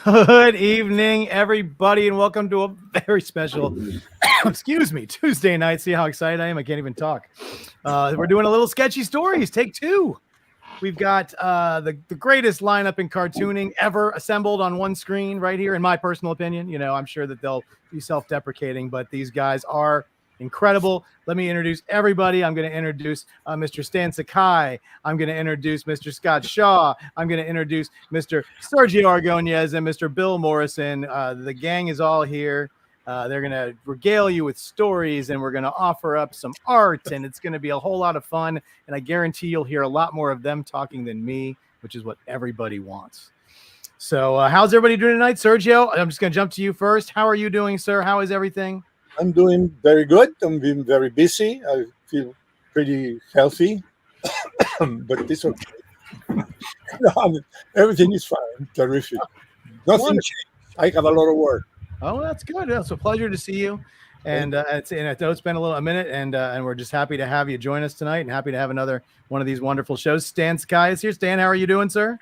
Good evening, everybody, and welcome to a very special, excuse me, Tuesday night. See how excited I am? I can't even talk. We're doing a little Sketchy Stories, take two. We've got the greatest lineup in cartooning ever assembled on one screen right here, in my personal opinion. You know, I'm sure that they'll be self-deprecating, but these guys are incredible. Let me introduce everybody. I'm going to introduce Mr. Stan Sakai. I'm going to introduce Mr. Scott Shaw. I'm going to introduce Mr. Sergio Aragones and Mr. Bill Morrison. The gang is all here. They're going to regale you with stories, and we're going to offer up some art, and it's going to be a whole lot of fun. And I guarantee you'll hear a lot more of them talking than me, which is what everybody wants. So how's everybody doing tonight? Sergio, I'm just going to jump to you first. How are you doing, sir? How is everything? I'm doing very good. I'm being very busy. I feel pretty healthy, but this okay. Everything is fine. Terrific. Nothing changed. I have a lot of work. Oh, that's good. It's a pleasure to see you. And I know it's been a minute, and we're just happy to have you join us tonight, and happy to have another one of these wonderful shows. Stan Sakai is here. Stan, how are you doing, sir?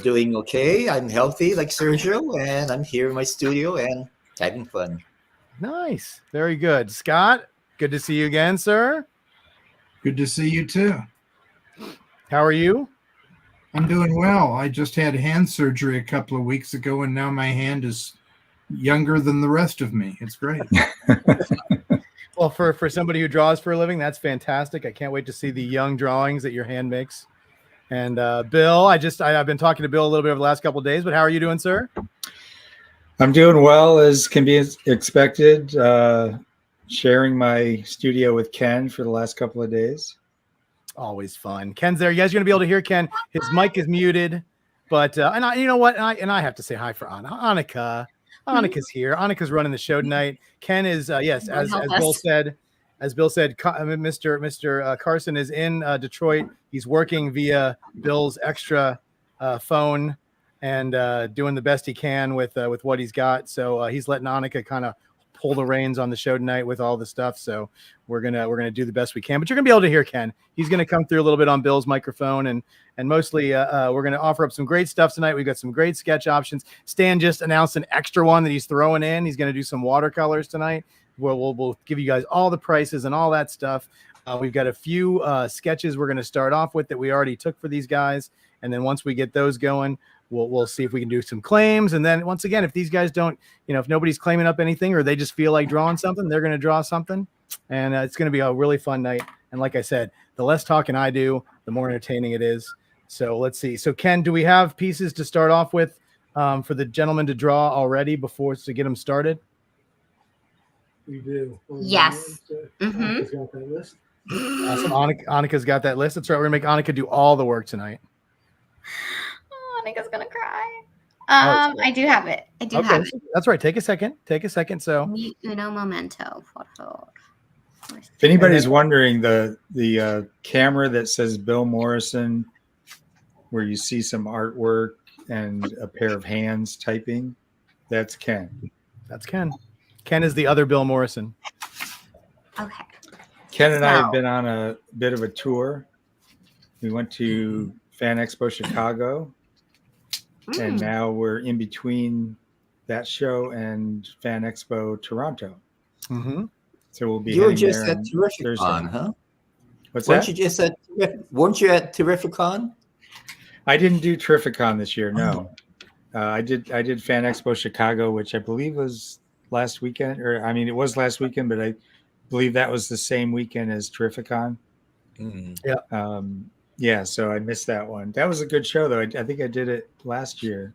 Doing okay. I'm healthy like Sergio, and I'm here in my studio and having fun. Nice. Very good. Scott, good to see you again, sir. Good to see you too. How are you? I'm doing well. I just had hand surgery a couple of weeks ago, and now my hand is younger than the rest of me. It's great. Well, for somebody who draws for a living, that's fantastic. I can't wait to see the young drawings that your hand makes. And Bill, I've been talking to Bill a little bit over the last couple of days, but how are you doing, sir? I'm doing well, as can be expected. Sharing my studio with Ken for the last couple of days. Always fun. Ken's there. You guys are going to be able to hear Ken. His mic is muted, but you know what? I have to say hi for Annika. Annika's here. Annika's running the show tonight. Ken is yes, as Bill said. As Bill said, Mr. Carson is in Detroit. He's working via Bill's extra phone and doing the best he can with what he's got. So he's letting Annika kind of pull the reins on the show tonight with all the stuff. So we're gonna do the best we can. But you're gonna be able to hear Ken. He's gonna come through a little bit on Bill's microphone, and mostly we're gonna offer up some great stuff tonight. We've got some great sketch options. Stan just announced an extra one that he's throwing in. He's gonna do some watercolors tonight. We'll give you guys all the prices and all that stuff. We've got a few sketches we're gonna start off with that we already took for these guys, and then once we get those going, we'll see if we can do some claims. And then once again, if these guys don't, if nobody's claiming up anything, or they just feel like drawing something, they're going to draw something. And it's going to be a really fun night. And like I said, the less talking I do, the more entertaining it is. So let's see. So Ken, do we have pieces to start off with for the gentleman to draw already before to get them started? We do. Yes. Annika's got that list. Awesome. Annika's got that list. That's right. We're going to make Annika do all the work tonight. Annika's gonna cry. I do have it. I do have it. That's right. Take a second. So Mi uno momento, por favor. If anybody's wondering, the camera that says Bill Morrison, where you see some artwork and a pair of hands typing, that's Ken. That's Ken. Ken is the other Bill Morrison. Okay. Ken and I have been on a bit of a tour. We went to Fan Expo Chicago. And now we're in between that show and Fan Expo Toronto. Mm-hmm. So we'll be. You were just at Terrificon, huh? What's weren't that? You just at? Weren't you at Terrificon? I didn't do Terrificon this year. No, I did Fan Expo Chicago, which I believe was last weekend, it was last weekend, but I believe that was the same weekend as Terrificon. Yeah. Yeah, so I missed that one. That was a good show, though. I think I did it last year.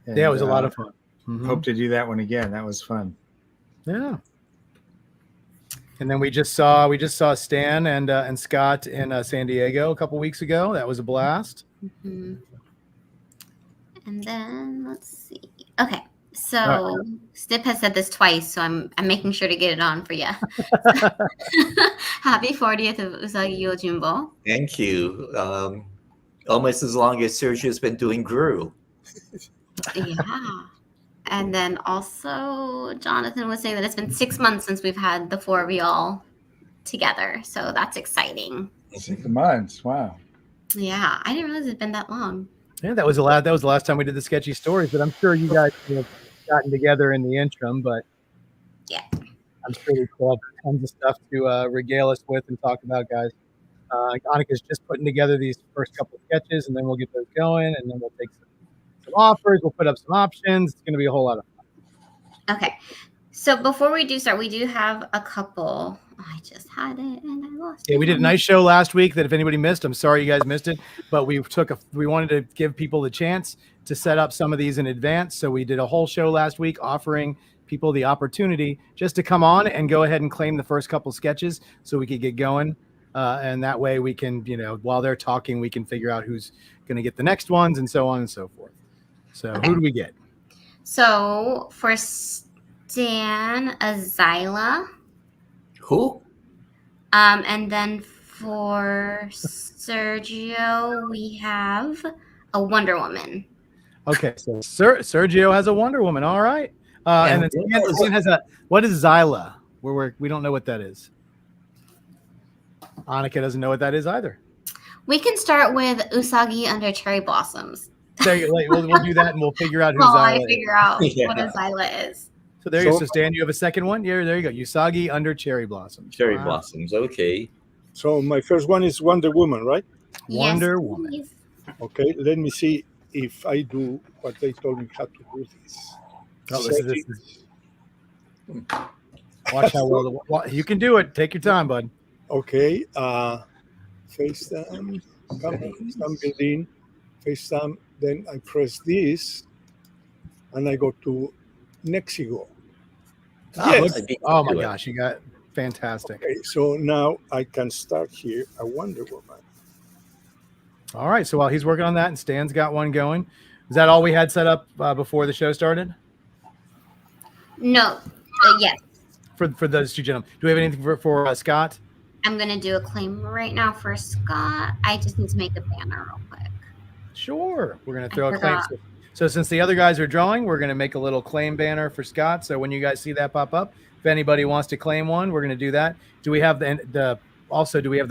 And, yeah, it was a lot of fun. Mm-hmm. Hope to do that one again. That was fun. Yeah. And then we just saw Stan and Scott in San Diego a couple weeks ago. That was a blast. Mm-hmm. And then let's see. Okay. So Stip has said this twice, so I'm making sure to get it on for you. Happy 40th of Usagi Yojimbo. Thank you. Almost as long as Sergio's been doing Guru. Yeah. And then also Jonathan was saying that it's been 6 months since we've had the four of y'all together. So that's exciting. 6 months. Wow. Yeah. I didn't realize it's been that long. Yeah, that was the last time we did the sketchy stories, but I'm sure you guys have gotten together in the interim, but Yeah. I'm sure we still have tons of stuff to regale us with and talk about, guys. Annika's just putting together these first couple of sketches, and then we'll get those going, and then we'll take some offers. We'll put up some options. It's going to be a whole lot of fun. Okay. So before we do start, we do have a couple. I just had it and I lost it. Yeah, we did a nice show last week that if anybody missed, I'm sorry you guys missed it, but we wanted to give people the chance to set up some of these in advance. So we did a whole show last week offering people the opportunity just to come on and go ahead and claim the first couple sketches so we could get going. And that way we can, while they're talking, we can figure out who's going to get the next ones and so on and so forth. So Who do we get? So for Stan, Azila. Who? And then for Sergio, we have a Wonder Woman. Okay, so Sergio has a Wonder Woman. All right. And then Stan has what is Zyla? We don't know what that is. Annika doesn't know what that is either. We can start with Usagi under cherry blossoms. There you go. We'll do that and we'll figure out who While I Zyla figure out what a Zyla is. So there you go. So Stan, you have a second one? Yeah, there you go. Usagi under cherry blossoms. Cherry blossoms. Okay. So my first one is Wonder Woman, right? Wonder Woman. Please. Okay, let me see if I do what they told me how to do this. Oh, this is. Watch how well you can do it. Take your time, bud. Okay, FaceTime, building, FaceTime. Then I press this, and I go to Nexigo. Yes. Oh my gosh, you got fantastic. Okay, so now I can start here a Wonder Woman. All right. So while he's working on that, and Stan's got one going, is that all we had set up before the show started? No. Yes. For those two gentlemen, do we have anything for Scott? I'm going to do a claim right now for Scott. I just need to make a banner real quick. Sure. We're going to throw a claim. So since the other guys are drawing, we're going to make a little claim banner for Scott. So when you guys see that pop up, if anybody wants to claim one, we're going to do that. Do we have the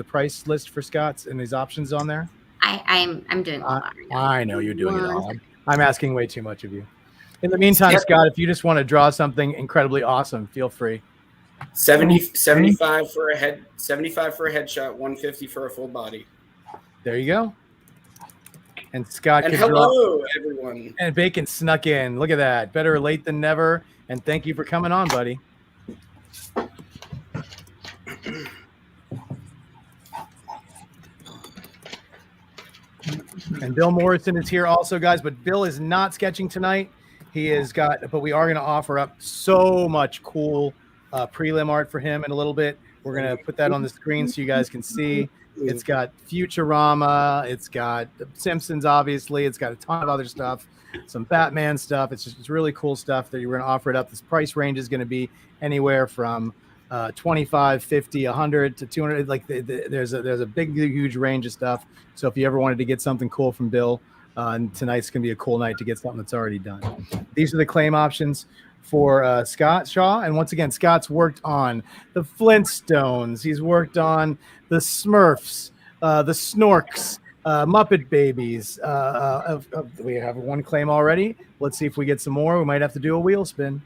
price list for Scott's and these options on there? I'm doing all that right now. I know you're doing it all. I'm asking way too much of you. In the meantime, Scott, if you just want to draw something incredibly awesome, feel free. 75 for a headshot, 150 for a full body. There you go. And Scott and could hello, everyone. And Bacon snuck in. Look at that. Better late than never. And thank you for coming on, buddy. And Bill Morrison is here also, guys. But Bill is not sketching tonight. But we are going to offer up so much cool prelim art for him in a little bit. We're going to put that on the screen so you guys can see. It's got Futurama. It's got The Simpsons, obviously. It's got a ton of other stuff, some Batman stuff. It's really cool stuff that you're going to offer it up. This price range is going to be anywhere from 25, 50, 100 to 200. Like there's a big, huge range of stuff. So if you ever wanted to get something cool from Bill, and tonight's going to be a cool night to get something that's already done. These are the claim options for Scott Shaw. And once again, Scott's worked on the Flintstones. He's worked on the Smurfs, the Snorks, Muppet Babies. We have one claim already. Let's see if we get some more. We might have to do a wheel spin.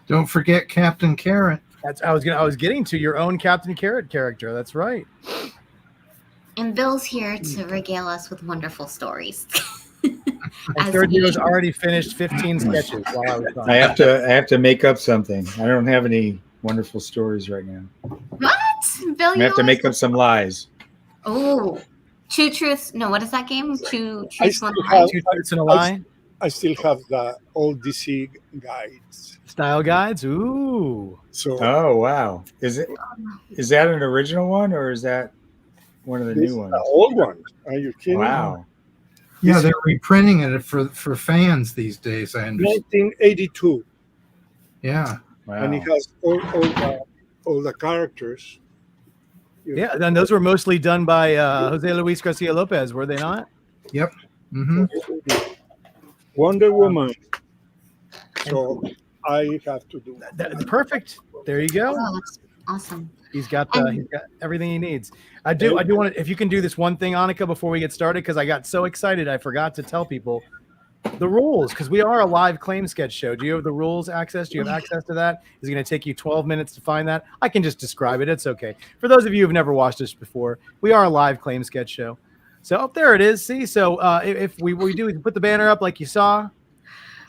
Don't forget Captain Carrot. I was getting to your own Captain Carrot character. That's right. And Bill's here to regale us with wonderful stories. And Sergio's already finished 15 sketches while I was on. I have to make up something. I don't have any wonderful stories right now. What? Bill, I have to make up some lies. Oh, two truths. No, what is that game? Two truths, one have- lie. Two truths and a lie. I still have the old DC guides. Style guides. Ooh. So Oh wow! Is that an original one or is that one of the this new is ones? the old ones. Are you kidding? Wow! Yeah, they're reprinting it for fans these days. I understand. 1982, Yeah. Wow! and it has all the characters. Yeah, and those were mostly done by Jose Luis Garcia Lopez, were they not? Yep. Mm-hmm. Wonder Woman. So I have to do Perfect. There you go. Oh, that's Awesome. He's got everything he needs. I do want to, if you can do this one thing, Annika, before we get started, because I got so excited I forgot to tell people the rules, because we are a live claim sketch show. Do you have the rules access? Do you have access to that? Is it going to take you 12 minutes to find that? I can just describe it. It's okay. For those of you who've never watched this before, we are a live claim sketch show. So there it is. See, so if we do, we can put the banner up like you saw.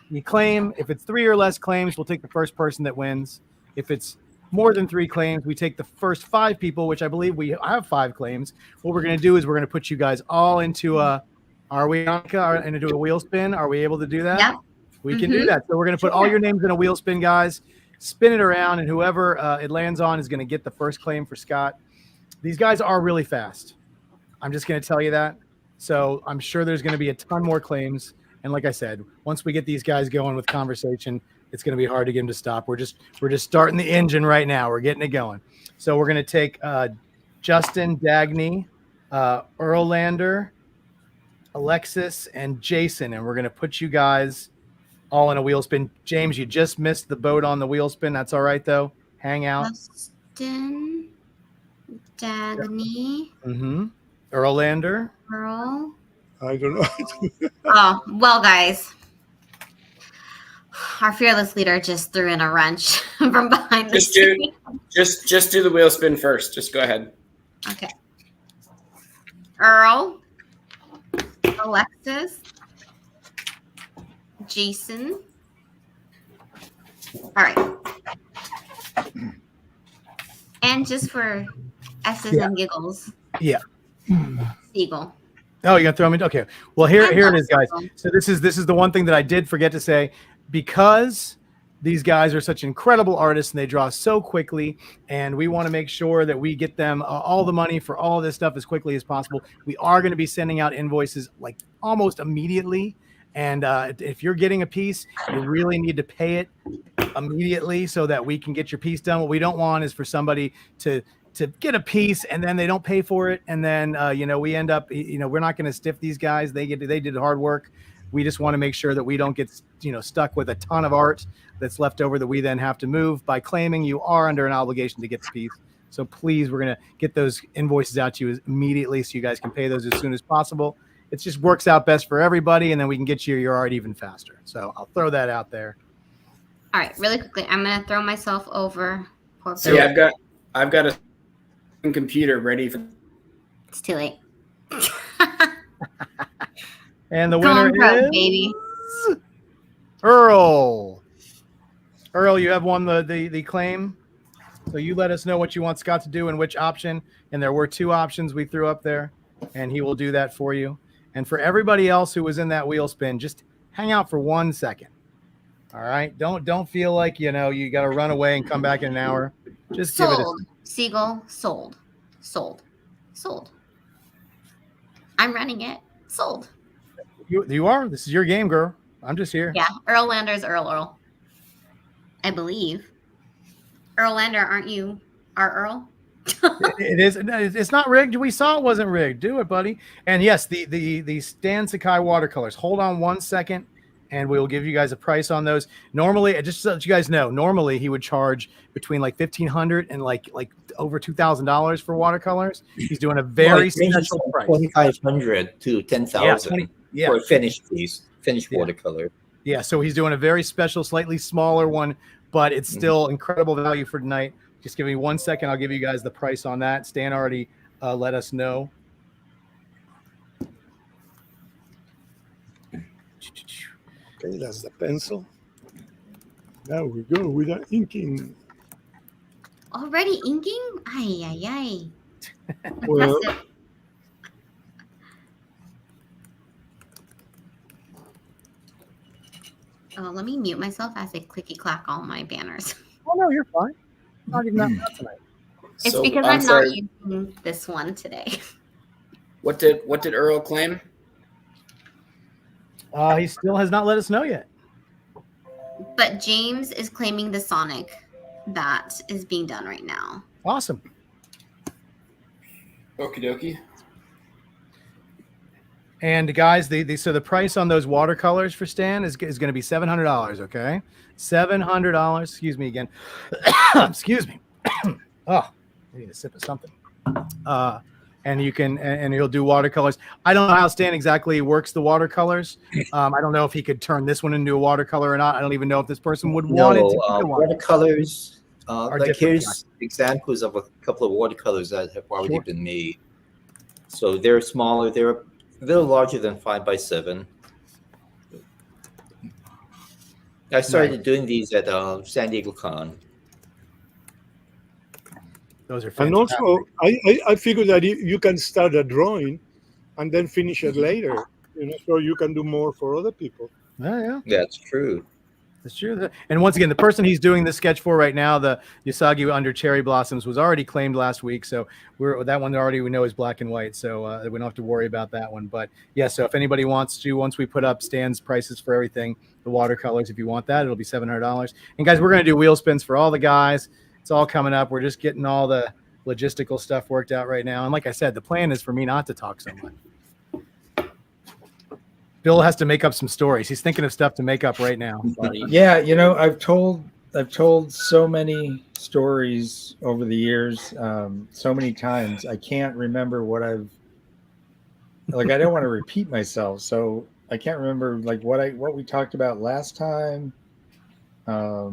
You claim. If it's 3 or less claims, we'll take the first person that wins. If it's more than 3 claims, we take the first 5 people, which I believe we have 5 claims. What we're going to do is we're going to put you guys all into a, are we, Annika, and do a wheel spin? Are we able to do that? Yep. We can do that. So we're going to put all your names in a wheel spin, guys. Spin it around, and whoever it lands on is going to get the first claim for Scott. These guys are really fast. I'm just going to tell you that. So I'm sure there's going to be a ton more claims. And like I said, once we get these guys going with conversation, it's going to be hard to get them to stop. We're just starting the engine right now. We're getting it going. So we're going to take Justin, Dagny, Erlander, Alexis, and Jason, and we're going to put you guys all in a wheel spin. James, you just missed the boat on the wheel spin. That's all right, though. Hang out. Justin, Dagny, Erlander. Earl. I don't know. Oh, well, guys. Our fearless leader just threw in a wrench from behind the screen. Just do the wheel spin first. Just go ahead. Okay. Earl, Alexis, Jason. All right. And just for S's and giggles. Yeah. Siegel. Oh, you're gonna throw me? Okay. Well, here it is, guys. So this is the one thing that I did forget to say, because these guys are such incredible artists and they draw so quickly, and we want to make sure that we get them all the money for all of this stuff as quickly as possible. We are going to be sending out invoices like almost immediately. And if you're getting a piece, you really need to pay it immediately so that we can get your piece done. What we don't want is for somebody to get a piece and then they don't pay for it, and then we end up, we're not going to stiff these guys. They did hard work. We just want to make sure that we don't get stuck with a ton of art that's left over that we then have to move. By claiming, you are under an obligation to get the piece. So please, we're going to get those invoices out to you immediately so you guys can pay those as soon as possible. It just works out best for everybody, and then we can get you your art even faster. So I'll throw that out there. All right, really quickly, I'm going to throw myself over. See, I've got a computer ready for. It's too late. And the winner is baby. Earl. Earl, you have won the claim. So you let us know what you want Scott to do and which option. And there were 2 options we threw up there, and he will do that for you. And for everybody else who was in that wheel spin, just hang out for 1 second. All right. Don't feel like you got to run away and come back in an hour. Just sold. give it Siegel, sold. I'm running it. Sold. You are. This is your game, girl. I'm just here. Yeah. Earl Lander's Earl. I believe. Earl Lander, aren't you our Earl? It is. It's not rigged. We saw it wasn't rigged. Do it, buddy. And yes, the Stan Sakai watercolors. Hold on 1 second, and we will give you guys a price on those. Normally, just so that you guys know, normally he would charge between like $1,500 and like over $2,000 for watercolors. He's doing a very special price, $2,500 to $10,000 for a finished piece, watercolor. Yeah, so he's doing a very special, slightly smaller one, but it's still incredible value for tonight. Just give me 1 second. I'll give you guys the price on that. Stan already let us know. Okay, that's the pencil. Now we go with the inking. Already inking? Ay. Well, Impressive. Oh, let me mute myself as I clicky clack all my banners. Oh no, you're fine. Not even that bad tonight. It's So, because I'm not using this one today. What did Earl claim? He still has not let us know yet. But James is claiming the Sonic that is being done right now. Awesome. Okie dokie. And guys, so the price on those watercolors for Stan is going to be $700. Okay, $700. Excuse me again. Excuse me. Oh, I need a sip of something. And you can, and he'll do watercolors. I don't know how Stan exactly works the watercolors. I don't know if he could turn this one into a watercolor or not. I don't even know if this person would want it to be the one. Watercolors. Are Like different, here's examples of a couple of watercolors that have already Sure. been made. So they're smaller. They're a little larger than 5x7. I started doing these at San Diego Con. Those are And fantastic. also, I figured that you can start a drawing and then finish it later, so you can do more for other people. Yeah. That's true. That's true. And once again, the person he's doing the sketch for right now, the Usagi under cherry blossoms, was already claimed last week. So that one already we know is black and white. So we don't have to worry about that one. But yeah, so if anybody wants to, once we put up Stan's prices for everything, the watercolors, if you want that, it'll be $700. And guys, we're going to do wheel spins for all the guys. It's all coming up. We're just getting all the logistical stuff worked out right now. And like I said, the plan is for me not to talk so much. Bill has to make up some stories. He's thinking of stuff to make up right now. Yeah, I've told so many stories over the years, so many times. I can't remember what I don't want to repeat myself, so I can't remember what we talked about last time. I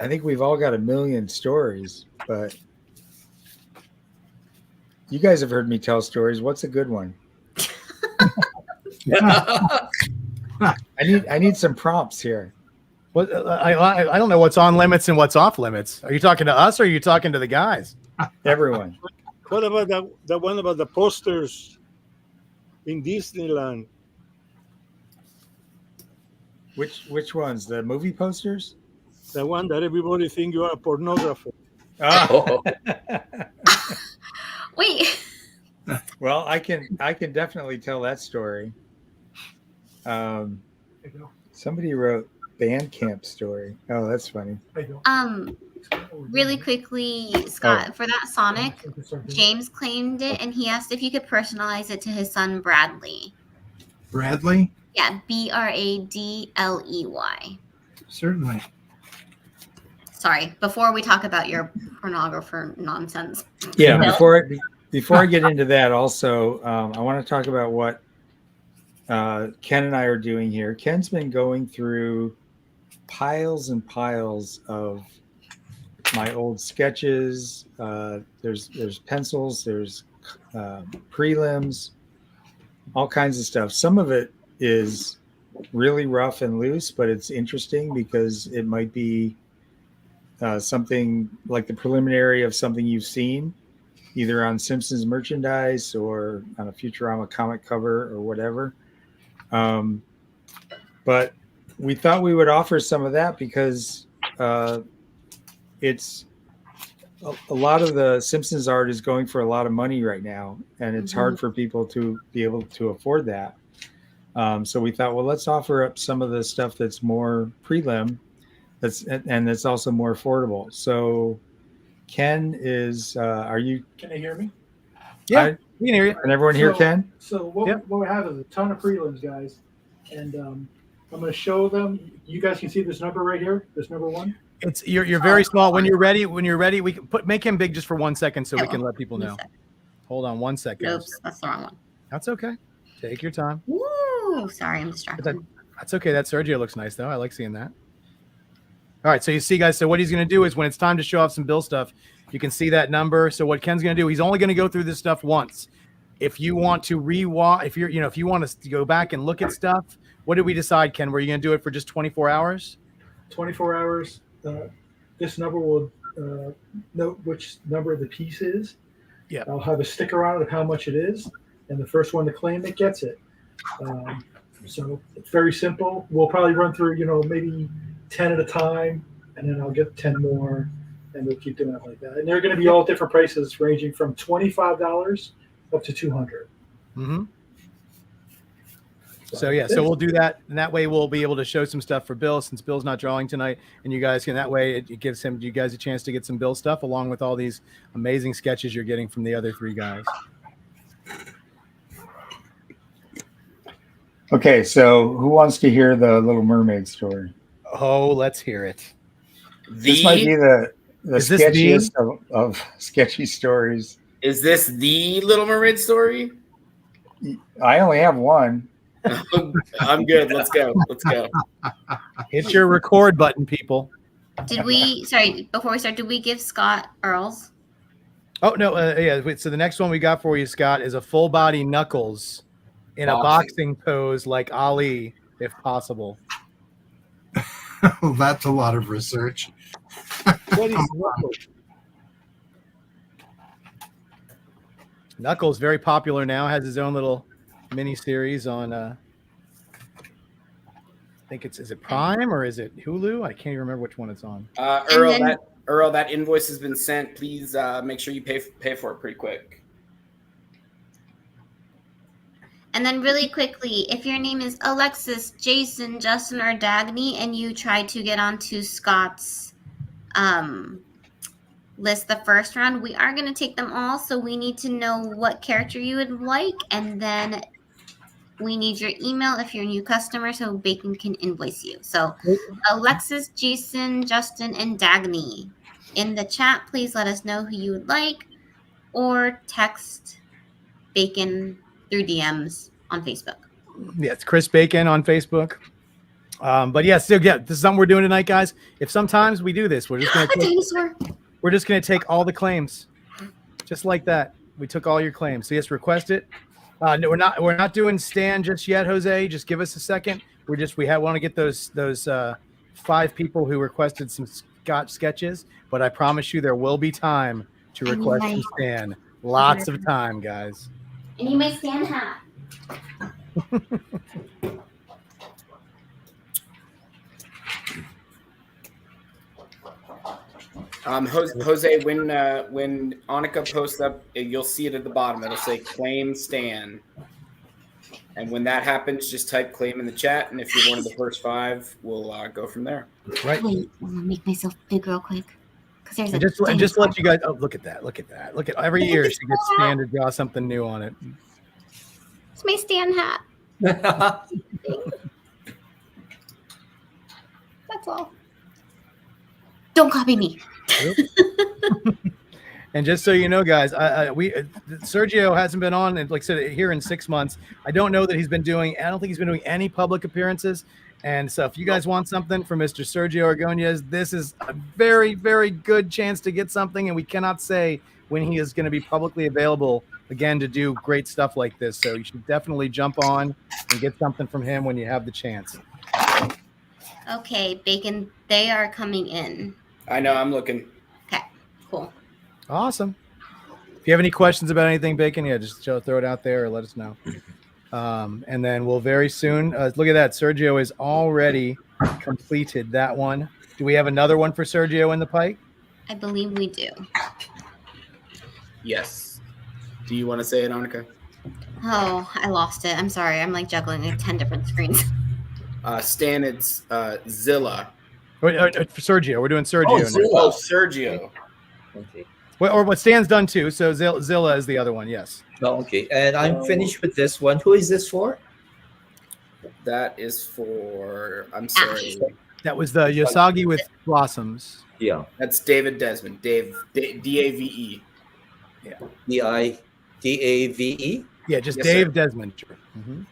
think we've all got a million stories, but you guys have heard me tell stories. What's a good one? I need some prompts here. What I don't know what's on limits and what's off limits. Are you talking to us or are you talking to the guys? Everyone. What about that one about the posters in Disneyland? Which ones? The movie posters? The one that everybody think you are a pornographer. Oh. Wait. Well, I can definitely tell that story. Somebody wrote Bandcamp story. Oh, that's funny. Really quickly, Scott, for that Sonic, James claimed it, and he asked if you could personalize it to his son Bradley. Bradley? Yeah, Bradley. Certainly. Sorry, before we talk about your pornographer nonsense. Yeah, before I get into that, also, I want to talk about what Ken and I are doing here. Ken's been going through piles and piles of my old sketches. There's pencils, there's prelims, all kinds of stuff. Some of it is really rough and loose, but it's interesting because it might be something like the preliminary of something you've seen either on Simpsons merchandise or on a Futurama comic cover or whatever. But we thought we would offer some of that because it's a lot of the Simpsons art is going for a lot of money right now, and it's hard for people to be able to afford that. So we thought, well, let's offer up some of the stuff that's more prelim, that's also more affordable. So Ken is, Can they hear me? Yeah, we can hear you. Can everyone hear Ken? So what we have is a ton of prelims, guys, and I'm going to show them. You guys can see this number right here, this number one. It's you're very small. When you're ready, we can make him big just for 1 second so we can let people know. Hold on 1 second. Oops, that's the wrong one. That's okay. Take your time. Woo! Sorry, I'm distracted. That's okay. That Sergio looks nice though. I like seeing that. All right, so you see, guys. So what he's going to do is when it's time to show off some Bill stuff, you can see that number. So what Ken's going to do, he's only going to go through this stuff once. If you want to rewatch, if you want to go back and look at stuff, what did we decide, Ken? Were you going to do it for just 24 hours? 24 hours. This number will note which number the piece is. Yeah. I'll have a sticker on it of how much it is, and the first one to claim it gets it. So it's very simple. We'll probably run through, maybe 10 at a time, and then I'll get 10 more, and we'll keep doing it like that. And they're going to be all different prices, ranging from $25 up to $200. Mm-hmm. So yeah, so we'll do that, and that way we'll be able to show some stuff for Bill since Bill's not drawing tonight, and you guys can. That way it gives you guys a chance to get some Bill stuff along with all these amazing sketches you're getting from the other three guys. Okay, so who wants to hear the Little Mermaid story? Oh, let's hear it. This might be The Is this the- sketchiest of sketchy stories. Is this the Little Mermaid story? I only have one. I'm good. Let's go. Let's go. Hit your record button, people. Did we? Sorry, before we start, did we give Scott Earls? Oh no, yeah. Wait, so the next one we got for you, Scott, is a full body Knuckles in a boxing pose like Ali, if possible. Well, that's a lot of research. What is Knuckles? Knuckles, very popular now, has his own little mini series on. I think is it Prime or is it Hulu? I can't even remember which one it's on. Earl, that invoice has been sent. Please make sure you pay for it pretty quick. And then really quickly, if your name is Alexis, Jason, Justin, or Dagny, and you try to get onto Scott's list the first round, we are going to take them all. So we need to know what character you would like. And then we need your email if you're a new customer so Bacon can invoice you. So Alexis, Jason, Justin, and Dagny. In the chat, please let us know who you would like, or text Bacon through DMs on Facebook. Yeah, it's Chris Bacon on Facebook. But yeah, so yeah, this is something we're doing tonight, guys. If sometimes we do this, we're just gonna take all the claims, just like that. We took all your claims. So yes, request it. No, we're not doing Stan just yet, Jose. Just give us a second. We want to get those 5 people who requested some Scott sketches. But I promise you, there will be time to request some Stan. Lots of time, guys. I need my Stan hat. Jose, when Annika posts up, you'll see it at the bottom. It'll say claim Stan. And when that happens, just type claim in the chat. And if you're one of the first 5, we'll go from there. Right. Wait, I'm gonna make myself big real quick. There's And just to let you guys. Oh, look at that! Look at that! Look at every year she gets Stan to draw something new on it. It's my Stan hat. That's all. Don't copy me. And just so you know, guys, Sergio hasn't been on, and like I said, here in 6 months. I don't know that he's been doing. I don't think he's been doing any public appearances. And so, if you guys want something from Mr. Sergio Aragones, this is a very, very good chance to get something. And we cannot say when he is going to be publicly available again to do great stuff like this. So you should definitely jump on and get something from him when you have the chance. Okay, Bacon, they are coming in. I know, I'm looking. Okay, cool. Awesome. If you have any questions about anything, Bacon, yeah, just throw it out there or let us know. And then we'll very soon, look at that. Sergio is already completed that one. Do we have another one for Sergio in the pipe? I believe we do. Yes. Do you want to say it, Annika? Oh, I lost it. I'm sorry. I'm like juggling like 10 different screens. Stan, it's Zilla. For Sergio, we're doing Sergio now. Oh, Sergio. Okay. Well, or what Stan's done too. So Zilla is the other one. Yes. Oh, okay. And I'm finished with this one. Who is this for? That is for. I'm sorry. That was the Yosagi with blossoms. Yeah. That's David Desmond. Dave. Yeah. Dave. Yeah, just Yes, Dave sir. Desmond. Mm-hmm.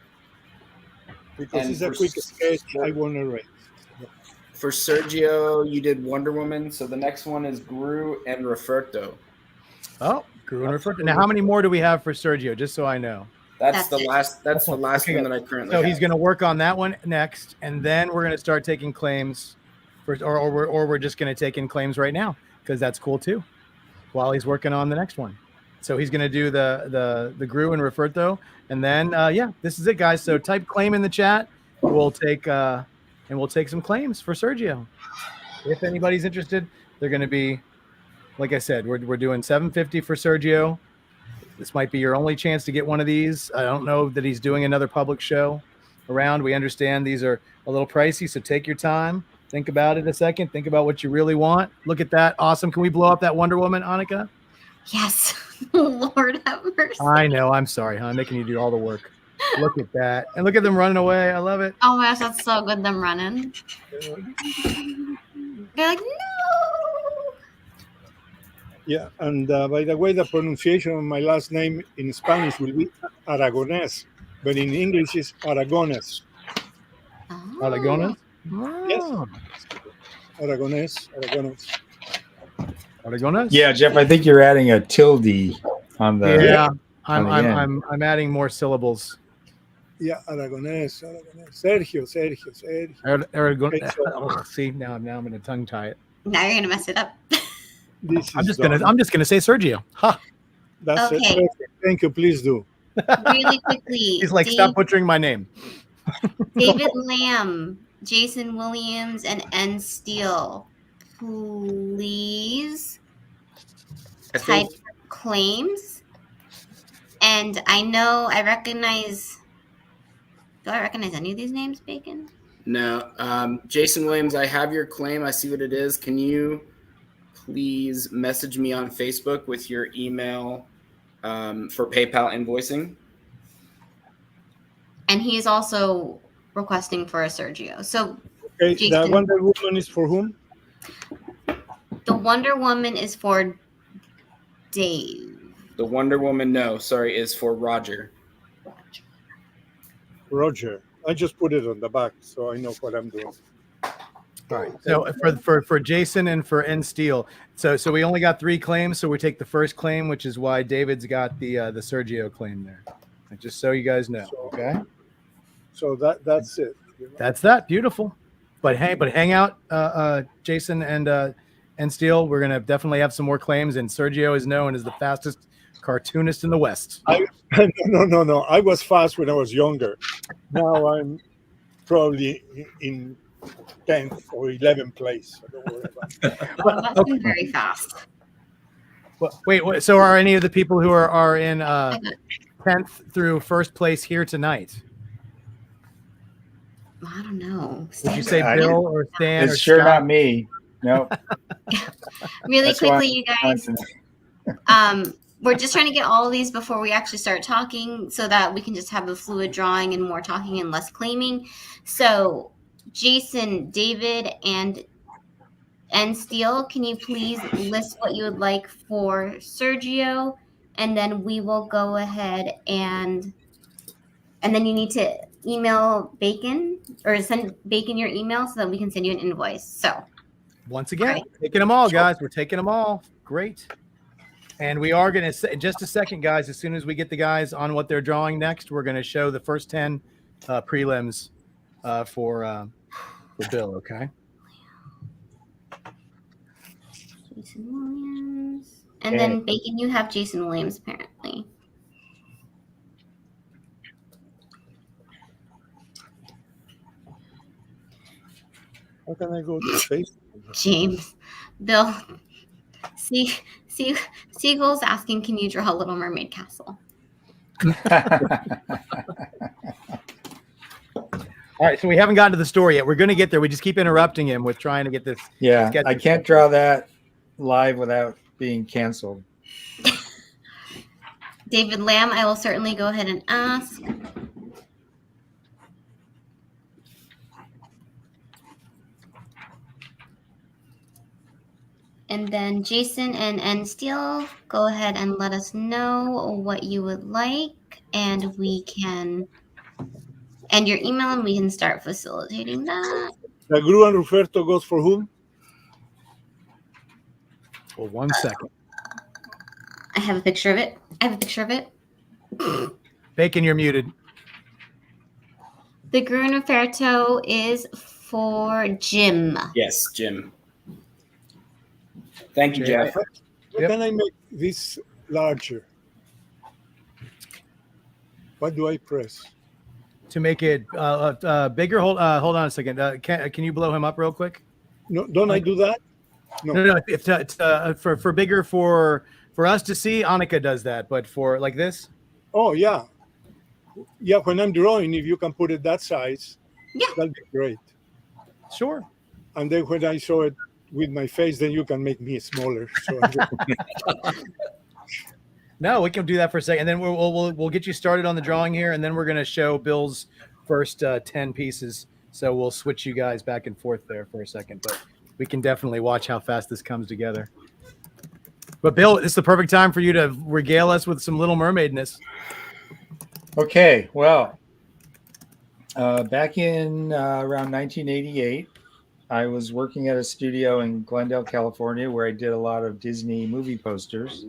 Because And it's a for quick sketch I want to write. For Sergio, you did Wonder Woman. So the next one is Gru and Referto. Oh, Gru and Referto. Now, how many more do we have for Sergio? Just so I know. That's the it. last. That's the last Okay, one that I currently. So have. he's going to work on that one next, and then we're going to start taking claims, or we're just going to take in claims right now because that's cool too, while he's working on the next one. So he's going to do the Gru and Referto, and then yeah, this is it, guys. So type claim in the chat. We'll take some claims for Sergio. If anybody's interested, they're going to be, like I said, we're doing $750 for Sergio. This might be your only chance to get one of these. I don't know that he's doing another public show around. We understand these are a little pricey, so take your time. Think about it a second. Think about what you really want. Look at that. Awesome. Can we blow up that Wonder Woman, Annika? Yes. Lord have mercy. I know. I'm sorry, huh? I'm making you do all the work. Look at that. And look at them running away. I love it. Oh my gosh, that's so good, them running. They're like, no. Yeah, and by the way, the pronunciation of my last name in Spanish will be Aragones, but in English is Aragones. Oh. Aragones? Yes, Oh, Aragones, Aragones. Aragones? Yeah, Jeff, I think you're adding a tilde on the. Yeah. on the end. I'm adding more syllables. Yeah, Aragones, Aragones. Sergio. Aragon. Okay, so Oh, see, now I'm gonna tongue tie it. Now you're gonna mess it up. this I'm is just done. gonna say Sergio. Ha! That's it. Okay. Perfect. Thank you. Please do. Really quickly. He's like, stop butchering my name. David Lamb, Jason Williams, and N. Steele. Please I type think claims. And I recognize. Do I recognize any of these names, Bacon? no. Jason Williams, I have your claim. I see what it is. Can you please message me on Facebook with your email for PayPal invoicing? And he is also requesting for a Sergio. So Okay, Jason. the Wonder Woman is for whom? The Wonder Woman is for Dave. The Wonder Woman, no, sorry, is for Roger. Roger. I just put it on the back, so I know what I'm doing. All right. So for Jason and for N Steele, so we only got 3 claims. So we take the first claim, which is why David's got the Sergio claim there. Just so you guys know. Okay. So that's it. That's that. Beautiful. But hang out, Jason and Steele. We're gonna definitely have some more claims. And Sergio is known as the fastest cartoonist in the West. No. I was fast when I was younger. Now I'm probably in 10th or 11th place. So don't worry about it. Well, that's been very fast. Wait. So are any of the people who are in 10th through first place here tonight? I don't know. Would you say Bill or Stan? It's or sure Scott? not me. No. Really That's why quickly, you guys. We're just trying to get all of these before we actually start talking so that we can just have a fluid drawing and more talking and less claiming. So, Jason, David, and Steele, can you please list what you would like for Sergio? And then we will go ahead and then you need to email Bacon or send Bacon your email so that we can send you an invoice. So, once again, taking them all, guys. We're taking them all. Great. And we are going to, in just a second, guys, as soon as we get the guys on what they're drawing next, we're going to show the first 10 prelims for Bill, okay? Jason Williams. And then, Bacon, you have Jason Williams, apparently. How can I go to Facebook? James. Bill. Seagull's asking, can you draw a Little Mermaid castle? All right, so we haven't gotten to the story yet. We're going to get there. We just keep interrupting him with trying to get this. Yeah, I can't draw that live without being canceled. David Lamb, I will certainly go ahead and ask. And then Jason and Steele, go ahead and let us know what you would like, and we can, and your email, and we can start facilitating that. The Gru and Ruferto goes for whom? Well, 1 second. I have a picture of it. Bacon, you're muted. The Grun Ruferto is for Jim. Yes, Jim. Thank you, Yeah. Jeff. How Yep. can I make this larger? What do I press? To make it bigger, hold on a second. Can you blow him up real quick? No, don't I do that? No. It's for bigger for us to see. Annika does that, but for like this. Oh yeah. When I'm drawing, if you can put it that size, Yeah. that'd be great. Sure. And then when I show it with my face, then you can make me smaller. So No, we can do that for a second. And then we'll get you started on the drawing here, and then we're going to show Bill's first 10 pieces. So we'll switch you guys back and forth there for a second, but we can definitely watch how fast this comes together. But Bill, it's the perfect time for you to regale us with some Little Mermaidness. Okay, well, back in around 1988, I was working at a studio in Glendale, California, where I did a lot of Disney movie posters,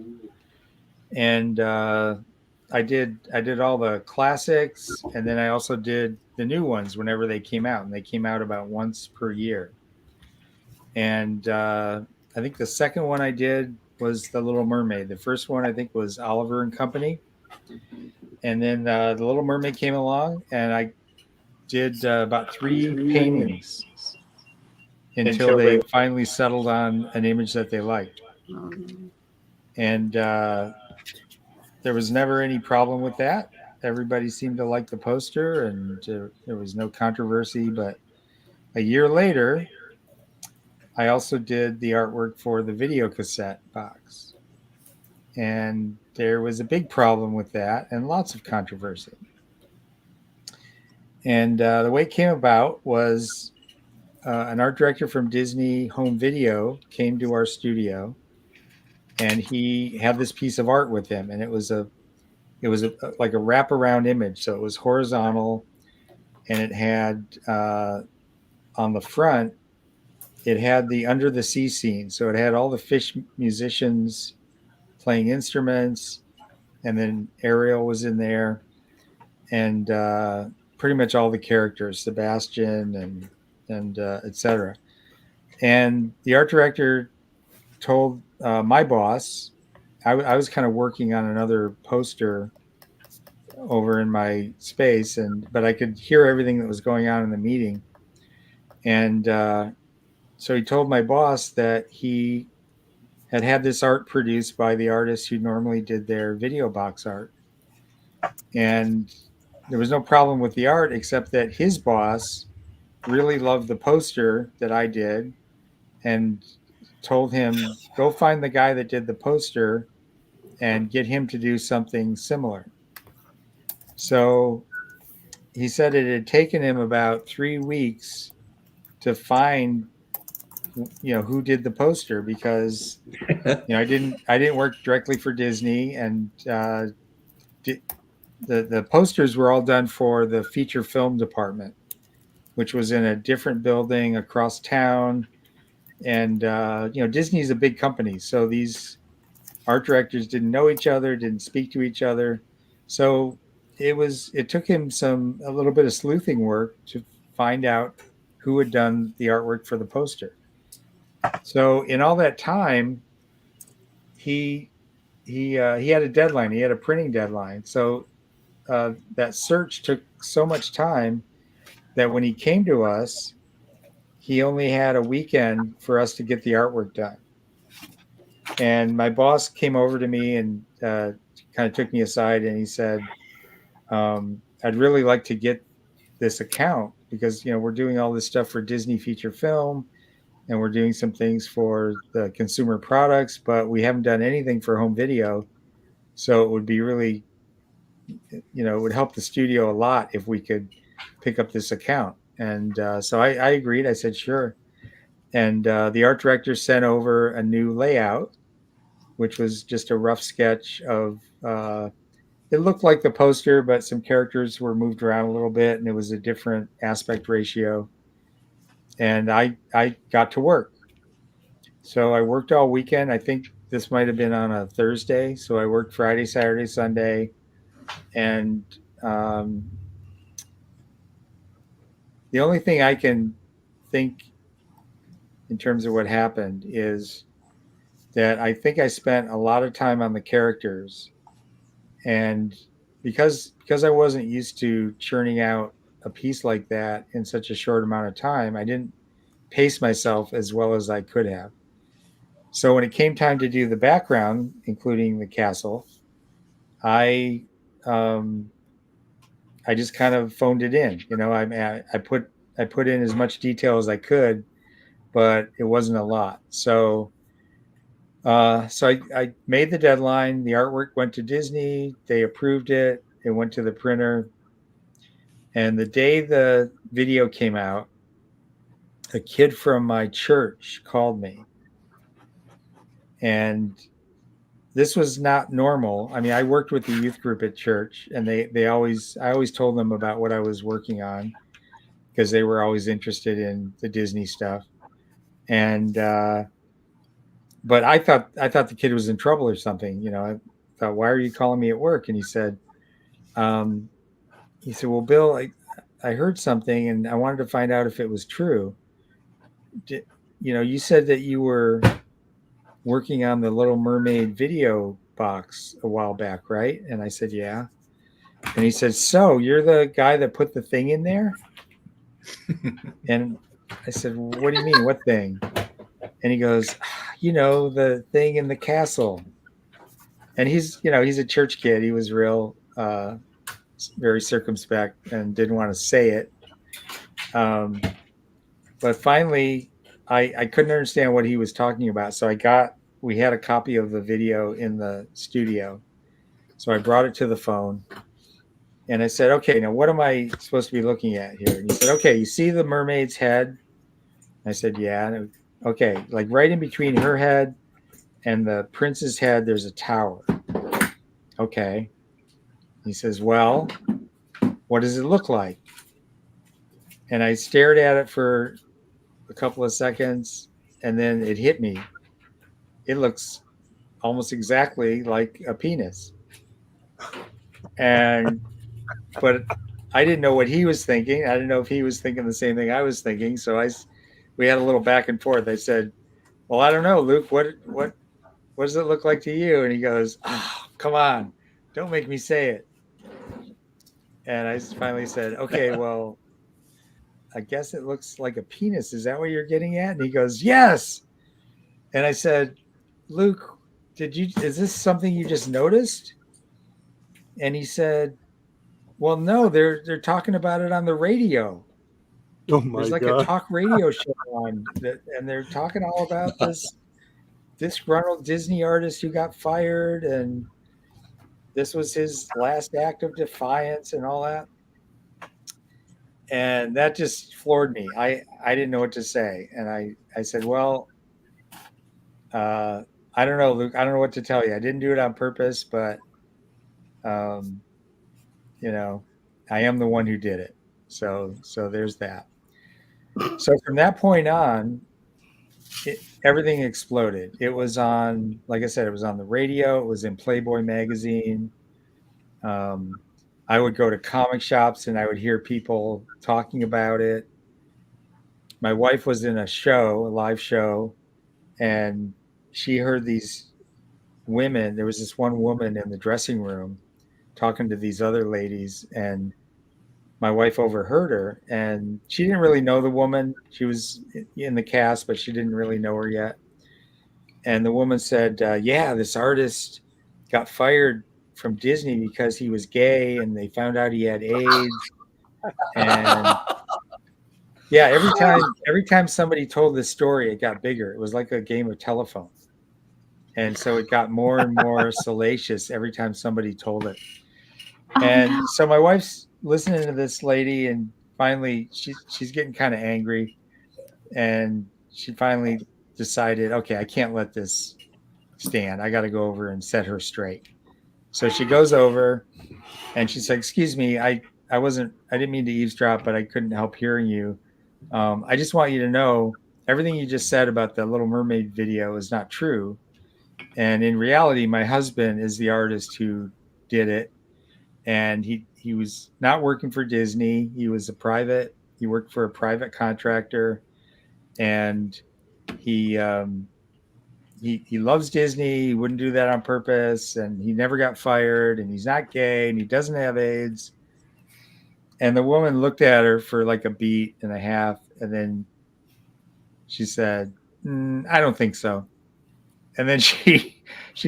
and I did all the classics, and then I also did the new ones whenever they came out, and they came out about once per year. And I think the second one I did was the Little Mermaid. The first one I think was Oliver and Company, and then the Little Mermaid came along, and I did about 3 paintings until they finally settled on an image that they liked. And there was never any problem with that. Everybody seemed to like the poster, and there was no controversy. But a year later, I also did the artwork for the video cassette box. And there was a big problem with that and lots of controversy. And the way it came about was an art director from Disney Home Video came to our studio, and he had this piece of art with him, and it was like a wraparound image. So it was horizontal, and it had on the front, it had the under the sea scene. So it had all the fish musicians playing instruments, and then Ariel was in there, and pretty much all the characters, Sebastian and etc. And the art director told my boss, I was kind of working on another poster over in my space, but I could hear everything that was going on in the meeting. And so he told my boss that he had this art produced by the artist who normally did their video box art. And there was no problem with the art, except that his boss really loved the poster that I did and told him, go find the guy that did the poster and get him to do something similar. So he said it had taken him about 3 weeks to find, who did the poster, because, I didn't work directly for Disney, and the posters were all done for the feature film department, which was in a different building across town. And, Disney is a big company. So these art directors didn't know each other, didn't speak to each other. So it took him a little bit of sleuthing work to find out who had done the artwork for the poster. So in all that time, he had a deadline. He had a printing deadline. So that search took so much time that when he came to us, he only had a weekend for us to get the artwork done. And my boss came over to me and kind of took me aside, and he said, I'd really like to get this account, because, we're doing all this stuff for Disney feature film, and we're doing some things for the consumer products, but we haven't done anything for home video. So it would be really, it would help the studio a lot if we could pick up this account. And so I agreed. I said, sure. And the art director sent over a new layout, which was just a rough sketch of, it looked like the poster, but some characters were moved around a little bit, and it was a different aspect ratio. And I got to work. So I worked all weekend. I think this might have been on a Thursday. So I worked Friday, Saturday, Sunday. And the only thing I can think in terms of what happened is that I think I spent a lot of time on the characters. And because I wasn't used to churning out a piece like that in such a short amount of time, I didn't pace myself as well as I could have. So when it came time to do the background, including the castle, I just kind of phoned it in. I put in as much detail as I could, but it wasn't a lot. So I made the deadline. The artwork went to Disney. They approved it. It went to the printer. And the day the video came out, a kid from my church called me. And this was not normal. I mean, I worked with the youth group at church, and I always told them about what I was working on because they were always interested in the Disney stuff. And but I thought the kid was in trouble or something. You know, I thought, why are you calling me at work? And he said, well, Bill, I heard something, and I wanted to find out if it was true. You said that you were working on the Little Mermaid video box a while back, right? And I said, yeah. And he said, so you're the guy that put the thing in there? And I said, well, what do you mean? What thing? And he goes, the thing in the castle. And he's a church kid. He was real, very circumspect and didn't want to say it. But finally, I couldn't understand what he was talking about. So we had a copy of the video in the studio. So I brought it to the phone and I said, okay, now what am I supposed to be looking at here? And he said, okay, you see the mermaid's head? I said, yeah. Okay, like right in between her head and the prince's head, there's a tower. Okay. He says, well, what does it look like? And I stared at it for a couple of seconds, and then it hit me. It looks almost exactly like a penis. But I didn't know what he was thinking. I didn't know if he was thinking the same thing I was thinking. So we had a little back and forth. I said, well, I don't know, Luke, what does it look like to you? And he goes, oh, come on, don't make me say it. And I finally said, okay, well, I guess it looks like a penis. Is that what you're getting at? And he goes, yes. And I said, Luke, is this something you just noticed? And he said, well, no, they're talking about it on the radio. Oh my There's like God. a talk radio show on that, and they're talking all about this disgruntled Disney artist who got fired, and this was his last act of defiance and all that. And that just floored me. I didn't know what to say. And I said, well, I don't know, Luke. I don't know what to tell you. I didn't do it on purpose, but, I am the one who did it. So there's that. So from that point on, everything exploded. It was on, like I said, it was on the radio. It was in Playboy magazine. I would go to comic shops and I would hear people talking about it. My wife was in a live show, and she heard these women. There was this one woman in the dressing room talking to these other ladies, and my wife overheard her, and she didn't really know the woman. She was in the cast, but she didn't really know her yet. And the woman said, yeah, this artist got fired from Disney because he was gay, and they found out he had AIDS. And yeah, every time somebody told this story, it got bigger. It was like a game of telephone. And so it got more and more salacious every time somebody told it. And so my wife's listening to this lady, and finally she's getting kind of angry, and she finally decided, okay, I can't let this stand. I got to go over and set her straight. So she goes over and she's like, excuse me, I didn't mean to eavesdrop, but I couldn't help hearing you. I just want you to know everything you just said about the Little Mermaid video is not true. And in reality, my husband is the artist who did it. And he was not working for Disney. He worked for a private contractor, and he loves Disney. He wouldn't do that on purpose, and he never got fired, and he's not gay, and he doesn't have AIDS. And the woman looked at her for like a beat and a half, and then she said, I don't think so. And then she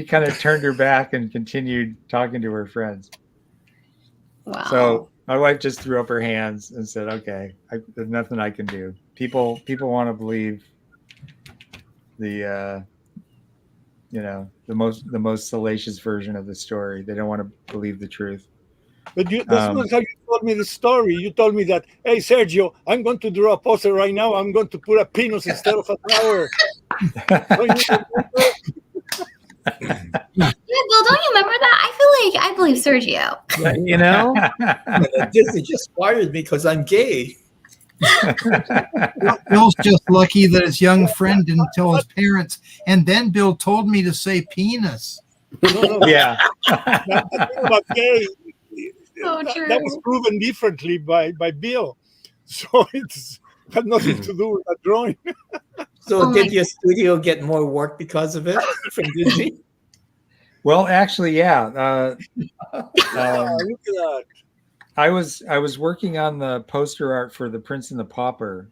kind of turned her back and continued talking to her friends. Wow. So my wife just threw up her hands and said, okay, there's nothing I can do. People want to believe the most salacious version of the story. They don't want to believe the truth. But that's not how you told me the story. You told me that, hey, Sergio, I'm going to draw a poster right now. I'm going to put a penis instead of a tower. Yeah, Bill, don't you remember that? I believe Sergio. You know, Disney just fired me because I'm gay. Bill's just lucky that his young friend didn't tell his parents. And then Bill told me to say penis. No. yeah. The thing about gay, So that was true. proven differently by Bill. So it's had nothing to do with that drawing. So Oh did my- your studio get more work because of it from Disney? Well, actually, yeah. Look at that. I was working on the poster art for The Prince and the Pauper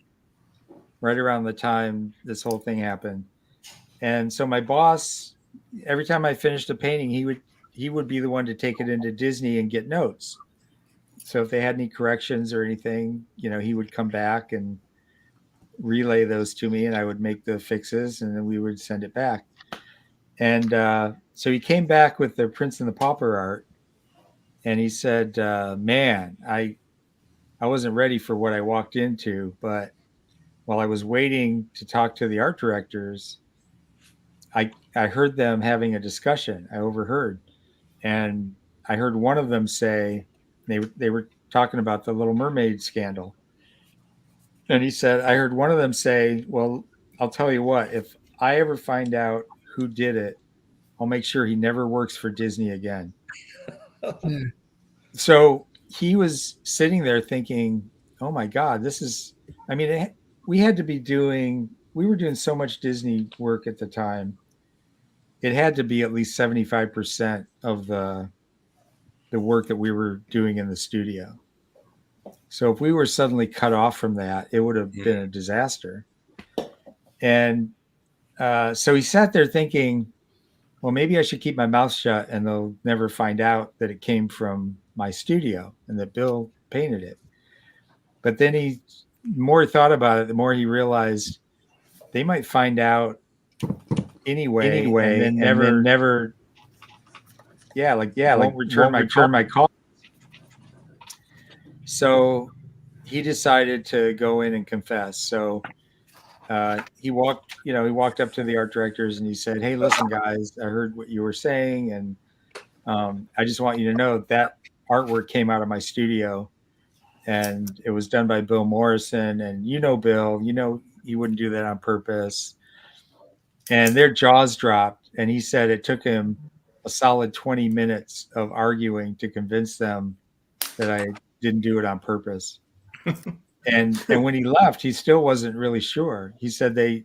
right around the time this whole thing happened. And so my boss, every time I finished a painting, he would be the one to take it into Disney and get notes. So if they had any corrections or anything, he would come back and relay those to me, and I would make the fixes, and then we would send it back. And so he came back with the Prince and the Pauper art, and he said, "Man, I wasn't ready for what I walked into, but while I was waiting to talk to the art directors, I heard them having a discussion. I overheard, and I heard one of them say they were talking about the Little Mermaid scandal, and he said I heard one of them say, 'Well, I'll tell you what, if I ever find out who did it, I'll make sure he never works for Disney again.'" Yeah. So he was sitting there thinking, "Oh my God, this is." I mean, we were doing so much Disney work at the time. It had to be at least 75% of the work that we were doing in the studio. So if we were suddenly cut off from that, it would have been a disaster. And so he sat there thinking, well, maybe I should keep my mouth shut and they'll never find out that it came from my studio and that Bill painted it. But then the more he thought about it, the more he realized they might find out anyway and then never won't return my call. So he decided to go in and confess. So he walked up to the art directors and he said, "Hey, listen, guys, I heard what you were saying, and I just want you to know that artwork came out of my studio, and it was done by Bill Morrison. And Bill, he wouldn't do that on purpose." And their jaws dropped. And he said it took him a solid 20 minutes of arguing to convince them that I didn't do it on purpose. And when he left, he still wasn't really sure. He said they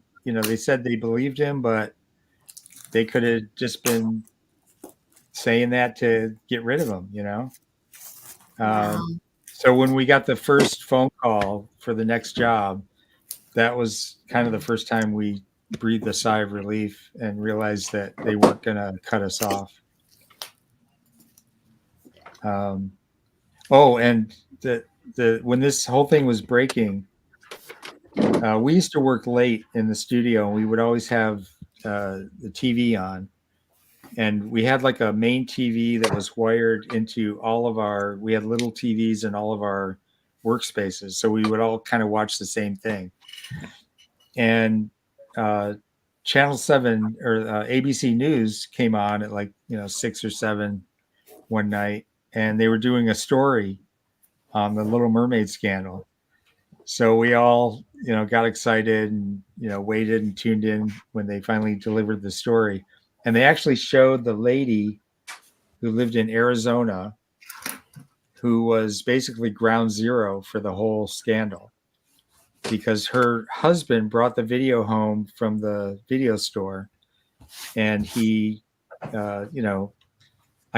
said they believed him, but they could have just been saying that to get rid of him, Wow. So when we got the first phone call for the next job, that was kind of the first time we breathed a sigh of relief and realized that they weren't going to cut us off. And when this whole thing was breaking, we used to work late in the studio, and we would always have the TV on. And we had like a main TV that was wired into we had little TVs in all of our workspaces. So we would all kind of watch the same thing. And Channel 7 or ABC News came on at 6 or 7 one night, and they were doing a story on the Little Mermaid scandal. So we all, got excited and, waited and tuned in when they finally delivered the story. And they actually showed the lady who lived in Arizona, who was basically ground zero for the whole scandal, because her husband brought the video home from the video store, and he, I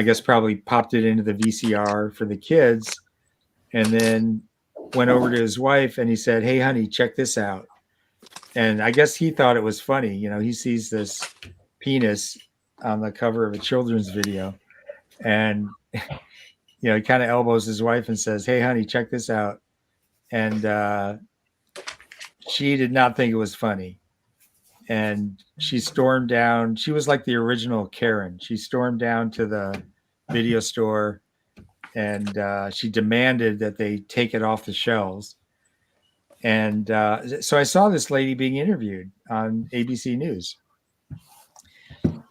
guess probably popped it into the VCR for the kids, and then went over to his wife and he said, "Hey, honey, check this out." And I guess he thought it was funny. He sees this penis on the cover of a children's video, and he kind of elbows his wife and says, "Hey, honey, check this out." And she did not think it was funny, and she stormed down. She was like the original Karen. She stormed down to the video store, and she demanded that they take it off the shelves. And so I saw this lady being interviewed on ABC News.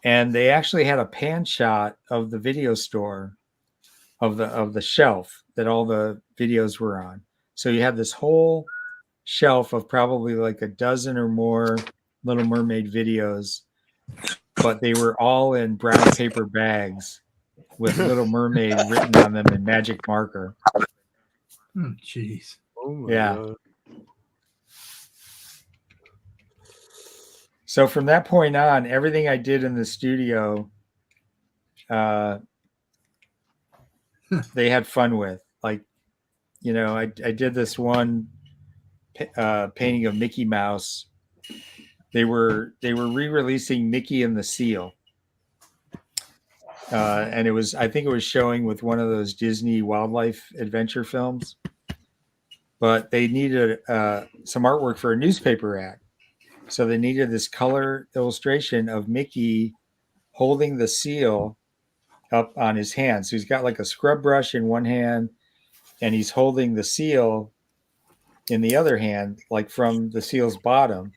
and they actually had a pan shot of the video store of the shelf that all the videos were on. So you have this whole shelf of probably like a dozen or more Little Mermaid videos, but they were all in brown paper bags with Little Mermaid written on them in magic marker. Oh, jeez. Oh my Yeah. God. So from that point on, everything I did in the studio, they had fun with. Like, you know, I did this one painting of Mickey Mouse. They were re-releasing Mickey and the Seal, and I think it was showing with one of those Disney wildlife adventure films. But they needed some artwork for a newspaper ad, so they needed this color illustration of Mickey holding the seal up on his hand. So he's got like a scrub brush in one hand, and he's holding the seal in the other hand, like from the seal's bottom.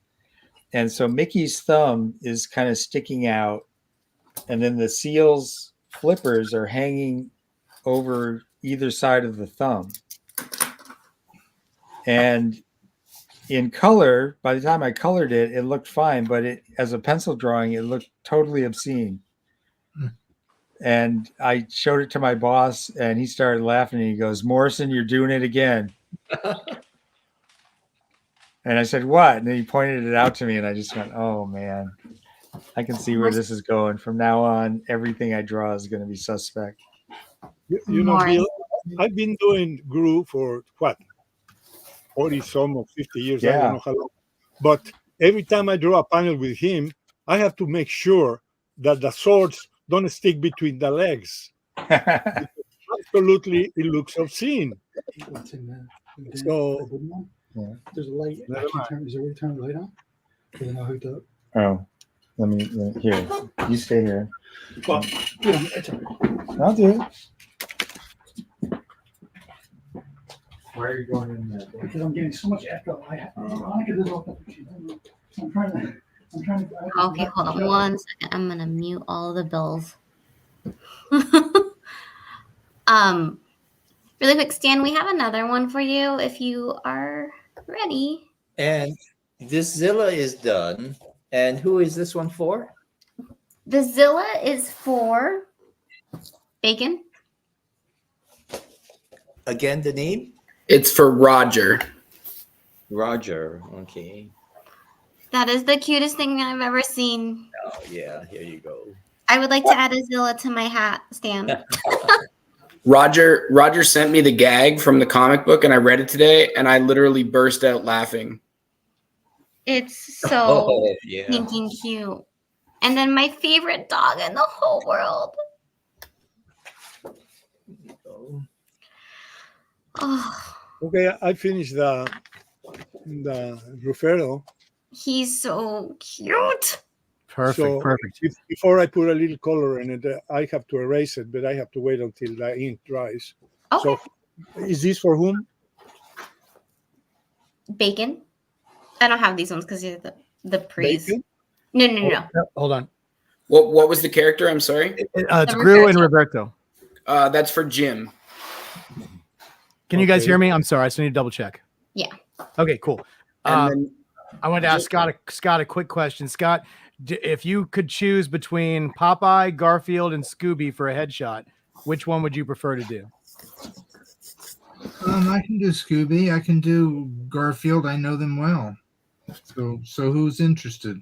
And so Mickey's thumb is kind of sticking out, and then the seal's flippers are hanging over either side of the thumb. And in color, by the time I colored it, it looked fine, but as a pencil drawing, it looked totally obscene. And I showed it to my boss, and he started laughing, and he goes, "Morrison, you're doing it again." And I said, "What?" And then he pointed it out to me, and I just went, "Oh, man. I can see where this is going. From now on, everything I draw is going to be suspect." You know, Bill, I've been doing Gru for what? 40 some or 50 years. I Yeah. don't know how long. But every time I draw a panel with him, I have to make sure that the swords don't stick between the legs. Absolutely, it looks obscene. What's in the So- Yeah. there's a light. I can't turn. Is there a way to turn the light on? Because I'm not hooked up. Oh, let me here. You stay here. Well, you know, it's all right. I'll do it. Why are you going in there? Because I'm getting so much echo. Monica doesn't look up what she's doing. I'm trying to. Okay, hold on 1 second. I'm gonna mute all the bills. Really quick, Stan, we have another one for you if you are ready. And this Zilla is done. And who is this one for? The Zilla is for Bacon. Again, the name? It's for Roger. Roger. Okay. That is the cutest thing I've ever seen. Oh, yeah. Here you go. I would like to add a Zilla to my hat, Stan. Roger sent me the gag from the comic book, and I read it today, and I literally burst out laughing. It's so Oh, yeah. stinking cute. And then my favorite dog in the whole world. Oh, Okay, I finished the Rufero. he's so cute. Perfect. So Perfect. before I put a little color in it, I have to erase it, but I have to wait until the ink dries. Okay. So is this for whom? Bacon. I don't have these ones because you're the praise. Bacon? No. Hold on. What was the character? I'm sorry. It's Gru and Roberto. That's for Jim. Can you guys Okay. hear me? I'm sorry. I just need to double check. Yeah. Okay, cool. And then I wanted to ask Scott a quick question. Scott, if you could choose between Popeye, Garfield, and Scooby for a headshot, which one would you prefer to do? I can do Scooby. I can do Garfield. I know them well. So who's interested?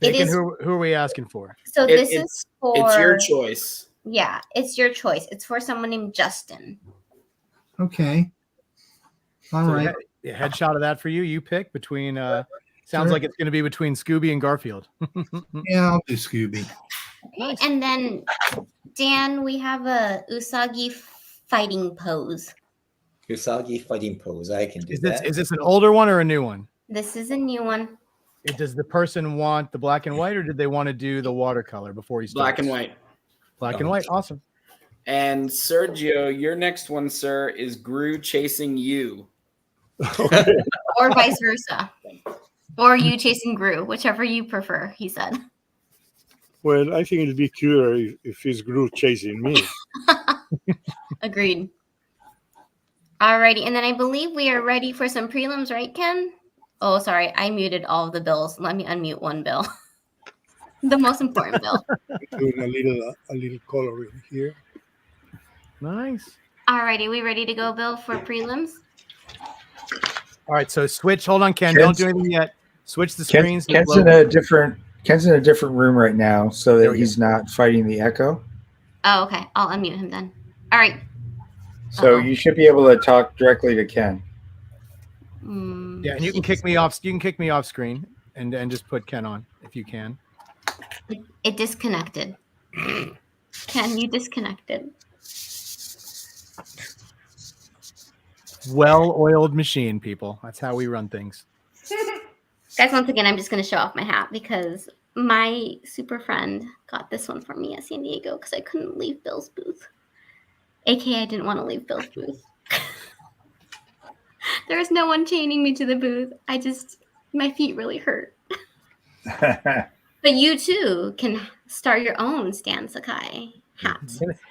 Bacon, is- who are we asking for? So It- this it's- is for. it's your choice. Yeah, it's your choice. It's for someone named Justin. Okay. All So right. Headshot of that for you. You pick between. Sounds Sure. like it's going to be between Scooby and Garfield. Yeah, I'll do Scooby. Okay. And then Dan, we have a Usagi fighting pose. Usagi fighting pose. I can do Is that. this an older one or a new one? This is a new one. Does the person want the black and white, or did they want to do the watercolor before he starts? Black and white. Black and white. Awesome. And Sergio, your next one, sir, is Gru chasing you. Or vice versa. Or you chasing Gru, whichever you prefer, he said. Well, I think it'd be cuter if it's Groot chasing me. Agreed. Alrighty, and then I believe we are ready for some prelims, right, Ken? Oh, sorry, I muted all of the bills. Let me unmute one bill. The most important bill. Doing a little coloring here. Nice. Alrighty, we ready to go, Bill, for prelims? All right, so switch. Hold on, Ken. Ken's- Don't do anything yet. Switch the screens. Ken's in a different room right now, so There that we he's not fighting the echo. Oh, okay. I'll unmute him then. All right. So Uh-oh. you should be able to talk directly to Ken. Yeah, and you can kick me off. You can kick me off screen and just put Ken on if you can. It disconnected. Ken, you disconnected. Well-oiled machine, people. That's how we run things. Guys, once again, I'm just going to show off my hat because my super friend got this one for me at San Diego because I couldn't leave Bill's booth. AKA, I didn't want to leave Bill's booth. There was no one chaining me to the booth. My feet really hurt. But you too can start your own Stan Sakai hat.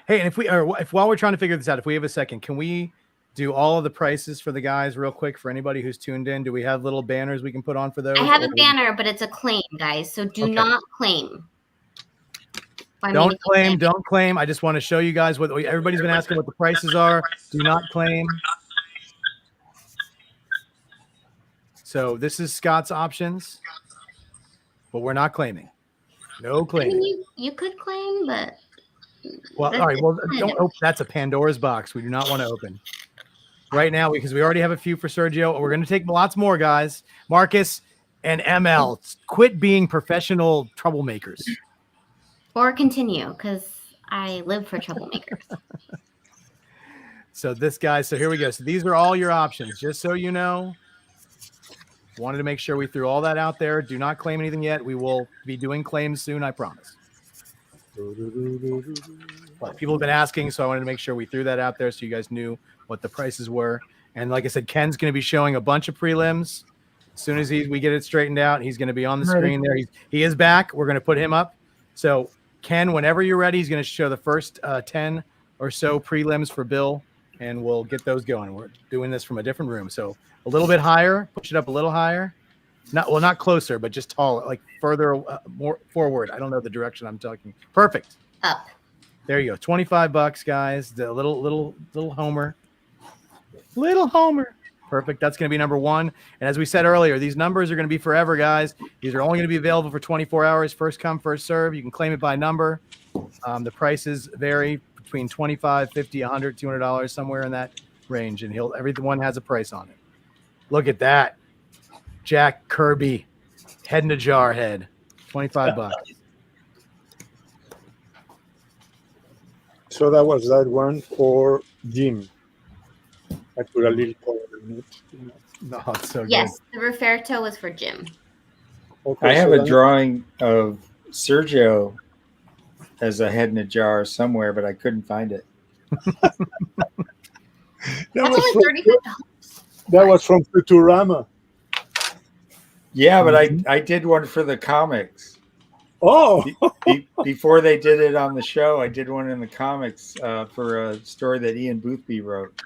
Hey, and if while we're trying to figure this out, if we have a second, can we do all of the prices for the guys real quick for anybody who's tuned in? Do we have little banners we can put on for those? I have a banner, but it's a claim, guys. So do not claim. Don't claim. I just want to show you guys what everybody's been asking what the prices are. Do not claim. So this is Scott's options, but we're not claiming. No claiming. I mean, you could claim, but well, all right. Well, don't open. That's a Pandora's box. We do not want to open right now because we already have a few for Sergio. We're going to take lots more, guys. Marcus and ML, quit being professional troublemakers. Or continue, because I live for troublemakers. So here we go. So these are all your options, just so you know. Wanted to make sure we threw all that out there. Do not claim anything yet. We will be doing claims soon, I promise. But people have been asking, so I wanted to make sure we threw that out there so you guys knew what the prices were. And like I said, Ken's going to be showing a bunch of prelims. As soon as we get it straightened out, he's going to be on the screen there. He is back. We're going to put him up. So Ken, whenever you're ready, he's going to show the first 10 or so prelims for Bill, and we'll get those going. We're doing this from a different room. So a little bit higher, push it up a little higher. Not closer, but just taller, like further, more forward. I don't know the direction I'm talking. Perfect. Up. There you go. $25, guys. The little Homer. Little Homer. Perfect. That's going to be number one. And as we said earlier, these numbers are going to be forever, guys. These are only going to be available for 24 hours. First come, first serve. You can claim it by number. The prices vary between $25, $50, $100, $200, somewhere in that range. And everyone has a price on it. Look at that. Jack Kirby, head in a jar head. $25. So that was that one for Jim. I put a little color in it. No, it's so Yes, the Roferto was for Jim. Okay, I have so a drawing of Sergio as a head in a jar somewhere, but I couldn't find it. That's only $35. That was from Futurama. Yeah, but I did one for the comics. Oh, Before they did it on the show, I did one in the comics for a story that Ian Boothby wrote.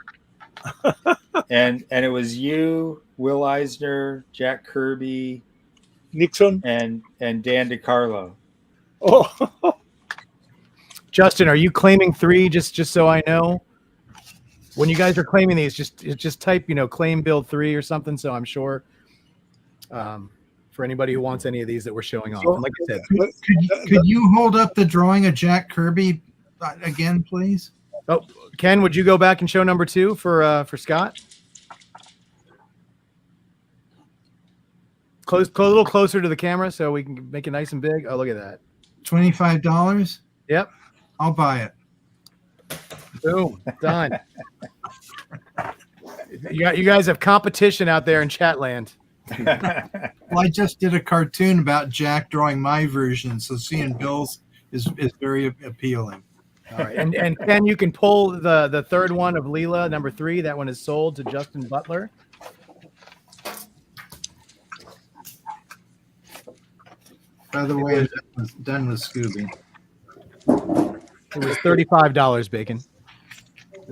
and it was you, Will Eisner, Jack Kirby, Nixon, and Dan DiCarlo. Oh, Justin, are you claiming 3? Just so I know. When you guys are claiming these, just type claim build 3 or something. So I'm sure for anybody who wants any of these that we're showing off. And like I said, Could you hold up the drawing of Jack Kirby again, please? oh, Ken, would you go back and show number 2 for Scott? Close a little closer to the camera so we can make it nice and big. Oh, look at that. $25? Yep. I'll buy it. Boom. Done. You guys have competition out there in chat land. Well, I just did a cartoon about Jack drawing my version, so seeing Bill's is very appealing. All right. And Ken, you can pull the third one of Leela, number 3. That one is sold to Justin Butler. By the way, I'm done with Scooby. It was $35, Bacon.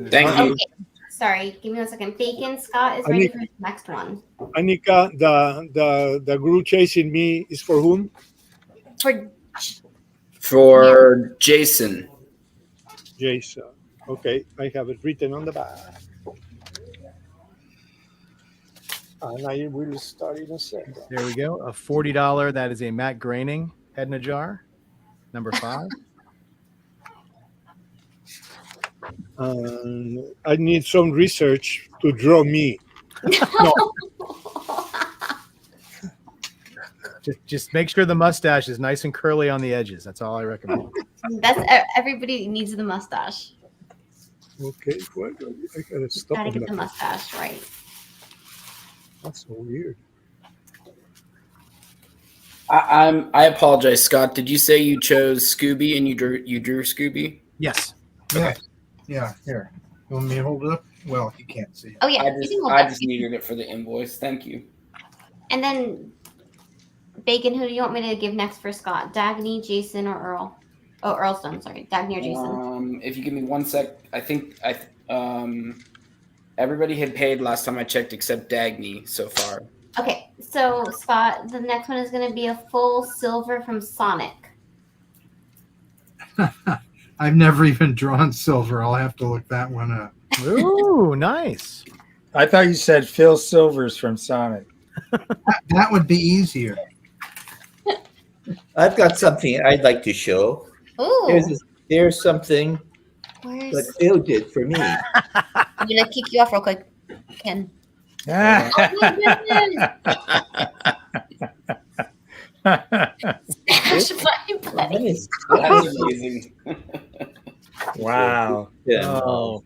Thank you. Okay. Sorry, give me 1 second. Bacon, Scott is ready for the next one. Anika, the guru chasing me is for whom? For Jason. Jason. Okay, I have it written on the back. And I will start in a second. There we go. A $40. That is a Matt Groening head in a jar. Number 5. I need some research to draw me. No. Just make sure the mustache is nice and curly on the edges. That's all I recommend. That's everybody needs the mustache. Okay, what? I gotta stop Gotta on get that. the mustache right. That's so weird. I apologize, Scott. Did you say you chose Scooby and you drew Scooby? Yes. Yeah. Yeah. Here. You want me to hold it up? Well, you can't see it. Oh yeah, I you can hold I that. just needed it for the invoice. Thank you. And then Bacon, who do you want me to give next for Scott? Dagny, Jason, or Earl? Oh, Earl's done. Sorry, Dagny or Jason. If you give me 1 sec, I think everybody had paid last time I checked except Dagny so far. Okay, so Scott, the next one is going to be a full silver from Sonic. I've never even drawn silver. I'll have to look that one up. Ooh, nice. I thought you said Phil Silvers from Sonic. That would be easier. I've got something I'd like to show. Ooh, There's something where's? that Phil did for me. I'm gonna kick you off real quick, Ken. Ah. Oh my goodness! Smash my That buddy. is, That's amazing. Wow. yeah, Oh,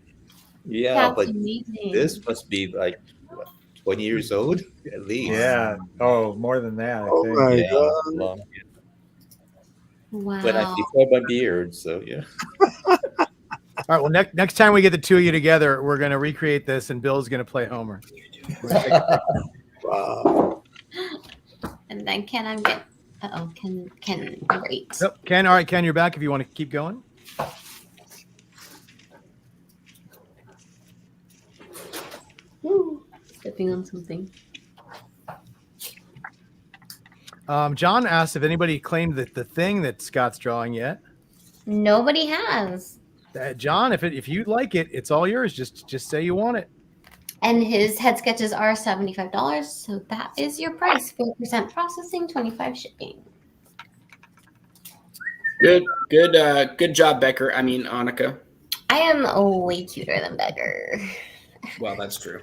yeah, That's but amazing. this must be like what, 20 years old at least. Yeah. Oh, more than that. I Oh think. my Yeah, God. long, Wow. but I before my beard, so yeah. all right. Well, next time we get the two of you together, we're going to recreate this, and Bill's going to play Homer. Wow. And then Ken, I'm getting. Ken, great. Yep. Ken, all right, Ken, you're back if you want to keep going. Woo. Stepping on something. John asked if anybody claimed the thing that Scott's drawing yet. Nobody has. John, if you like it, it's all yours. Just say you want it. And his head sketches are $75, so that is your price. 4% processing, 25 shipping. Good job, Becker. I mean, Annika. I am way cuter than Becker. Well, that's true.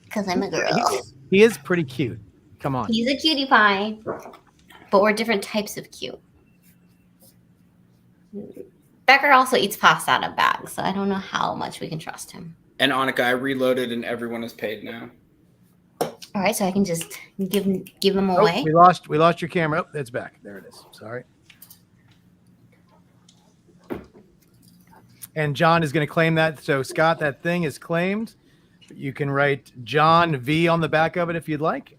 Because I'm a girl. He is pretty cute. Come on. He's a cutie pie. But we're different types of cute. Becker also eats pasta out of bags, so I don't know how much we can trust him. And Annika, I reloaded and everyone is paid now. All right, so I can just give them Oh, away. we lost your camera. Oh, it's back. There it is. Sorry. And John is going to claim that. So Scott, that thing is claimed. You can write John V on the back of it if you'd like.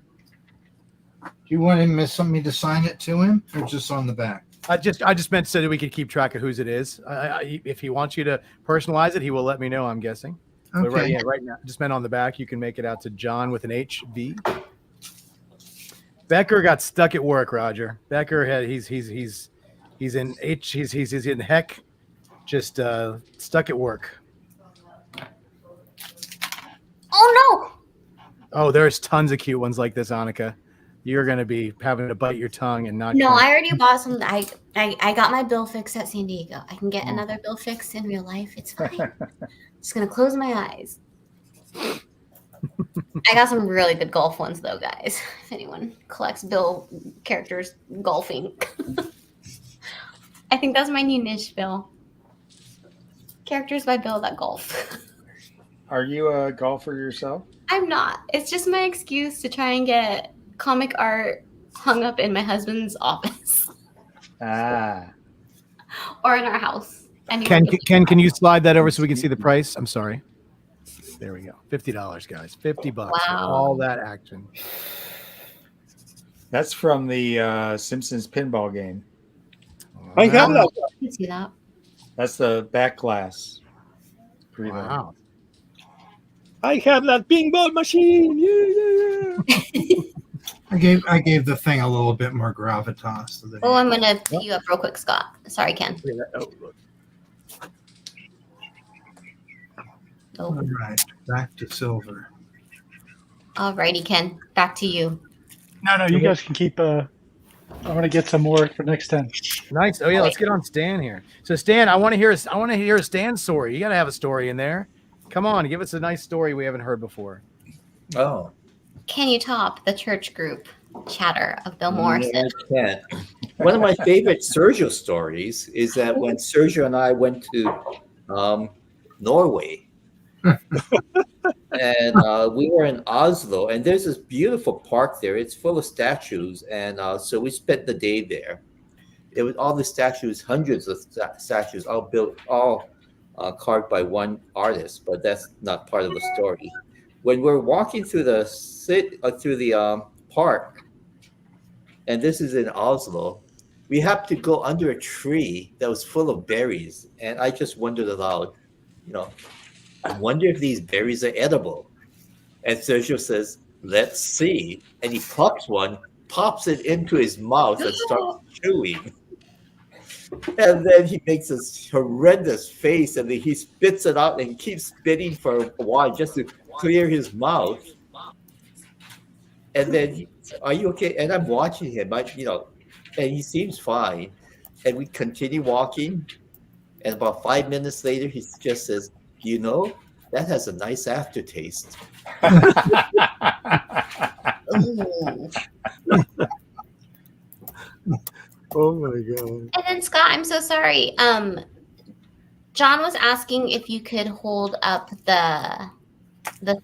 Do you want me to sign it to him, or just on the back? I just meant so that we could keep track of whose it is. If he wants you to personalize it, he will let me know. I'm guessing. But Okay. right now, just meant on the back. You can make it out to John with an HV. Becker got stuck at work. Roger Becker had he's in H. He's in heck. Just stuck at work. Oh Oh, there's tons of cute ones like this, Annika. You're gonna be having to bite your tongue and not. no! cry. I already bought some. I got my bill fixed at San Diego. I can get another bill fixed in real life. It's fine. Just gonna close my eyes. I got some really good golf ones though, guys. If anyone collects Bill characters golfing, I think that's my new niche, Bill. Characters by Bill that golf. Are you a golfer yourself? I'm not. It's just my excuse to try and get comic art hung up in my husband's office Ah. or in our house. Ken, can you slide that over so we can see the price? I'm sorry. There we go. $50, guys. $50 for Wow. all that action. That's from the Simpsons pinball game. I have that. I can see that. That's the back glass. Pretty low. Wow. I have that pinball machine. Yeah. I gave the thing a little bit more gravitas. So that Oh, I'm gonna put you up real quick, Scott. Sorry, Ken. Oh, look. all Oh. right, back to silver. Alrighty, Ken. Back to you. No, you guys can keep. I'm gonna get some more for next time. Nice. Oh yeah, let's get on Stan here. So Stan, I want to hear a Stan story. You got to have a story in there. Come on, give us a nice story we haven't heard before. Oh, Can you top the church group chatter of Bill Morrison? yeah, I can't. One of my favorite Sergio stories is that when Sergio and I went to Norway, and we were in Oslo, and there's this beautiful park there. It's full of statues, and so we spent the day there. It was all the statues, hundreds of statues, all built, all carved by one artist. But that's not part of the story. When we're walking through the park, and this is in Oslo, we have to go under a tree that was full of berries, and I just wondered aloud, I wonder if these berries are edible. And Sergio says, "Let's see." And he pops it into his mouth and starts chewing. And then he makes this horrendous face, and then he spits it out and keeps spitting for a while just to clear his mouth. And then, "Are you okay?" And I'm watching him, and he seems fine. And we continue walking. And about 5 minutes later, he just says, that has a nice aftertaste. Ooh. Oh my god. And then Scott, I'm so sorry. John was asking if you could hold up the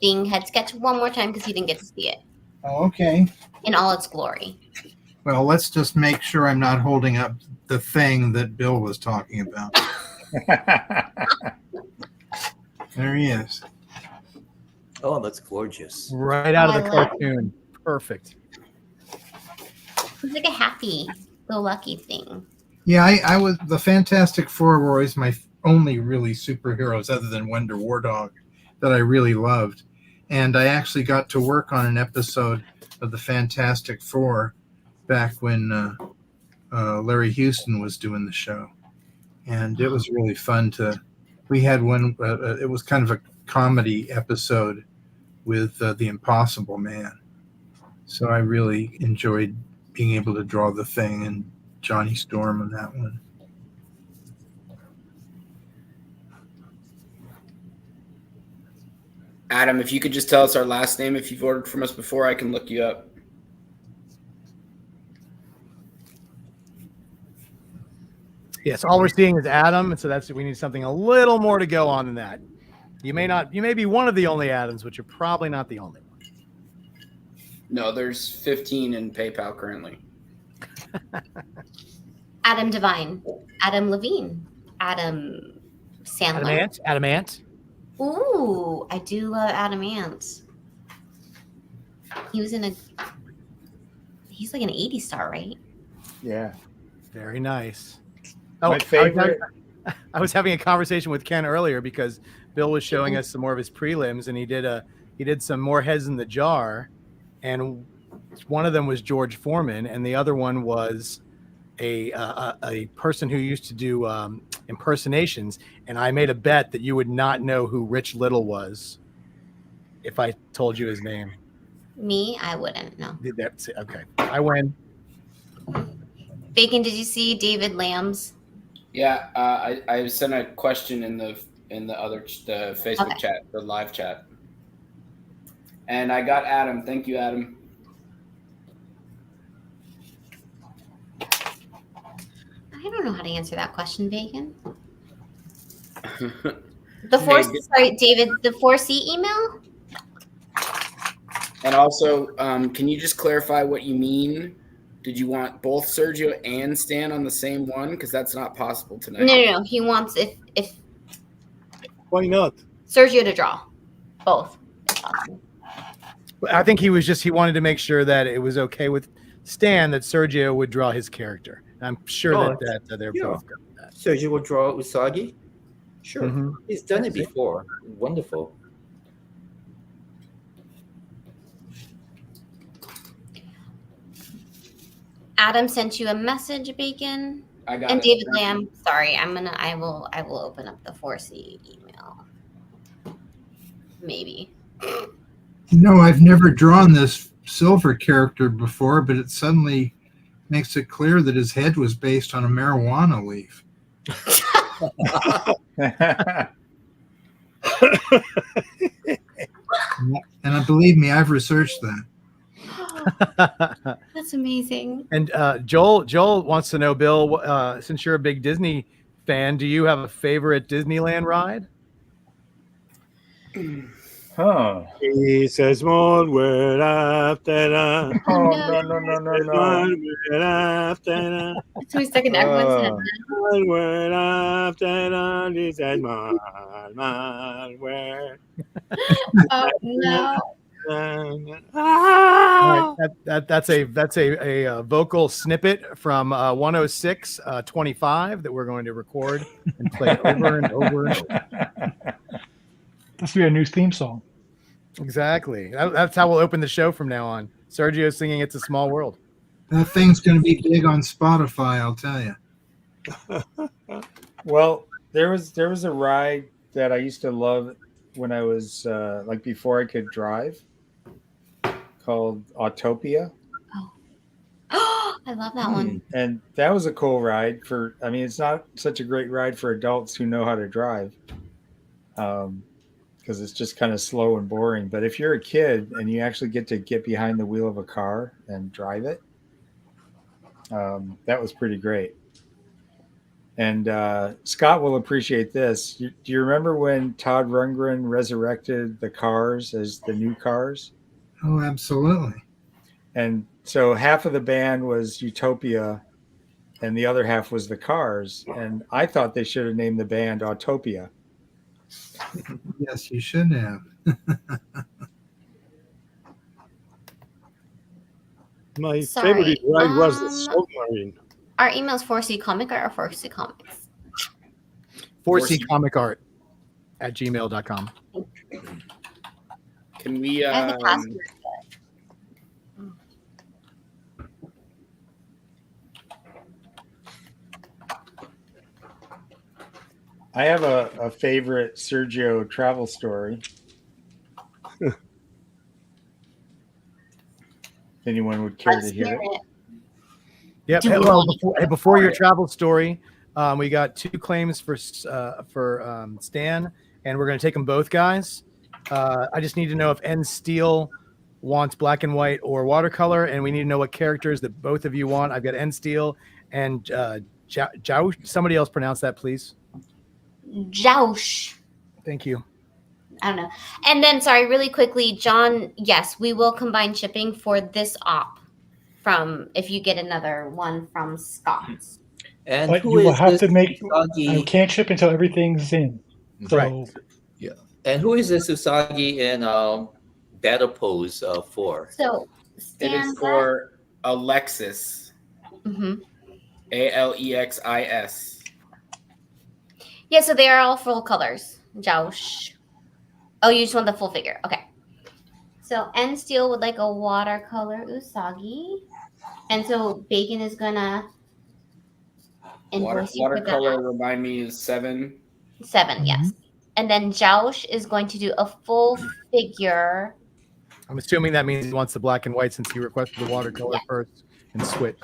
thing head sketch one more time because he didn't get to see it Oh, okay. in all its glory. Well, let's just make sure I'm not holding up the thing that Bill was talking about. There he is. Oh, that's gorgeous. Right out of the I love cartoon. Perfect. It's like a happy-go-lucky thing. Yeah, I was the Fantastic Four were always my only really superheroes other than Wonder War Dog that I really loved. And I actually got to work on an episode of the Fantastic Four back when Larry Houston was doing the show. And it was really fun we had one, it was kind of a comedy episode with the Impossible Man. So I really enjoyed being able to draw the Thing and Johnny Storm on that one. Adam, if you could just tell us our last name, if you've ordered from us before, I can look you up. Yes, all we're seeing is Adam, and so we need something a little more to go on than that. You may be one of the only Adams, but you're probably not the only one. No, there's 15 in PayPal currently. Adam Devine, Adam Levine, Adam Sandler. Adam Ant. Ooh, I do love Adam Ant. He's like an 80s star, right? Yeah. Very nice. My favorite. I was having a conversation with Ken earlier because Bill was showing us some more of his prelims, and he did some more heads in the jar, and one of them was George Foreman, and the other one was a person who used to do impersonations, and I made a bet that you would not know who Rich Little was if I told you his name. Me, I wouldn't know. Okay, I win. Bacon, did you see David Lamb's? Yeah, I sent a question in the Facebook chat, the live chat, and I got Adam. Thank you, Adam. I don't know how to answer that question, Bacon. David, the 4C email? And also, can you just clarify what you mean? Did you want both Sergio and Stan on the same one? Because that's not possible tonight. No. He wants if Why not? Sergio to draw both. If possible. I think he wanted to make sure that it was okay with Stan that Sergio would draw his character. I'm sure Oh, that they're yeah. both good with that. Sergio will draw Usagi. Sure, Mhm. he's done it That's it. before. Wonderful. Adam sent you a message, Bacon. I got And it. David Lamb, sorry, I will open up the 4C email. Maybe. I've never drawn this silver character before, but it suddenly makes it clear that his head was based on a marijuana leaf. And believe me, I've researched that. That's amazing. And Joel wants to know, Bill, since you're a big Disney fan, do you have a favorite Disneyland ride? Huh. It's a small world after all. Oh, no. no. It's always stuck in everyone's head. Small world after all is a small world. Oh no. All right, that's a vocal snippet from 106.25 that we're going to record and play over and over and over. This will be a new theme song. Exactly. That's how we'll open the show from now on. Sergio singing "It's a Small World." That thing's going to be big on Spotify, I'll tell you. Well, there was a ride that I used to love when I was like before I could drive, called Autopia. Oh, I love that one. And that was a cool ride it's not such a great ride for adults who know how to drive. Because it's just kind of slow and boring. But if you're a kid and you actually get to get behind the wheel of a car and drive it, that was pretty great. And Scott will appreciate this. Do you remember when Todd Rundgren resurrected the Cars as the new Cars? Oh, absolutely. And so half of the band was Utopia and the other half was the Cars. And I thought they should have named the band Autopia. Yes, you should have. My Sorry, favorite ride was the submarine. Our email is 4C Comic or 4C Comics? 4C Comic Art at gmail.com. Can we? I have the password. I have a favorite Sergio travel story. If anyone would care Let's to hear it. Yep. Do Well, we- before your travel story, we got 2 claims for Stan, and we're going to take them both, guys. I just need to know if N Steel wants black and white or watercolor, and we need to know what characters that both of you want. I've got N Steel and Jou. Somebody else pronounce that, please. Joush. Thank you. I don't know. And then, sorry, really quickly, John, yes, we will combine shipping for this op from if you get another one from Scott's. And But who you will is have this to make. Usagi? I can't ship until everything's in. So Right. And who is this Usagi in battle pose for? So, It Stan, is for Alexis. Mm-hmm. Alexis. Yeah, so they are all full colors. Joush. Oh, you just want the full figure. Okay. So N Steel would like a watercolor Usagi. And so Bacon is gonna invoice you for Watercolor, that. remind me, is 7. 7, yes. And then Joush is going to do a full figure. I'm assuming that means he wants the black and white since he requested the watercolor first and switch.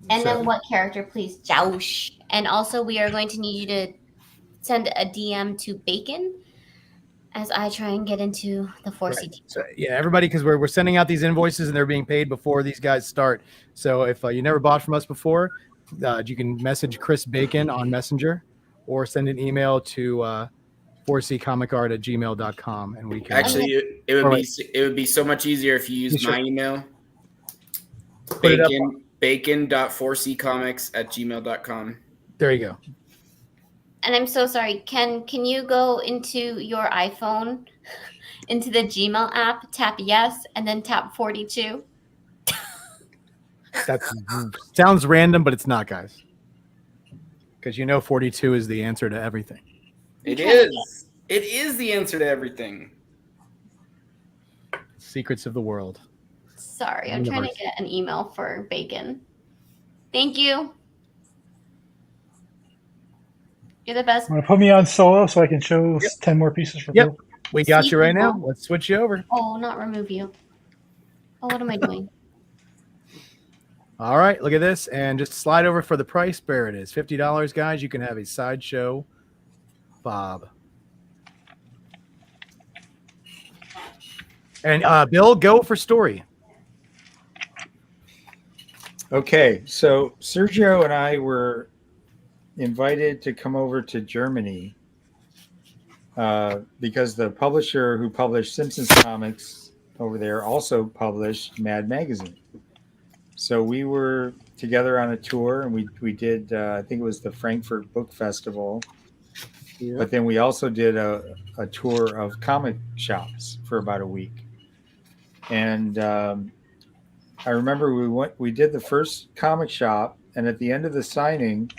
And then what character, please? Joush. And also we are going to need you to send a DM to Bacon as I try and get into the 4CT. So, yeah, everybody, because we're sending out these invoices and they're being paid before these guys start. So if you never bought from us before, you can message Chris Bacon on Messenger or send an email to 4ccomic@gmail.com and we can Actually, it would be so much easier if you used my email. Bacon.4ccomics@gmail.com. There you go. And I'm so sorry, Ken, can you go into your iPhone, into the Gmail app, tap yes, and then tap 42? That sounds random, but it's not, guys. Because 42 is the answer to everything. It is. It is the answer to everything. Secrets of the world. Sorry, I'm trying to get an email for bacon. Thank you. You're the best. Want to put me on solo so I can show 10 more pieces for Bill? We got you right now. Let's switch you over. Oh, not remove you. Oh, what am I doing? All right, look at this. And just slide over for the price. There it is. $50, guys. You can have a sideshow Bob. And Bill, go for story. Okay, so Sergio and I were invited to come over to Germany because the publisher who published Simpsons comics over there also published Mad Magazine. So we were together on a tour, and we did, I think it was the Frankfurt Book Festival. Yeah. But then we also did a tour of comic shops for about a week. And I remember we did the first comic shop, and at the end of the signing,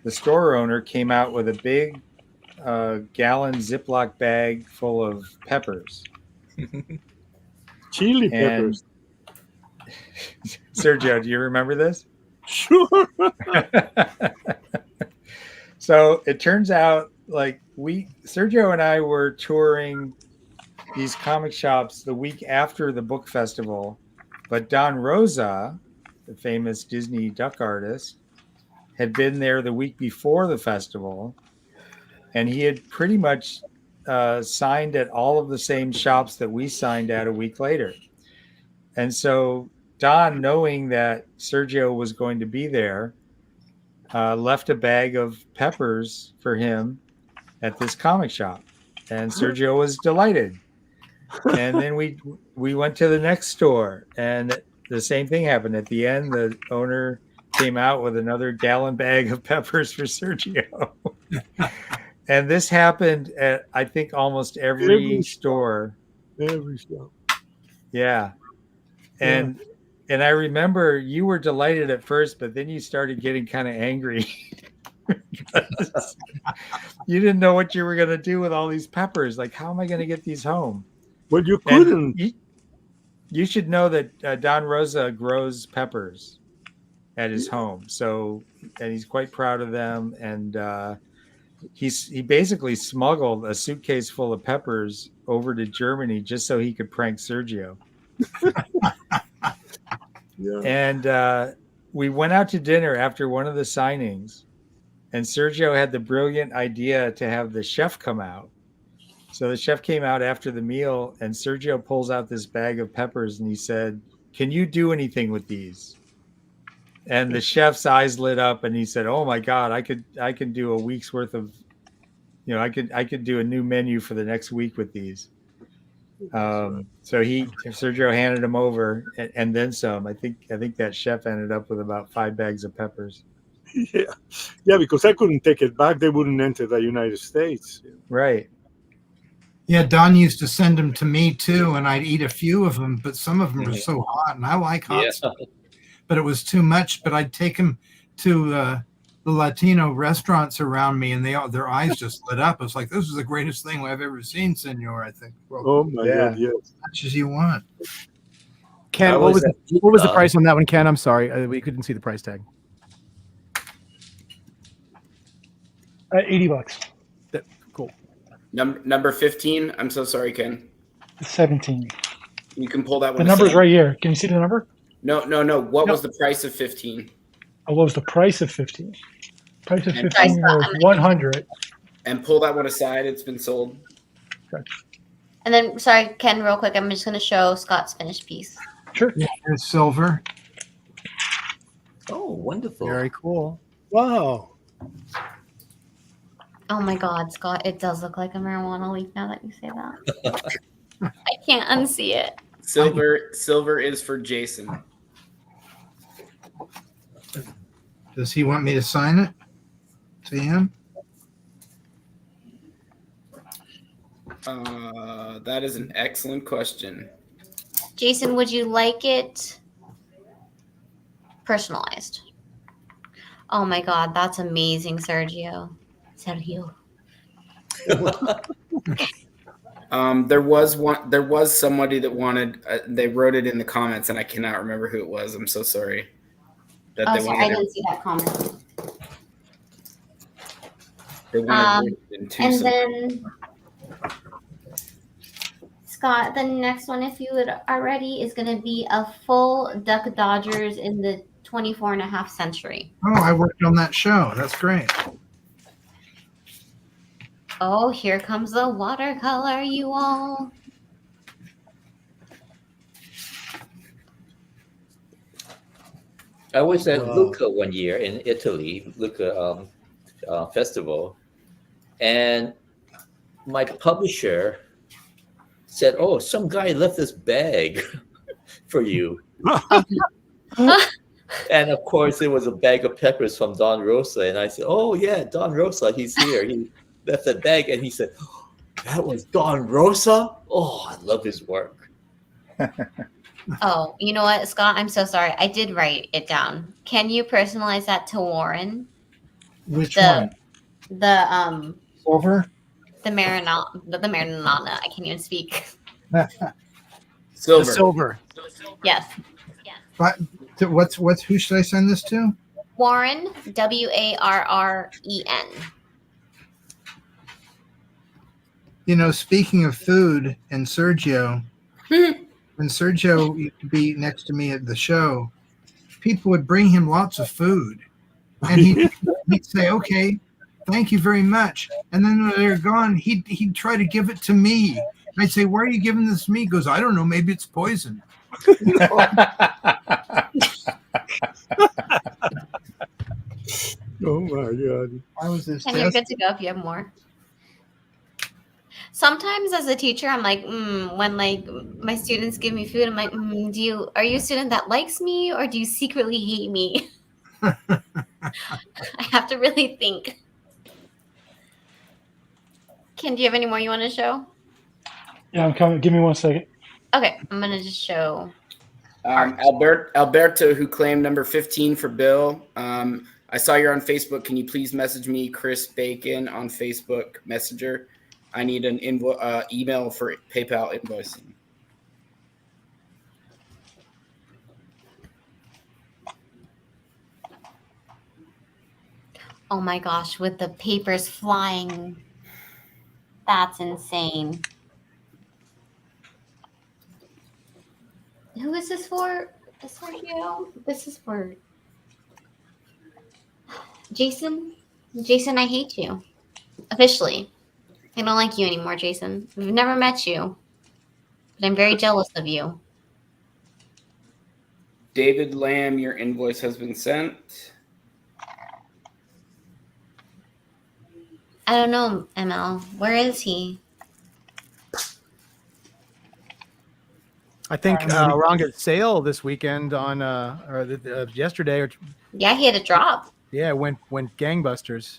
the store owner came out with a big gallon Ziploc bag full of peppers. Chili peppers. Sergio, do you remember this? Sure. So it turns out like Sergio and I were touring these comic shops the week after the book festival, but Don Rosa, the famous Disney duck artist, had been there the week before the festival, and he had pretty much signed at all of the same shops that we signed at a week later. And so Don, knowing that Sergio was going to be there, left a bag of peppers for him at this comic shop, and Sergio was delighted. And then we went to the next store, and the same thing happened. At the end, the owner came out with another gallon bag of peppers for Sergio. And this happened at, I think, almost every store. Every store. Yeah. And I remember you were delighted at first, but then you started getting kind of angry. You didn't know what you were going to do with all these peppers. Like, how am I going to get these home? Well, you couldn't. You should know that Don Rosa grows peppers at his home. So, and he's quite proud of them. And he basically smuggled a suitcase full of peppers over to Germany just so he could prank Sergio. Yeah. And we went out to dinner after one of the signings, and Sergio had the brilliant idea to have the chef come out. So the chef came out after the meal, and Sergio pulls out this bag of peppers, and he said, "Can you do anything with these?" And the chef's eyes lit up, and he said, "Oh my God, I can do a week's worth of, I could do a new menu for the next week with these." So Sergio handed him over, and then some. I think that chef ended up with about 5 bags of peppers. Yeah, because I couldn't take it back. They wouldn't enter the United States. Right. Yeah, Don used to send them to me too, and I'd eat a few of them, but some of them were so hot, and I like hot stuff. But it was too much. But I'd take them to the Latino restaurants around me, and their eyes just lit up. It's like, this is the greatest thing I've ever seen, Senor. I think. Well, oh my God! Yes. As much as you want. Ken, what was the price on that one, Ken? I'm sorry, we couldn't see the price tag. $80. Cool. Number 15. I'm so sorry, Ken. 17. You can pull that one. The number's right here. Can you see the number? No. What was the price of 15? What was the price of 15? Price of 15 was 100. And pull that one aside. It's been sold. Okay. And then, sorry, Ken, real quick, I'm just going to show Scott's finished piece. Sure. Yeah, it's silver. Oh, wonderful. Very cool. Wow. Oh my God, Scott, it does look like a marijuana leaf now that you say that. I can't unsee it. Silver is for Jason. Does he want me to sign it to him? That is an excellent question. Jason, would you like it Personalized. Oh my God, that's amazing, Sergio. Sergio. There was somebody that wanted. They wrote it in the comments, and I cannot remember who it was. I'm so sorry. That Oh, they sorry, I wanted. didn't see that comment. They wanted in two. And then Scott, the next one, if you are ready, is going to be a full Duck Dodgers in the 24 and a half century. Oh, I worked on that show. That's great. Oh, here comes the watercolor, you all. I was at Lucca one year in Italy, Lucca festival, and my publisher said, "Oh, some guy left this bag for you." And of course, it was a bag of peppers from Don Rosa, and I said, "Oh yeah, Don Rosa, he's here. He left that bag," and he said, "Oh, that was Don Rosa. Oh, I love his work." Oh, you know what, Scott? I'm so sorry. I did write it down. Can you personalize that to Warren? Which one? The Silver? the Marinana. I can't even speak. Silver. The silver. Yes. But who should I send this to? Warren, Warren. You know, speaking of food and Sergio, when Sergio used to be next to me at the show, people would bring him lots of food. And he'd say, "Okay, thank you very much." And then when they're gone, he'd try to give it to me. I'd say, "Why are you giving this to me?" He goes, "I don't know, maybe it's poison." Oh my God. I was this And you're good to go if you have more. Sometimes as a teacher, I'm like, when like my students give me food, I'm like, are you a student that likes me or do you secretly hate me? I have to really think. Ken, do you have any more you want to show? Yeah, I'm coming. Give me 1 second. Okay, I'm gonna just show. Alberto, who claimed number 15 for Bill. I saw you're on Facebook. Can you please message me, Chris Bacon, on Facebook Messenger? I need an email for PayPal invoicing. Oh my gosh, with the papers flying. That's insane. Who is this for? Sergio? This is for Jason. Jason, I hate you. Officially. I don't like you anymore, Jason. We've never met you. But I'm very jealous of you. David Lamb, your invoice has been sent. I don't know, ML. Where is he? I think Ranga's sale this weekend on yesterday or Yeah, he had a drop. yeah, went gangbusters.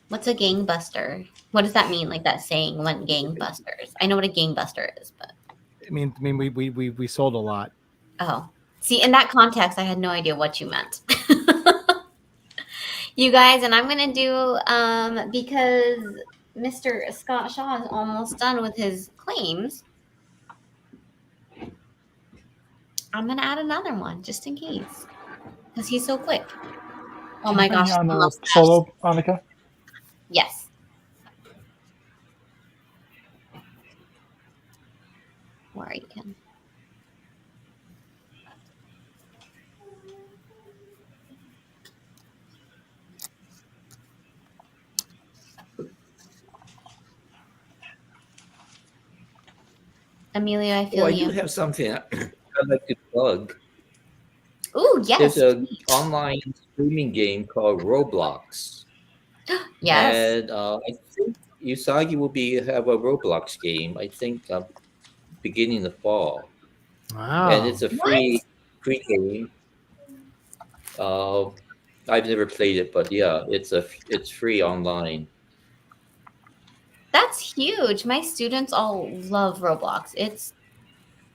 What's a gangbuster? What does that mean? Like that saying went gangbusters. I know what a gangbuster is, but I mean we sold a lot. oh. See, in that context, I had no idea what you meant. You guys, and I'm gonna do because Mr. Scott Shaw is almost done with his claims. I'm gonna add another one just in case, because he's so quick. Oh my gosh! On the solo, Annika? Yes. Where are you, Ken? Emilio, I feel I you. do have something I'd like to plug. Ooh, yes. There's an online streaming game called Roblox. Yes. And I think Usagi will have a Roblox game. I think beginning the fall. Wow. And it's a free game. I've never played it, but yeah, it's free online. That's huge. My students all love Roblox. It's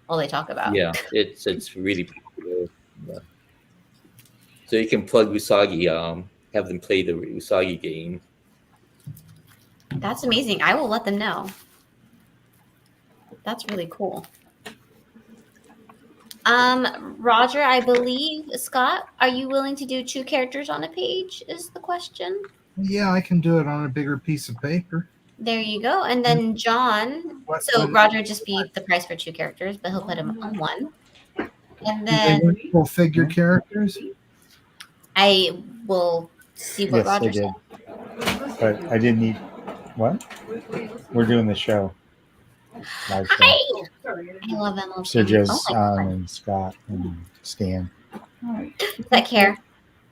all they talk about. Yeah, it's really popular. Yeah. So you can plug Usagi, have them play the Usagi game. That's amazing. I will let them know. That's really cool. Roger, I believe, Scott, are you willing to do 2 characters on a page is the question? Yeah, I can do it on a bigger piece of paper. There you go. And then John, so Roger just beat the price for 2 characters, but he'll put him on 1. And then full figure characters. I will see what Yes, I Roger did. said. But I didn't need what? We're doing the show. Live show. Hi! I love Emma. Sergio's Oh my God. and Scott and Stan. All right. Does that care?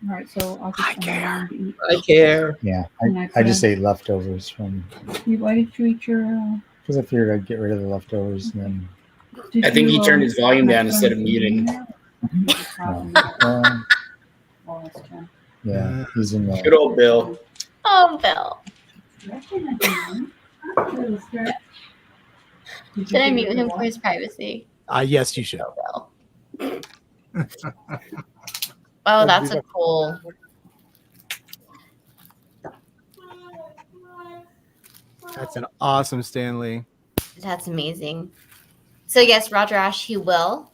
All right. So I'll just. I care. I care. Yeah, Next I just one. ate leftovers from Why did you eat your? because I figured I'd get rid of the leftovers and then. Did I think he you, turned his volume down have instead of some muting. in there? Oh, that's true. Yeah, he's in Good the. old Bill. Oh, Bill. Should I mute him for his privacy? Yes, you should. Bill. Oh, that's a cool. That's an awesome Stanley. That's amazing. So yes, Roger Ash, he will.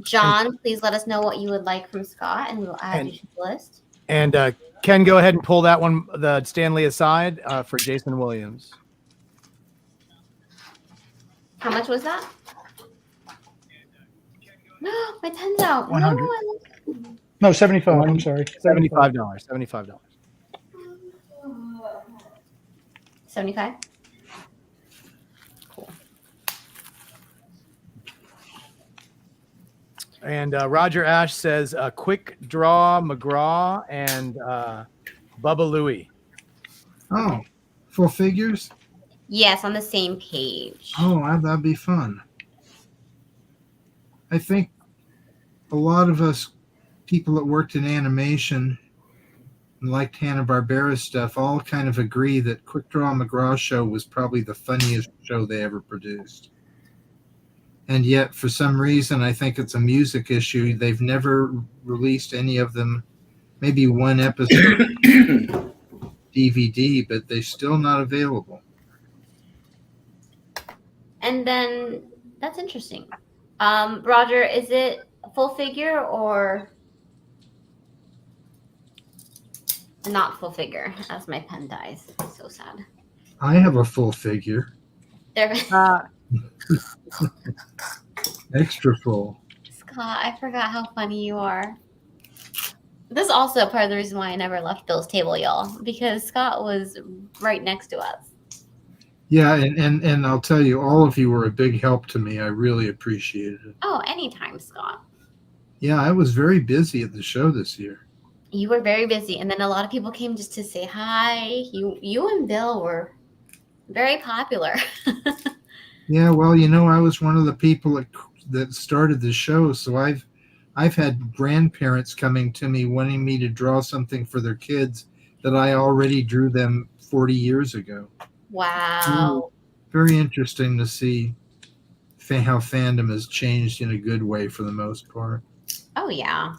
John, please let us know what you would like from Scott, and we'll add you to the list. And Ken, go ahead and pull that one, the Stanley aside for Jason Williams. How much was that? My pen's out. 100. No, No, 75. I'm sorry. $75. $75. 75. Cool. And Roger Ash says Quick Draw McGraw and Bubba Louie. Oh, full figures? Yes, on the same page. Oh, that'd be fun. I think a lot of us people that worked in animation and liked Hanna-Barbera stuff all kind of agree that Quick Draw McGraw Show was probably the funniest show they ever produced. And yet, for some reason, I think it's a music issue. They've never released any of them, maybe one episode DVD, but they're still not available. And then that's interesting. Roger, is it a full figure or not full figure? As my pen dies, so sad. I have a full figure, There, extra full. Scott, I forgot how funny you are. This is also part of the reason why I never left Bill's table, y'all, because Scott was right next to us. Yeah, and I'll tell you, all of you were a big help to me. I really appreciated it. Oh, anytime, Scott. Yeah, I was very busy at the show this year. You were very busy, and then a lot of people came just to say hi. You and Bill were very popular. Yeah, well, you know, I was one of the people that started the show, so I've had grandparents coming to me wanting me to draw something for their kids that I already drew them 40 years ago. Wow. Very interesting to see how fandom has changed in a good way for the most part. Oh, yeah.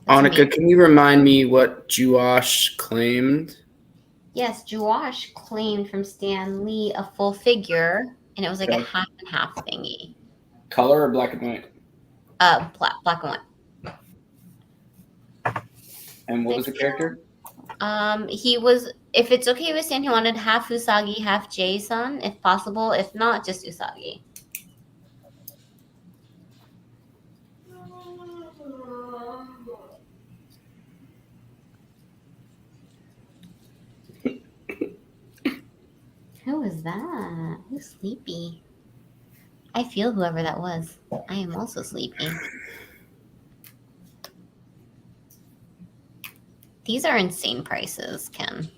Annika, can you remind me what Josh claimed? Yes, Josh claimed from Stan Lee a full figure, and it was like a half and half thingy. Color or black and white? Black and white. And what was the character? He was, if it's okay with Stan, he wanted half Usagi, half Jason, if possible. If not, just Usagi. Who is that? Who's sleepy? I feel whoever that was. I am also sleepy. These are insane prices, Ken.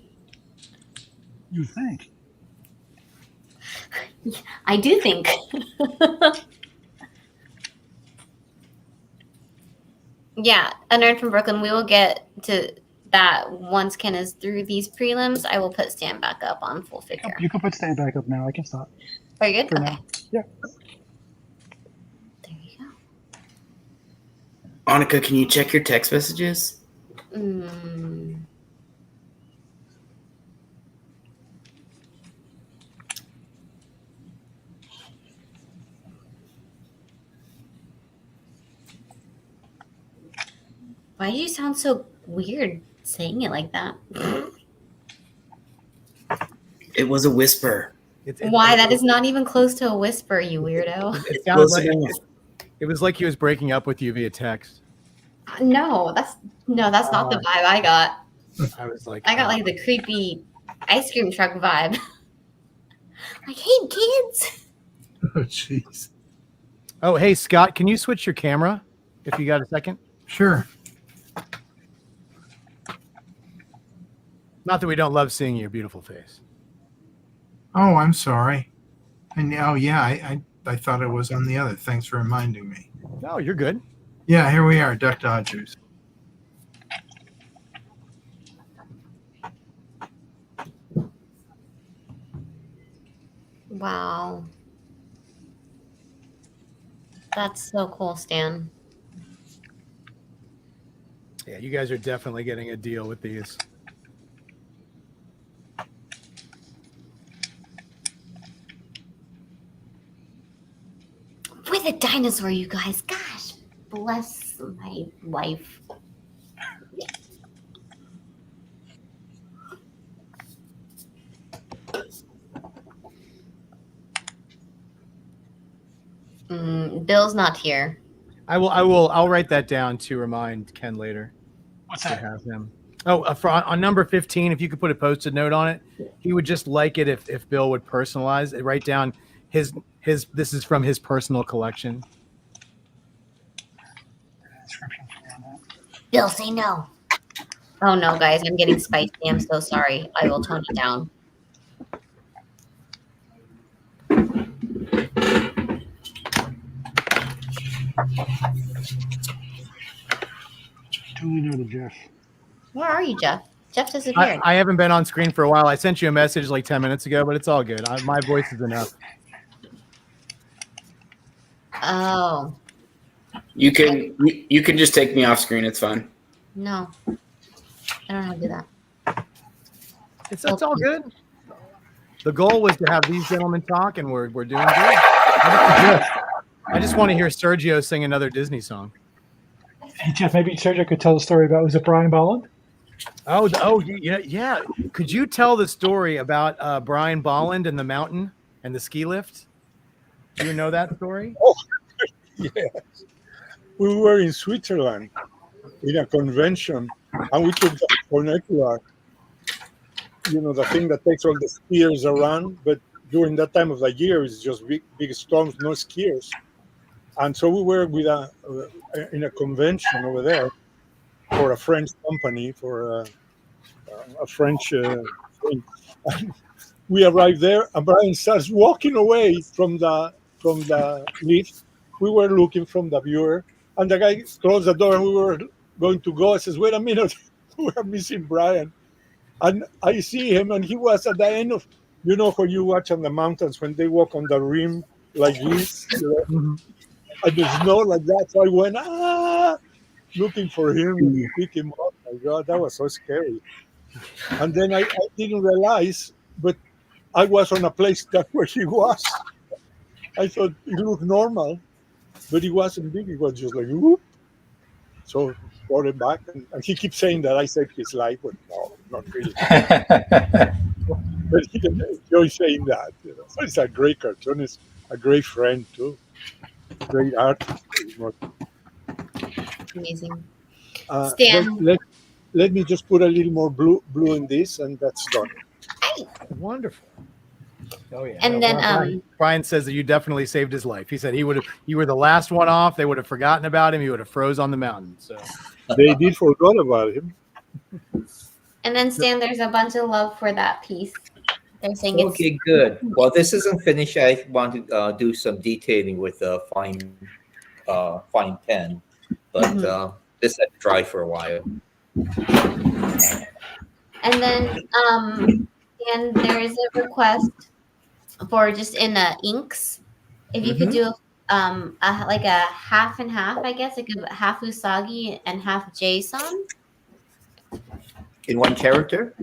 You think? I do think. Yeah, a nerd from Brooklyn. We will get to that once Ken is through these prelims. I will put Stan back up on full figure. You can put Stan back up now. I can stop. Are you good? For Okay. now. Yeah. There you go. Annika, can you check your text messages? Why do you sound so weird saying it like that? It was a whisper. Why? That is not even close to a whisper, you weirdo. It sounded like it was like he was breaking up with you via text. No, that's not the vibe I got. I was like, I got like the creepy ice cream truck vibe. Like, hey kids. Oh, jeez. Oh, hey Scott, can you switch your camera if you got a second? Sure. Not that we don't love seeing your beautiful face. Oh, I'm sorry. And I thought it was on the other. Thanks for reminding me. No, you're good. Yeah, here we are, Duck Dodgers. Wow. That's so cool, Stan. Yeah, you guys are definitely getting a deal with these. With a dinosaur, you guys. Gosh, bless my life. Bill's not here. I'll write that down to remind Ken later. What's to that? have him. Oh, on number 15, if you could put a Post-it note on it, he would just like it if Bill would personalize it. Write down his. This is from his personal collection. Bill, say no. Oh no, guys, I'm getting spicy. I'm so sorry. I will tone it down. Totally know to Jeff. Where are you, Jeff? Jeff disappeared. I haven't been on screen for a while. I sent you a message like 10 minutes ago, but it's all good. My voice is enough. Oh. You can just take me off screen. It's fine. No. I don't know how to do that. It's all good. The goal was to have these gentlemen talk, and we're doing good. I just want to hear Sergio sing another Disney song. Hey, Jeff, maybe Sergio could tell the story about, was it Brian Bolland? Oh, yeah. Could you tell the story about Brian Bolland and the mountain and the ski lift? Do you know that story? Oh, yes. We were in Switzerland in a convention, and we took the funicular, the thing that takes all the skiers around. But during that time of the year, it's just big storms, no skiers. And so we were in a convention over there for a French company, for a French thing. And we arrived there, and Brian starts walking away from the lift. We were looking from the viewer, and the guy closed the door, and we were going to go. I says, "Wait a minute, we are missing Brian." And I see him, and he was at the end of, when you watch on the mountains when they walk on the rim like this. And the snow like that. So I went, looking for him and pick him up. My God, that was so scary. And then I didn't realize, but I was on a place where he was. I thought it looked normal, but it wasn't big. It was just like, whoop. So brought him back. And he keeps saying that I saved his life, but no, not really. But he enjoys saying that. So it's a great cartoonist, a great friend, too. Great artist. Amazing. Stan. Let me just put a little more blue in this, and that's done. Wonderful. Oh yeah. And then Brian says that you definitely saved his life. He said you were the last one off. They would have forgotten about him. He would have froze on the mountain. So they did forget about him. And then Stan, there's a bunch of love for that piece. They're saying okay, good. Well, this isn't finished. I want to do some detailing with a fine pen, but this had to dry for a while. And then there is a request for just in inks. If you could do like a half and half, I guess. Like half Usagi and half Jason. In one character?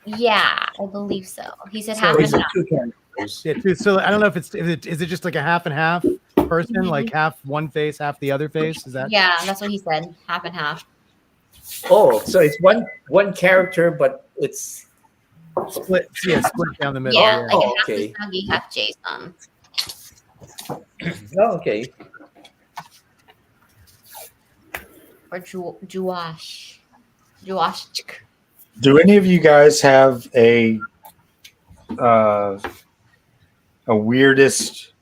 Yeah, I believe so. He said So half Or and is it half. two characters? Yeah, too. So I don't know if is it just like a half and half person, like half one face, half the other face? Is that? Yeah, that's what he said. Half and half. Oh, so it's one character, but it's Split? Yeah, split down the middle. Yeah, like a half okay. Usagi, half Jason. Oh, okay. Or Juwash. Juwash. Do any of you guys have a weirdest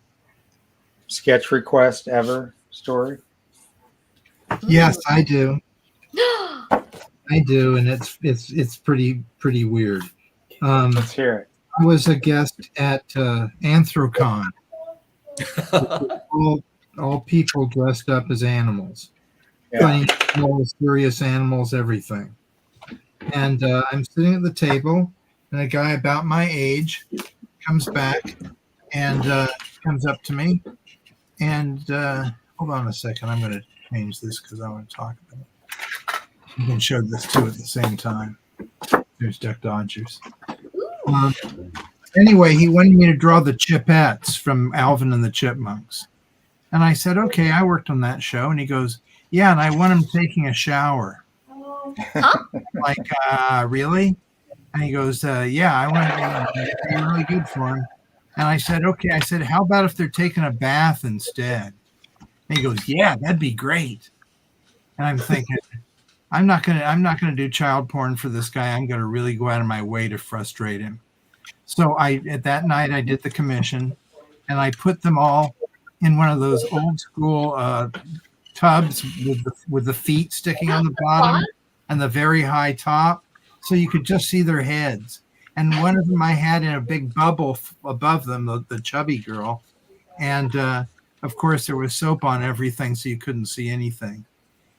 sketch request ever story? Yes, I do. I do, and it's pretty weird. Let's hear it. I was a guest at Anthrocon. all people dressed up as animals, Yeah. funny animals, serious animals, everything. And I'm sitting at the table, and a guy about my age comes back and comes up to me. And hold on a second, I'm going to change this because I want to talk about it. You can show this too at the same time. There's Duck Dodgers. Anyway, he wanted me to draw the Chipettes from Alvin and the Chipmunks. And I said, okay, I worked on that show. And he goes, yeah, and I want him taking a shower. Like, really? And he goes, yeah, I want to be really good for him. And I said, okay. I said, how about if they're taking a bath instead? And he goes, yeah, that'd be great. And I'm thinking, I'm not gonna do child porn for this guy. I'm gonna really go out of my way to frustrate him. So at that night I did the commission, and I put them all in one of those old school tubs with the feet sticking on the bottom and the very high top, so you could just see their heads. And one of them I had in a big bubble above them, the chubby girl, and of course there was soap on everything, so you couldn't see anything.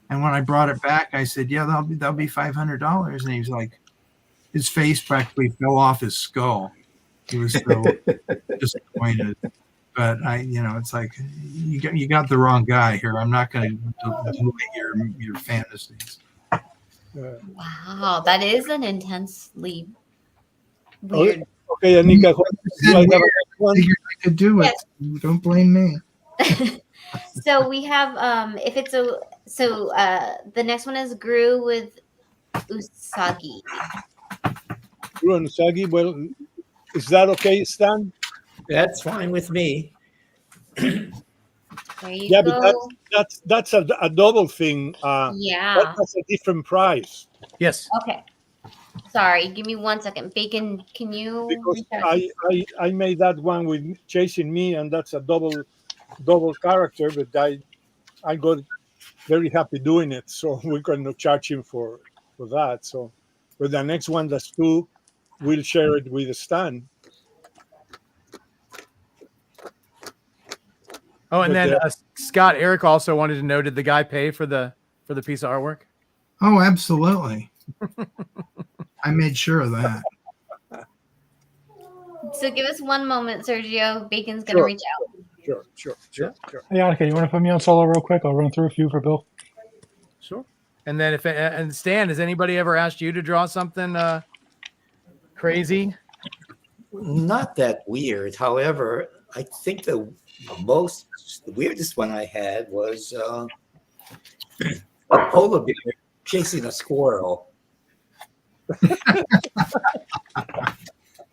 And when I brought it back, I said, yeah, that'll be $500. And he was like, his face practically fell off his skull. He was so disappointed. But it's like, you got the wrong guy here. I'm not going to delete your fantasies. Wow, that is an intensely weird. Okay, Anika, do I have one? I could do it. Yes. Don't blame me. So we have the next one is Gru with Usagi. Gru and Usagi. Well, is that okay, Stan? That's fine with me. There you Yeah, go. but that's a double thing. Yeah. That's a different price. Yes. Okay. Sorry, give me 1 second. Bacon, can you? Because I made that one with Chasing Me, and that's a double character, but I got very happy doing it, so we're going to charge him for that. So, but the next one, that's two, we'll share it with Stan. Oh, and then Scott, Eric also wanted to know: did the guy pay for the piece of artwork? Oh, absolutely. I made sure of that. So give us 1 moment, Sergio. Bacon's gonna reach out. Sure. Hey, Annika, you want to put me on solo real quick? I'll run through a few for Bill. Sure. And then and Stan, has anybody ever asked you to draw something crazy? Not that weird. However, I think the weirdest one I had was a polar bear chasing a squirrel.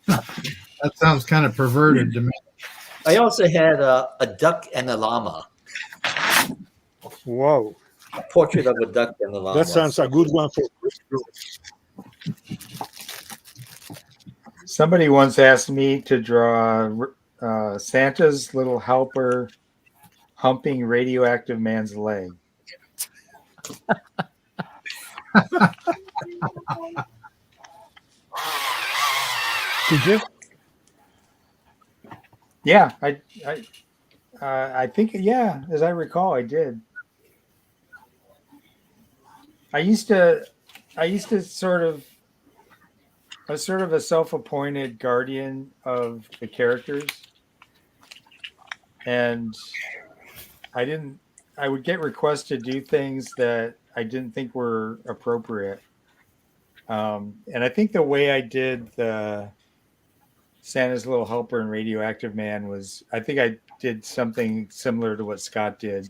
That sounds kind of perverted to me. I also had a duck and a llama. Whoa. A portrait of a duck and a llama. That sounds a good one for Somebody once asked me to draw Santa's little helper humping radioactive man's leg. Did you? Yeah, I think, yeah, as I recall, I did. I was sort of a self-appointed guardian of the characters, and I would get requests to do things that I didn't think were appropriate. And I think the way I did the Santa's Little Helper and Radioactive Man was, I think I did something similar to what Scott did,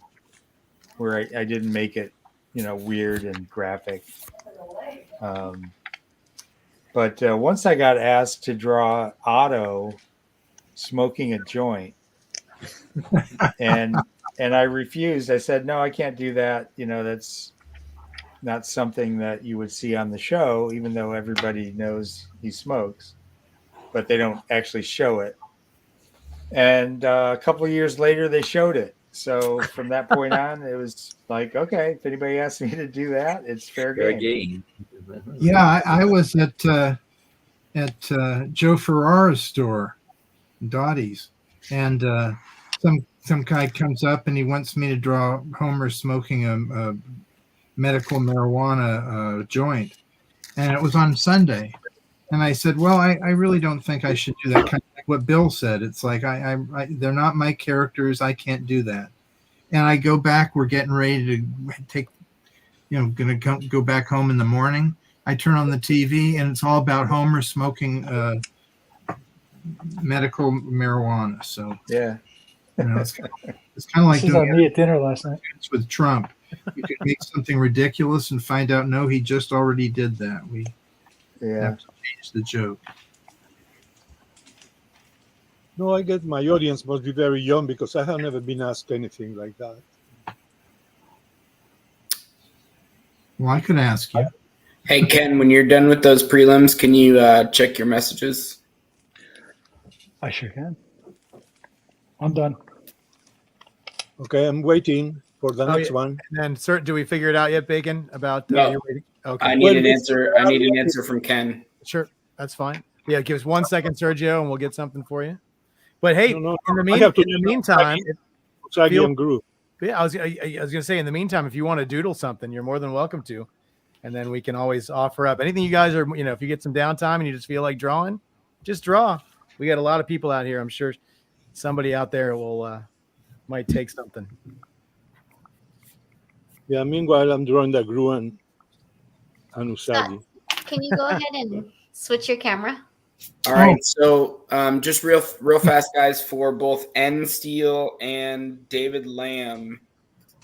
where I didn't make it, weird and graphic. But once I got asked to draw Otto smoking a joint, and I refused. I said, no, I can't do that. That's not something that you would see on the show, even though everybody knows he smokes, but they don't actually show it. And a couple of years later, they showed it. So from that point on, it was like, okay, if anybody asks me to do that, it's fair game. Yeah, I was at Joe Ferrara's store, Dottie's, and some guy comes up and he wants me to draw Homer smoking a medical marijuana joint, and it was on Sunday. And I said, well, I really don't think I should do that. Kind of like what Bill said. It's like, I they're not my characters. I can't do that. And I go back. We're getting ready to take, going to go back home in the morning. I turn on the TV, and it's all about Homer smoking medical marijuana. So yeah, it's kind of like this is on me at dinner last night with Trump. You could make something ridiculous and find out, no, he just already did that. We have to change the joke. No, I guess my audience must be very young because I have never been asked anything like that. Well, I could ask you. Hey, Ken, when you're done with those prelims, can you check your messages? I sure can. I'm done. Okay, I'm waiting for the next one. And then, sir, do we figure it out yet, Bacon? About No. your waiting? Okay. I need an answer. I need an answer from Ken. Sure, that's fine. Yeah, give us 1 second, Sergio, and we'll get something for you. But hey, No, in the meantime, yeah, I was gonna say, in the meantime, if you want to doodle something, you're more than welcome to, and then we can always offer up anything you guys are. If you get some downtime and you just feel like drawing, just draw. We got a lot of people out here. I'm sure somebody out there will might take something. Yeah. Meanwhile, I'm drawing the Gru and Usagi. Can you go ahead and switch your camera? All right, so just real fast, guys, for both N Steele and David Lamb,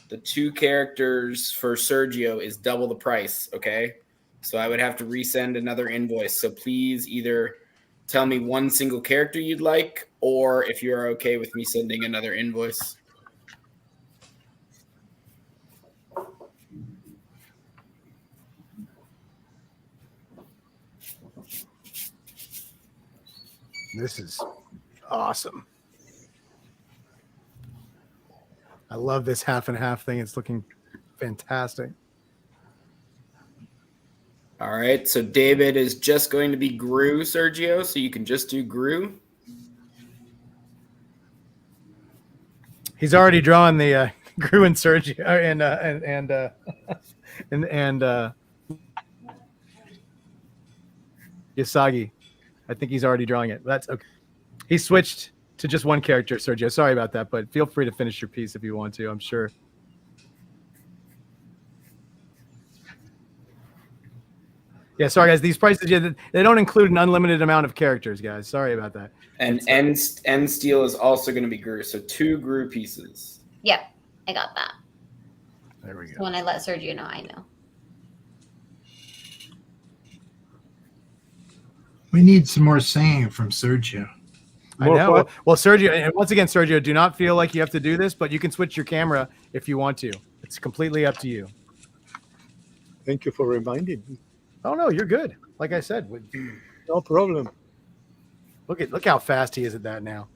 the two characters for Sergio is double the price, okay? So I would have to resend another invoice. So please either tell me one single character you'd like, or if you're okay with me sending another invoice. This is awesome. I love this half and half thing. It's looking fantastic. All right, so David is just going to be Gru, Sergio, so you can just do Gru. He's already drawn the Gru and Sergio and Yasagi. I think he's already drawing it. That's okay. He switched to just one character, Sergio. Sorry about that, but feel free to finish your piece if you want to. I'm sure. Yeah, sorry guys. These prices, they don't include an unlimited amount of characters, guys. Sorry about that. And N Steel is also going to be Gru, so 2 Gru pieces. Yep, I got that. There we go. So when I let Sergio know, I know. We need some more singing from Sergio. I know. Well, Sergio, and once again, Sergio, do not feel like you have to do this, but you can switch your camera if you want to. It's completely up to you. Thank you for reminding me. Oh no, you're good. Like I said, No problem. look how fast he is at that now.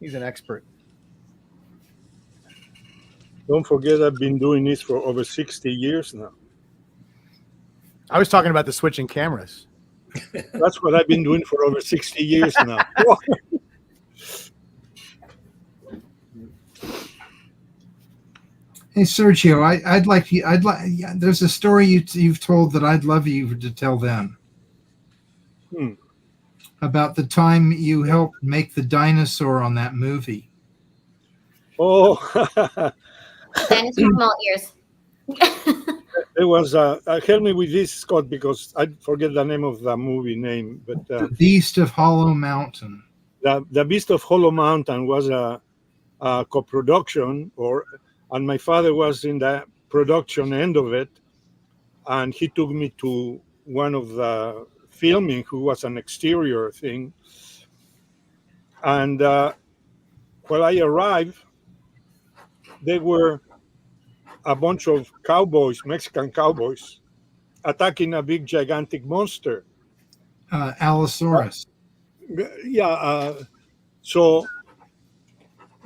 He's an expert. Don't forget, I've been doing this for over 60 years now. I was talking about the switching cameras. That's what I've been doing for over 60 years now. Hey Sergio, there's a story you've told that I'd love you to tell them. About the time you helped make the dinosaur on that movie. Oh, Dennis with small ears. there was help me with this, Scott, because I forget the name of the movie name. But The Beast of Hollow Mountain. the Beast of Hollow Mountain was a co-production, and my father was in the production end of it, and he took me to one of the filming, who was an exterior thing, and when I arrived, there were a bunch of cowboys, Mexican cowboys, attacking a big gigantic monster. Allosaurus. Yeah, so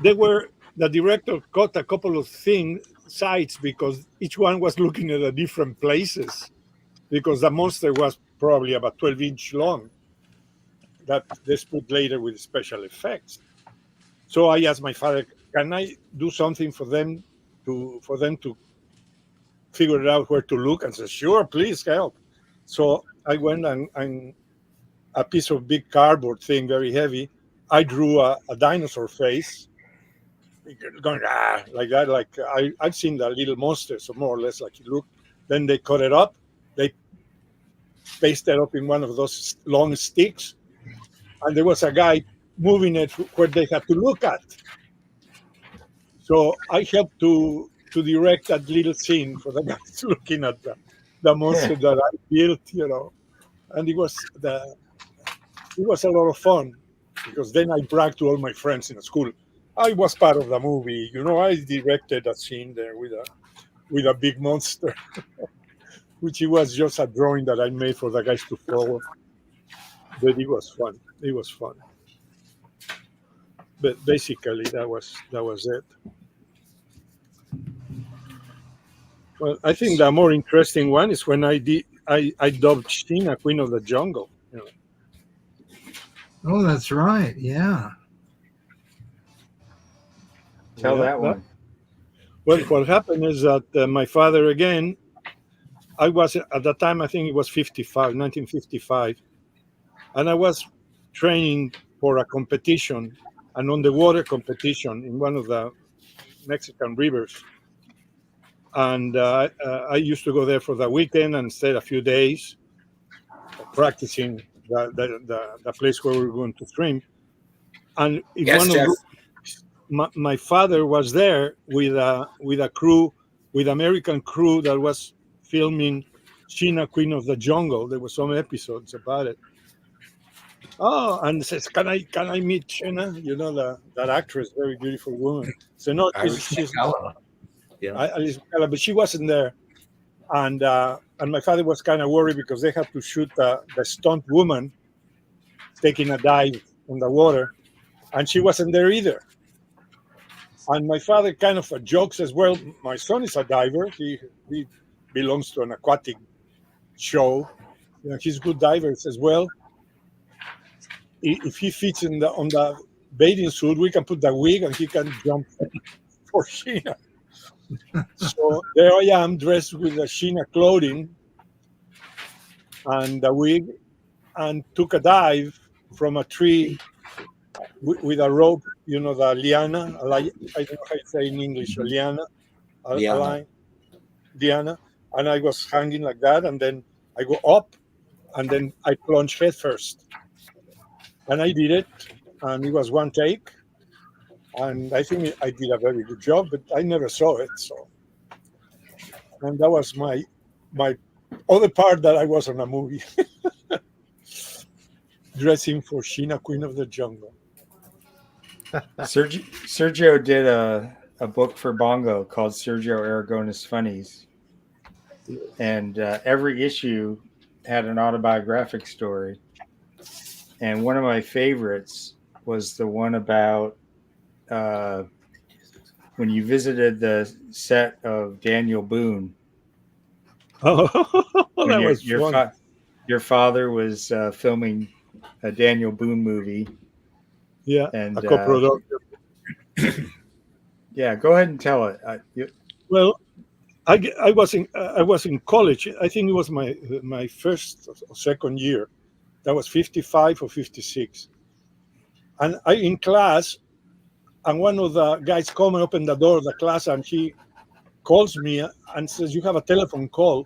the director cut a couple of sides because each one was looking at a different places, because the monster was probably about 12-inch long, that they put later with special effects. So I asked my father, can I do something for them to figure out where to look? And said, sure, please help. So I went and a piece of big cardboard thing, very heavy. I drew a dinosaur face, going like that. Like I've seen the little monster, so more or less like it looked. Then they cut it up. They pasted it up in one of those long sticks, and there was a guy moving it where they had to look at. So I helped to direct that little scene for the guys looking at the monster that I built, and it was a lot of fun, because then I bragged to all my friends in school. I was part of the movie, I directed a scene there with a big monster, which it was just a drawing that I made for the guys to follow. But it was fun. It was fun. But basically, that was it. Well, I think the more interesting one is when I dubbed Sheena Queen of the Jungle. Oh, that's right. Yeah. Tell that one. Well, what happened is that my father, again, I was at the time, I think it was 1955, and I was training for a competition, an underwater competition in one of the Mexican rivers. And I used to go there for the weekend and stay a few days practicing the place where we were going to swim. And in Yes, one Jeff. of my father was there with a crew, with American crew that was filming Sheena Queen of the Jungle. There were some episodes about it. Oh, and says, "Can I meet Sheena? That actress, very beautiful woman." So no, she's but she wasn't there, and my father was kind of worried because they had to shoot the stunt woman taking a dive in the water, and she wasn't there either. And my father kind of jokes as well. My son is a diver. He belongs to an aquatic show. He's a good diver as well. If he fits on the bathing suit, we can put the wig and he can jump for Sheena. So there I am, dressed with the Sheena clothing and the wig, and took a dive from a tree with a rope, the liana. I don't know how you say in English, a liana. A line, Diana, and I was hanging like that, and then I go up, and then I plunge head first, and I did it, and it was one take, and I think I did a very good job, but I never saw it, so, and that was my other part that I was on a movie, dressing for Sheena, Queen of the Jungle. Sergio did a book for Bongo called Sergio Aragones Funnies, and every issue had an autobiographic story, and one of my favorites was the one about when you visited the set of Daniel Boone. Oh, that was fun. Your father was filming a Daniel Boone movie. Yeah, and a co-production. Yeah, go ahead and tell it. Well, I was in college. I think it was my first or second year. That was 55 or 56. And in class, And one of the guys come and open the door of the class, and he calls me and says, "You have a telephone call."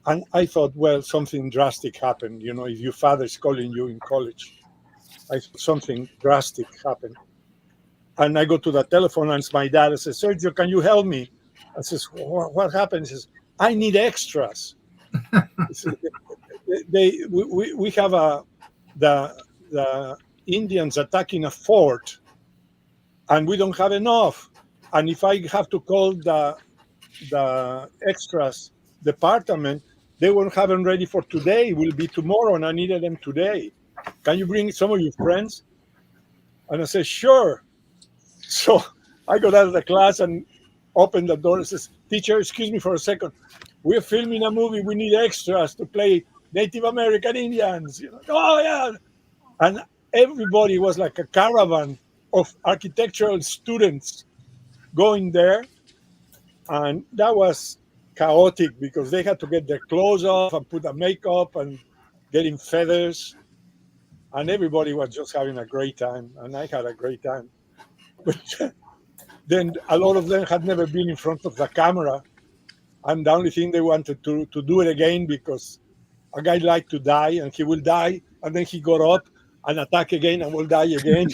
And I thought, well, something drastic happened. You know, if your father is calling you in college, I thought something drastic happened. And I go to the telephone, and it's my dad. I says, "Sergio, can you help me?" I says, "What happened?" He says, "I need extras." He says, we have the Indians attacking a fort, and we don't have enough. And if I have to call the extras department, they won't have them ready for today. It will be tomorrow, and I needed them today. Can you bring some of your friends? And I said, "Sure." So I got out of the class and opened the door and says, "Teacher, excuse me for a second. We're filming a movie. We need extras to play Native American Indians." You know, oh yeah. And everybody was like a caravan of architectural students going there. And that was chaotic because they had to get their clothes off and put the makeup and getting feathers. And everybody was just having a great time. And I had a great time. But then a lot of them had never been in front of the camera. And the only thing they wanted to do it again because a guy liked to die and he will die. And then he got up and attack again and will die again.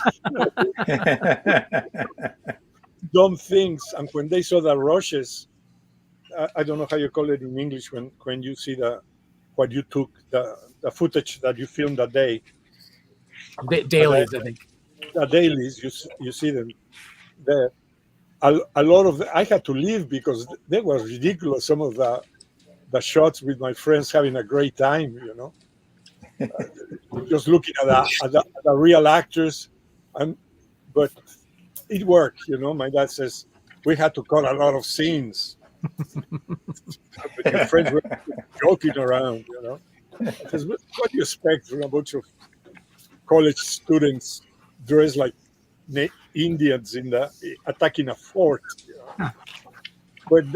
Dumb things. And when they saw the rushes, I don't know how you call it in English when you see what you took, the footage that you filmed that day. Dailies, I think. The dailies, you see them there. A lot of I had to leave because they were ridiculous. Some of the shots with my friends having a great time, you know, just looking at the real actors, but it worked, you know. My dad says we had to cut a lot of scenes. But your friends were joking around, you know. I says, what do you expect from a bunch of college students dressed like Indians attacking a fort? You know? But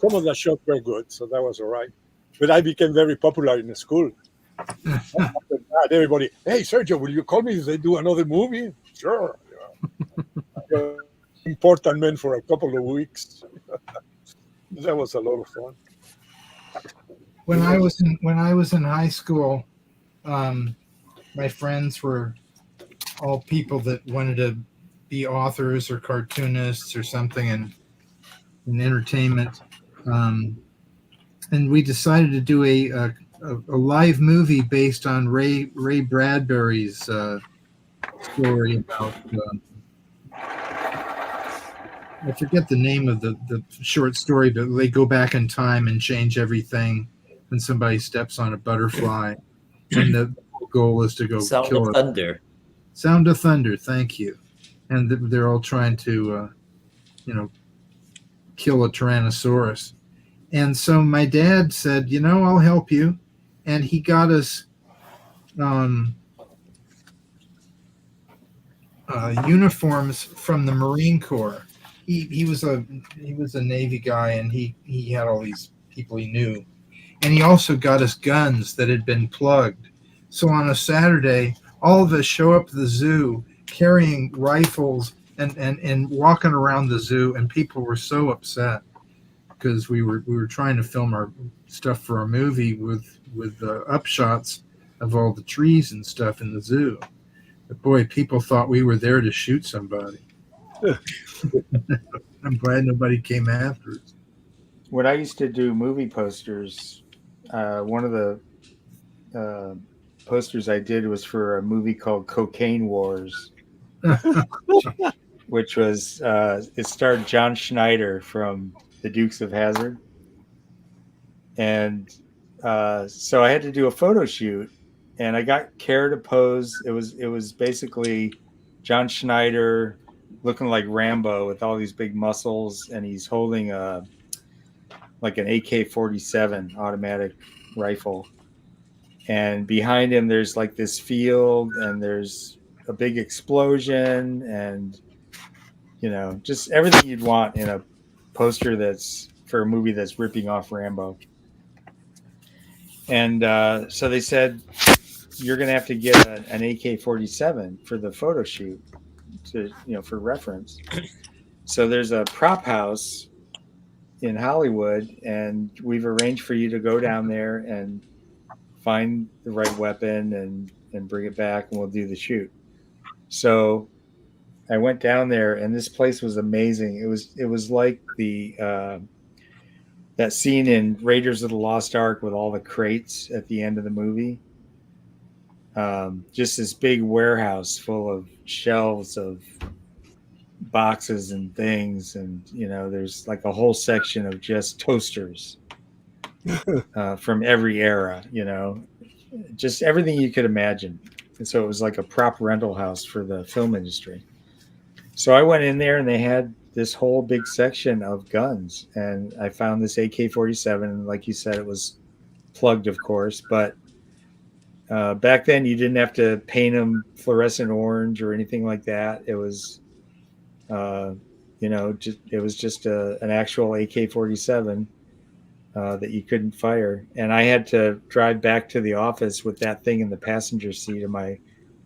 some of the shots were good, so that was all right. But I became very popular in the school. After that, everybody, "Hey, Sergio, will you call me if they do another movie?" Sure. You know. Important man for a couple of weeks. That was a lot of fun. When I was in high school, my friends were all people that wanted to be authors or cartoonists or something in entertainment, and we decided to do a live movie based on Ray Bradbury's story about. I forget the name of the short story, but they go back in time and change everything when somebody steps on a butterfly. And the goal is to go Sound kill of Thunder. Sound of Thunder, thank you. And they're all trying to, kill a Tyrannosaurus. And so my dad said, I'll help you. And he got us uniforms from the Marine Corps. He was a Navy guy, and he had all these people he knew, and he also got us guns that had been plugged. So on a Saturday, all of us show up to the zoo carrying rifles and walking around the zoo, and people were so upset because we were trying to film our stuff for a movie with upshots of all the trees and stuff in the zoo. But boy, people thought we were there to shoot somebody. I'm glad nobody came after us. When I used to do movie posters, one of the posters I did was for a movie called Cocaine Wars, which was it starred John Schneider from The Dukes of Hazzard, and so I had to do a photo shoot, and I got Care to pose. It was basically John Schneider looking like Rambo with all these big muscles, and he's holding like an AK-47 automatic rifle, and behind him there's like this field, and there's a big explosion, and just everything you'd want in a poster that's for a movie that's ripping off Rambo. And so they said, you're going to have to get an AK-47 for the photo shoot. to for reference. So there's a prop house in Hollywood, and we've arranged for you to go down there and find the right weapon and bring it back, and we'll do the shoot. So I went down there, and this place was amazing. It was like the that scene in Raiders of the Lost Ark with all the crates at the end of the movie. Just this big warehouse full of shelves of boxes and things, and there's like a whole section of just toasters from every era. Just everything you could imagine. And so it was like a prop rental house for the film industry. So I went in there, and they had this whole big section of guns, and I found this AK-47. And like you said, it was plugged, of course, but back then you didn't have to paint them fluorescent orange or anything like that. It was, it was just an actual AK-47 that you couldn't fire. And I had to drive back to the office with that thing in the passenger seat of my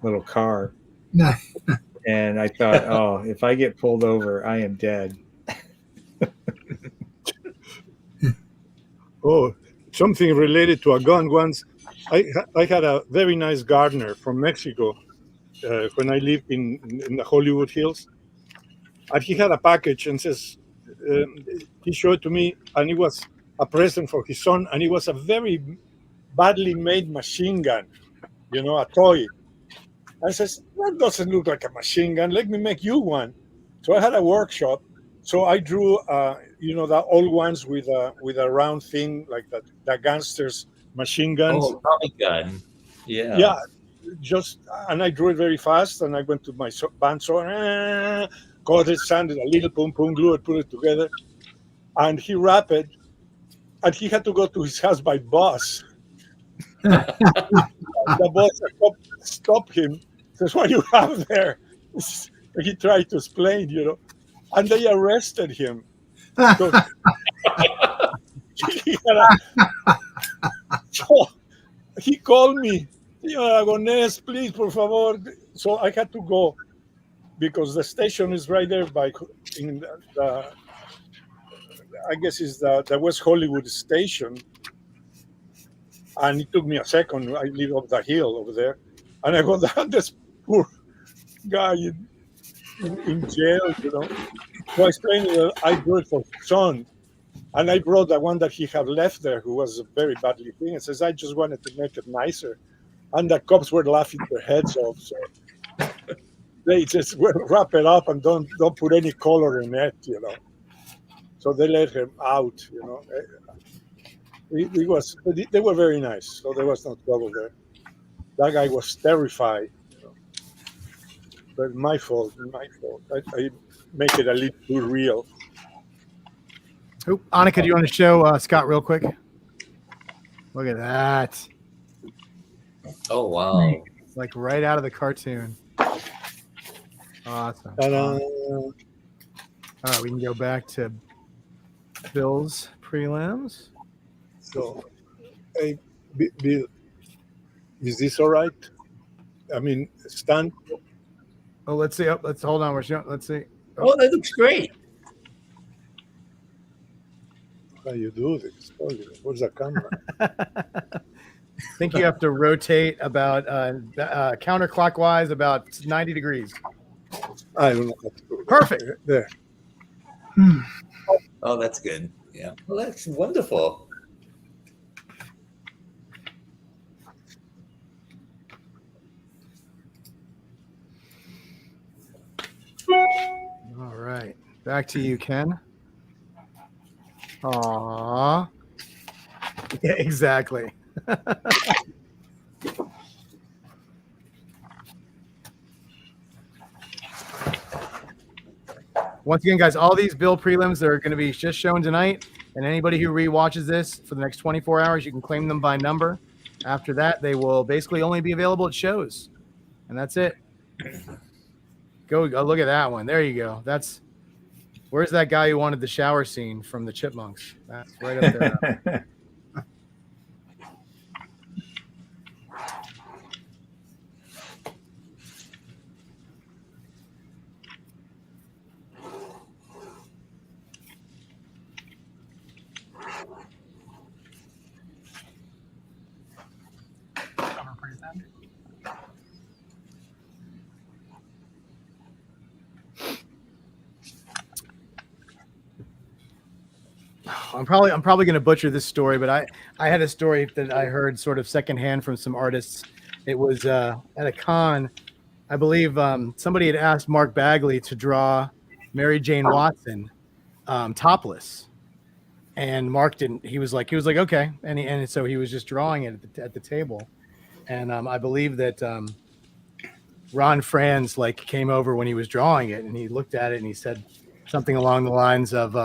little car. And I thought, oh, if I get pulled over, I am dead. Oh, something related to a gun once. I had a very nice gardener from Mexico when I lived in the Hollywood Hills. And he had a package and says, he showed it to me, and it was a present for his son, and it was a very badly made machine gun, a toy. I says, that doesn't look like a machine gun. Let me make you one. So I had a workshop. So I drew, the old ones with a round thing, like the gangsters' machine guns. Oh, Tommy gun. Yeah. Yeah. And I drew it very fast. And I went to my bandsaw, got it, sanded a little, boom, boom, glue it, put it together. And he wrapped it. And he had to go to his house by bus. The boss stopped him. Says, what do you have there? He tried to explain, and they arrested him. So, so he called me, Aragones, please, por favor. So I had to go because the station is right there I guess it's the West Hollywood station. And it took me a second. I live up the hill over there. And I got down this poor guy in jail, So I explained that I drew it for his son. And I brought the one that he had left there, who was very badly thing, and says, I just wanted to make it nicer. And the cops were laughing their heads off. So they just wrap it up and don't put any color in it, So they let him out, They were very nice, so there was no trouble there. That guy was terrified, But my fault. I make it a little too real. Oop, Annika, do you want to show Scott real quick? Look at that. Oh, wow. It's like right out of the cartoon. Awesome. All right, we can go back to Bill's prelims. So, hey, Bill, is this all right? I mean, Stan? Oh, let's see. Let's hold on. Let's see. Oh, that looks great. How you do this? Where's the camera? I think you have to rotate about counterclockwise about 90 degrees. I don't know how to do it. Perfect. There. Oh, that's good. Yeah. Well, that's wonderful. All right. Back to you, Ken. Aww. Yeah, exactly. Once again, guys, all these Bill prelims are going to be just shown tonight. And anybody who rewatches this for the next 24 hours, you can claim them by number. After that, they will basically only be available at shows. And that's it. Go look at that one. There you go. Where's that guy who wanted the shower scene from the Chipmunks? That's right up there. I'm probably going to butcher this story, but I had a story that I heard sort of secondhand from some artists. It was at a con, I believe. Somebody had asked Mark Bagley to draw Mary Jane Watson topless, and Mark didn't. He was like okay, and so he was just drawing it at the table, and I believe that Ron Franz like came over when he was drawing it, and he looked at it and he said something along the lines of.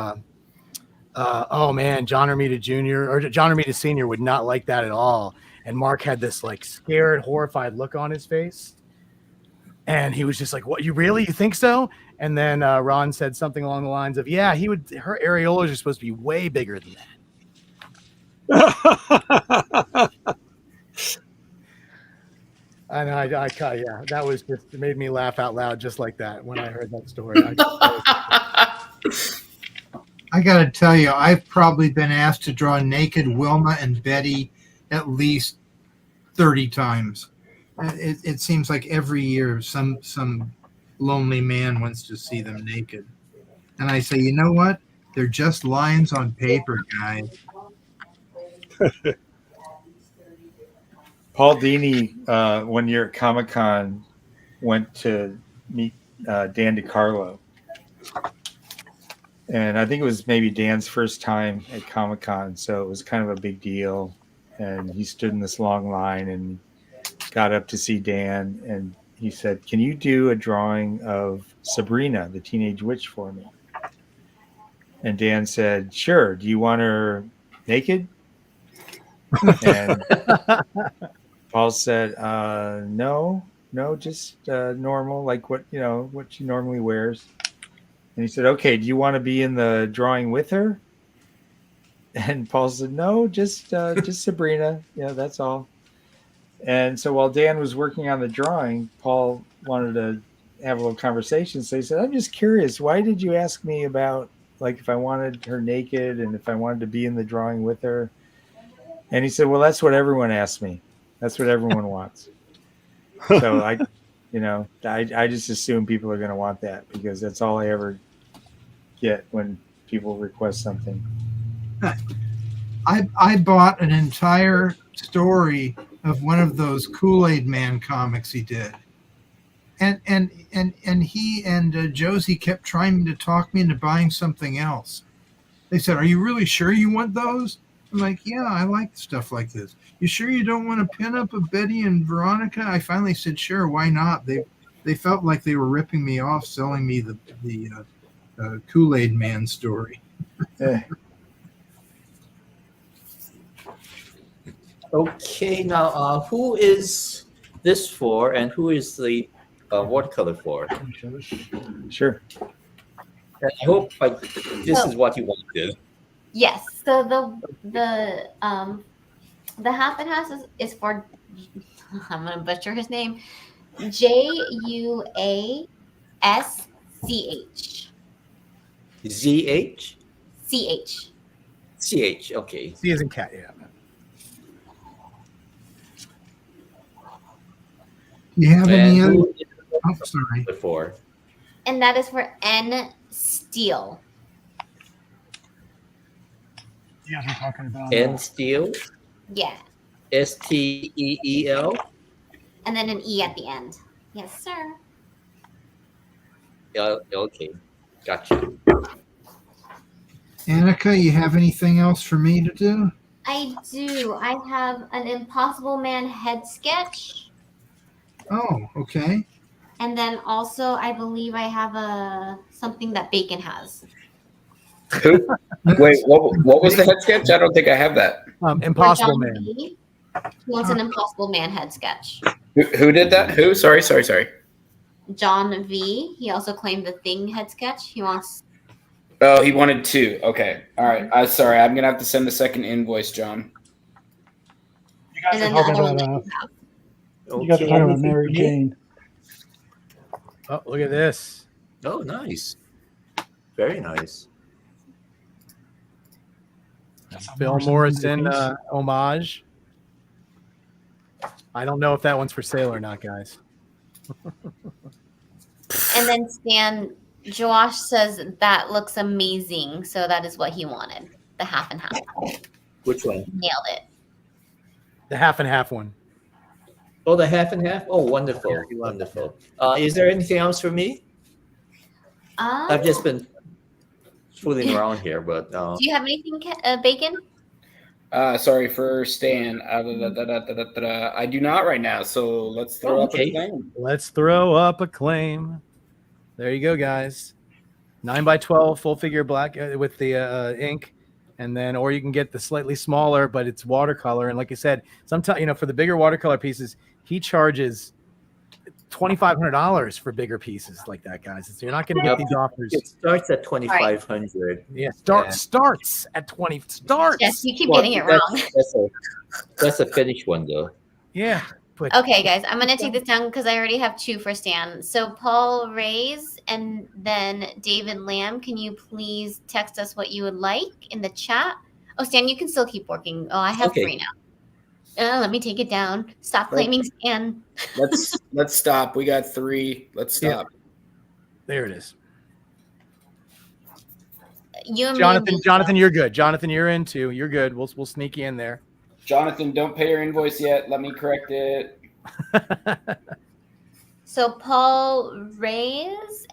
Oh man, John Romita Jr. or John Romita Sr. would not like that at all. And Mark had this like scared, horrified look on his face. And he was just like, "What? You think so?" And then Ron said something along the lines of, "Yeah, her areolas are supposed to be way bigger than that." And yeah, that was just, it made me laugh out loud just like that when I heard that story. I got to tell you, I've probably been asked to draw naked Wilma and Betty at least 30 times. It seems like every year some lonely man wants to see them naked. And I say, you know what? They're just lines on paper, guys. Paul Dini, one year at Comic-Con, went to meet Dan DiCarlo. And I think it was maybe Dan's first time at Comic-Con, so it was kind of a big deal. And he stood in this long line and got up to see Dan, and he said, "Can you do a drawing of Sabrina, the teenage witch, for me?" And Dan said, "Sure. Do you want her naked?" And Paul said, no, just normal, like what she normally wears." And he said, "Okay, do you want to be in the drawing with her?" And Paul said, "No, just Sabrina. Yeah, that's all." And so while Dan was working on the drawing, Paul wanted to have a little conversation. So he said, "I'm just curious, why did you ask me about like if I wanted her naked and if I wanted to be in the drawing with her?" And he said, "Well, that's what everyone asks me. That's what everyone wants." So I just assume people are going to want that because that's all I ever get when people request something. I bought an entire story of one of those Kool-Aid Man comics he did, and he and Josie kept trying to talk me into buying something else. They said, "Are you really sure you want those?" I'm like, "Yeah, I like stuff like this." "You sure you don't want to pin up a Betty and Veronica?" I finally said, "Sure, why not?" They felt like they were ripping me off, selling me the Kool-Aid Man story. Okay, now who is this for, and who is the watercolor for? Sure. And I hope this is what you wanted. Yes. So the Happen House is for, I'm gonna butcher his name, JUASCH. ZH? CH. CH, okay. C as in cat, yeah. Do you have any other? Who Oh, sorry. for? And that is for N Steel. You guys were talking about N Steel? Yeah. STEEL? And then an E at the end. Yes, sir. Okay, gotcha. Annika, you have anything else for me to do? I do. I have an Impossible Man head sketch. Oh, okay. And then also, I believe I have something that Bacon has. Wait, what was the head sketch? I don't think I have that. Impossible John Man. V. He wants an Impossible Man head sketch. Who did that? Who? Sorry. John V. He also claimed the Thing head sketch. He wants. Oh, he wanted two. Okay. All right. I'm sorry. I'm going to have to send a second invoice, John. You guys And are then the talking other one about that you have. you guys are talking about Mary Jane. Oh, look at this. Oh, nice. Very nice. Bill Morrison homage. I don't know if that one's for sale or not, guys. And then Stan, Josh says that looks amazing. So that is what he wanted. The half and half. Which one? Nailed it. The half and half one. Oh, the half and half. Oh, wonderful, wonderful. Is there anything else for me? I've just been fooling around here, but do you have anything, Bacon? Sorry for Stan. I do not right now. So let's throw up a claim. Let's throw up a claim. There you go, guys. 9x12 full figure black with the ink, and then or you can get the slightly smaller, but it's watercolor. And like I said, sometimes for the bigger watercolor pieces, he charges $2,500 for bigger pieces like that, guys. So you're not going to get these offers. It starts at $2,500. Yeah, starts at 20. Starts. Yes, you keep getting it wrong. That's a finished one, though. Yeah. But Okay, guys, I'm going to take this down because I already have 2 for Stan. So Paul Reyes and then David Lamb, can you please text us what you would like in the chat? Oh, Stan, you can still keep working. Oh, I have 3 now. Let me take it down. Stop claiming Stan. Let's stop. We got 3. Let's stop. Yeah. There it is. You and Jonathan, you're good. Jonathan, you're in too. You're good. We'll sneak you in there. Jonathan, don't pay your invoice yet. Let me correct it. So Paul Reyes,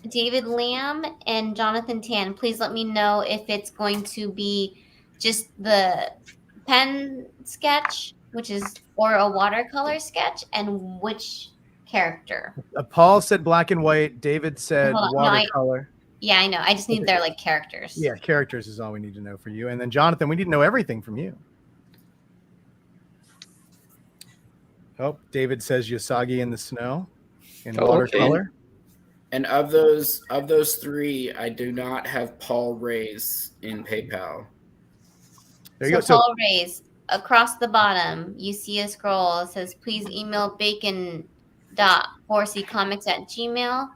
David Lamb, and Jonathan Tan, please let me know if it's going to be just the pen sketch, or a watercolor sketch, and which character. Paul said black and white. David said Hold on, watercolor. Yeah, I know. I just need their characters. Yeah, characters is all we need to know for you. And then Jonathan, we need to know everything from you. Oh, David says Yosagi in the snow in watercolor. And of those 3, I do not have Paul Reyes in PayPal. There you go. So Paul Reyes, across the bottom, you see a scroll. It says, please email bacon.4ccomics@gmail.com,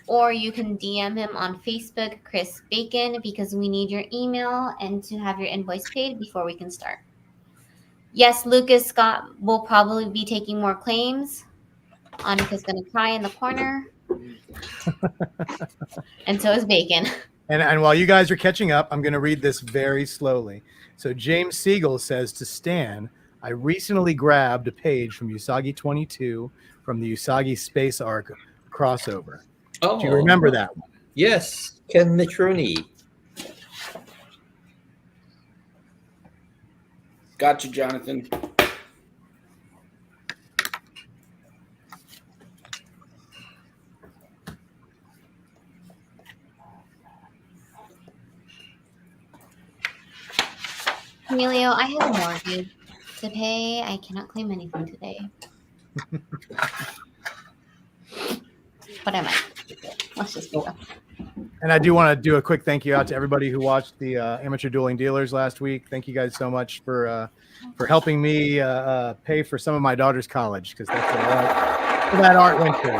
or you can DM him on Facebook, Chris Bacon, because we need your email and to have your invoice paid before we can start. Yes, Lucas Scott will probably be taking more claims. Annika's going to cry in the corner. And so is Bacon. And while you guys are catching up, I'm going to read this very slowly. So James Siegel says to Stan, I recently grabbed a page from Usagi 22 from the Usagi Space Arc crossover. Oh, do you remember that one? Yes, Ken Mitruni. Got you, Jonathan. Emilio, I have a mortgage to pay. I cannot claim anything today. But I might. Let's just go. And I do want to do a quick thank you out to everybody who watched the Amateur Dueling Dealers last week. Thank you guys so much for helping me pay for some of my daughter's college, because that's what that art went to.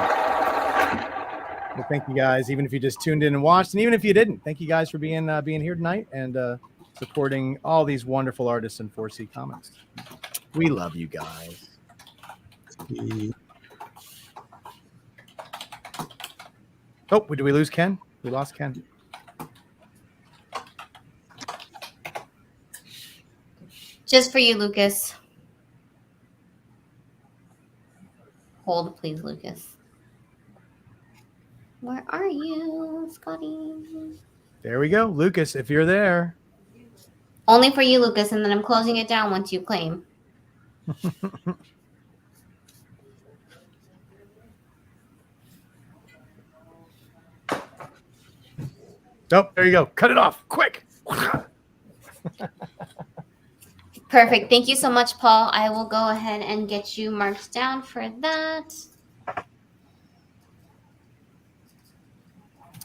Well, thank you guys, even if you just tuned in and watched, and even if you didn't, thank you guys for being here tonight and supporting all these wonderful artists in 4C Comics. We love you guys. Oh, did we lose Ken? We lost Ken. Just for you, Lucas. Hold, please, Lucas. Where are you, Scotty? There we go. Lucas, if you're there. Only for you, Lucas, and then I'm closing it down once you claim. Oh, there you go. Cut it off. Quick. Perfect. Thank you so much, Paul. I will go ahead and get you marked down for that. I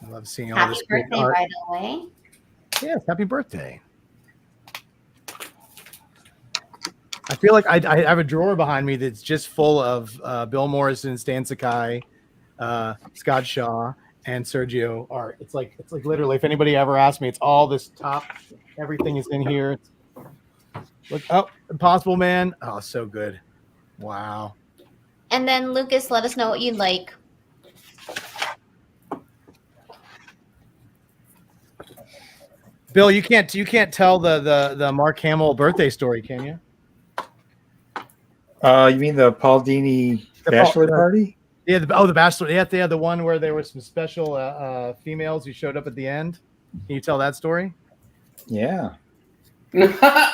love seeing all Happy this great birthday, art. by the way. Yes, happy birthday. I feel like I have a drawer behind me that's just full of Bill Morrison, Stan Sakai, Scott Shaw, and Sergio art. It's like literally, if anybody ever asked me, it's all this top Everything is in here. Look, oh, Impossible Man. Oh, so good. Wow. And then Lucas, let us know what you'd like. Bill, you can't tell the Mark Hamill birthday story, can you? You mean the Paul Dini bachelor party? Yeah. The bachelor. Yeah, they had the one where there were some special females who showed up at the end. Can you tell that story? Yeah. I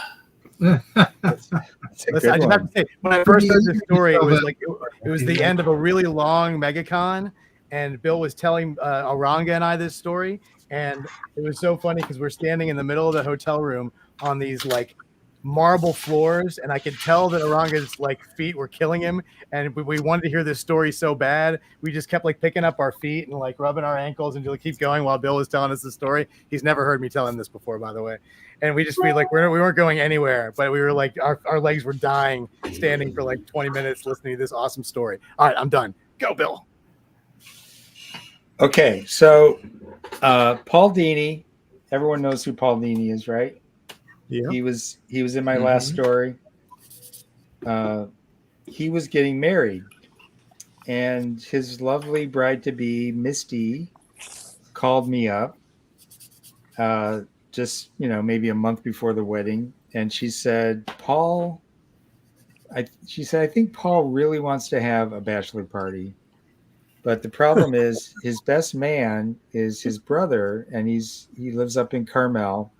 just have to say, when I first heard this story, it was like it was the end of a really long MegaCon, and Bill was telling Aranga and I this story, and it was so funny because we're standing in the middle of the hotel room on these like marble floors, and I could tell that Aranga's like feet were killing him, and we wanted to hear this story so bad. We just kept like picking up our feet and like rubbing our ankles and just keep going while Bill was telling us the story. He's never heard me tell him this before, by the way. And we just feel like we weren't going anywhere, but we were like our legs were dying, standing for like 20 minutes listening to this awesome story. All right, I'm done. Go, Bill. Okay, so Paul Dini, everyone knows who Paul Dini is, right? Yeah. He was in my last story. He was getting married, and his lovely bride-to-be, Misty, called me up just, maybe a month before the wedding, and she said, I think Paul really wants to have a bachelor party, but the problem is his best man is his brother, and he lives up in Carmel,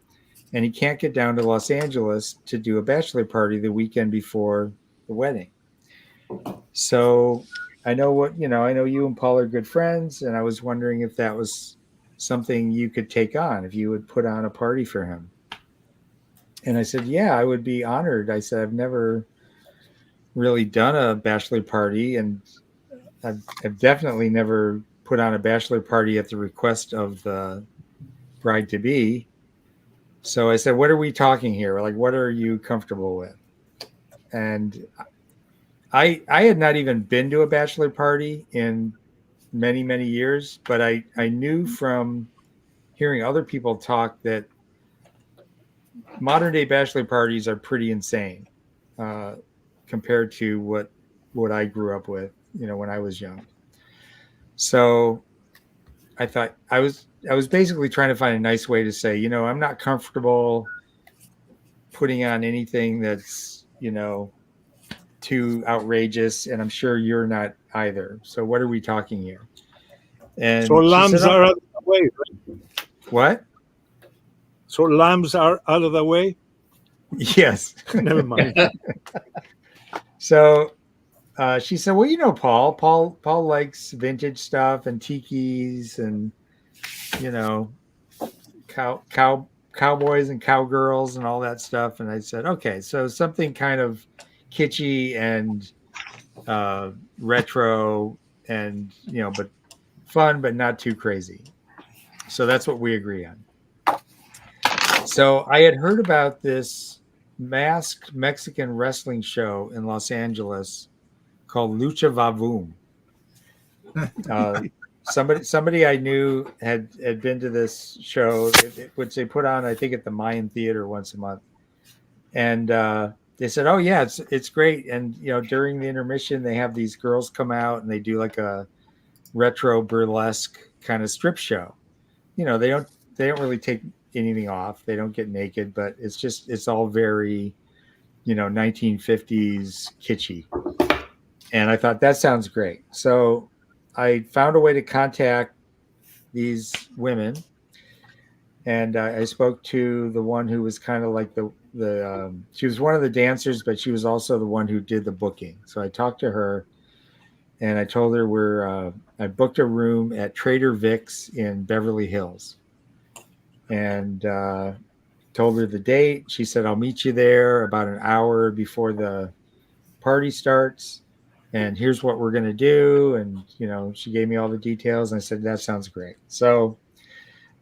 and he can't get down to Los Angeles to do a bachelor party the weekend before the wedding. So I know you and Paul are good friends, and I was wondering if that was something you could take on, if you would put on a party for him. And I said, yeah, I would be honored. I said, I've never really done a bachelor party, and I've definitely never put on a bachelor party at the request of the bride-to-be. So I said, what are we talking here? Like, what are you comfortable with? And I had not even been to a bachelor party in many, many years, but I knew from hearing other people talk that modern day bachelor parties are pretty insane compared to what I grew up with, when I was young. So I thought I was basically trying to find a nice way to say, I'm not comfortable putting on anything that's, too outrageous, and I'm sure you're not either. So what are we talking here? And so lambs said, are out of the way, right? What? So lambs are out of the way? Yes. Never mind. So she said, well, Paul likes vintage stuff and tikis and, cowboys and cowgirls and all that stuff. And I said, okay, so something kind of kitschy and retro and, but fun, but not too crazy. So that's what we agree on. So I had heard about this masked Mexican wrestling show in Los Angeles called Lucha Vavoom. Somebody I knew had been to this show, which they put on, I think, at the Mayan Theater once a month. And they said, oh, yeah, it's great. And, during the intermission, they have these girls come out and they do like a retro burlesque kind of strip show. They don't really take anything off. They don't get naked, but it's all very, 1950s kitschy. And I thought that sounds great. So I found a way to contact these women, and I spoke to the one who was kind of like she was one of the dancers, but she was also the one who did the booking. So I talked to her, and I told her I booked a room at Trader Vic's in Beverly Hills, and told her the date. She said, I'll meet you there about an hour before the party starts, and here's what we're going to do. And, she gave me all the details, and I said, that sounds great. So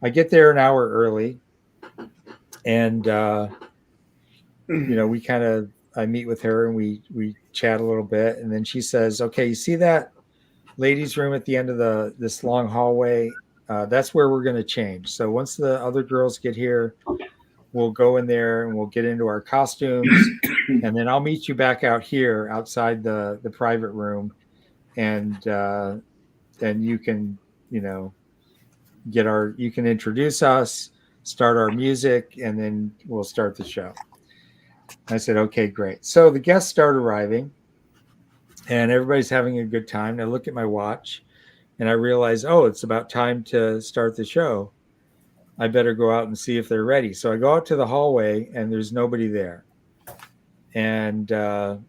I get there an hour early, and, I meet with her and we chat a little bit. And then she says, okay, you see that ladies' room at the end of this long hallway? That's where we're going to change. So once the other girls get here, we'll go in there and we'll get into our costumes, and then I'll meet you back out here outside the private room, and then you can, you can introduce us, start our music, and then we'll start the show. I said, okay, great. So the guests start arriving, and everybody's having a good time. I look at my watch, and I realize, oh, it's about time to start the show. I better go out and see if they're ready. So I go out to the hallway, and there's nobody there. And so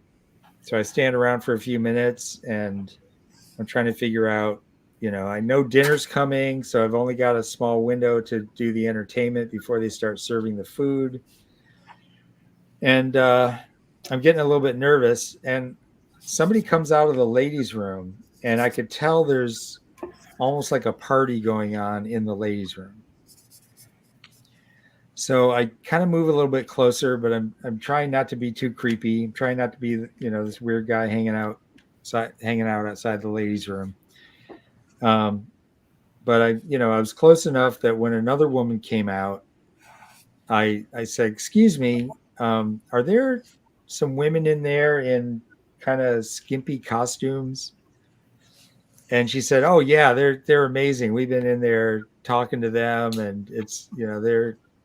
I stand around for a few minutes, and I'm trying to figure out, I know dinner's coming, so I've only got a small window to do the entertainment before they start serving the food. And I'm getting a little bit nervous, and somebody comes out of the ladies' room, and I could tell there's almost like a party going on in the ladies' room. So I kind of move a little bit closer, but I'm trying not to be too creepy. I'm trying not to be, this weird guy hanging out outside the ladies' room. But I was close enough that when another woman came out, I said, "Excuse me, are there some women in there in kind of skimpy costumes?" And she said, "Oh yeah, they're amazing. We've been in there talking to them, and it's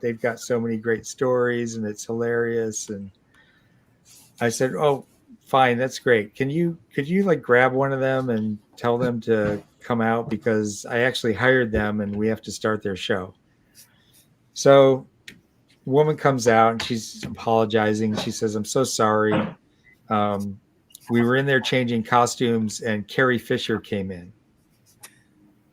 they've got so many great stories, and it's hilarious." And I said, "Oh, fine, that's great. Could you like grab one of them and tell them to come out, because I actually hired them and we have to start their show." So the woman comes out and she's apologizing. She says, "I'm so sorry. We were in there changing costumes and Carrie Fisher came in."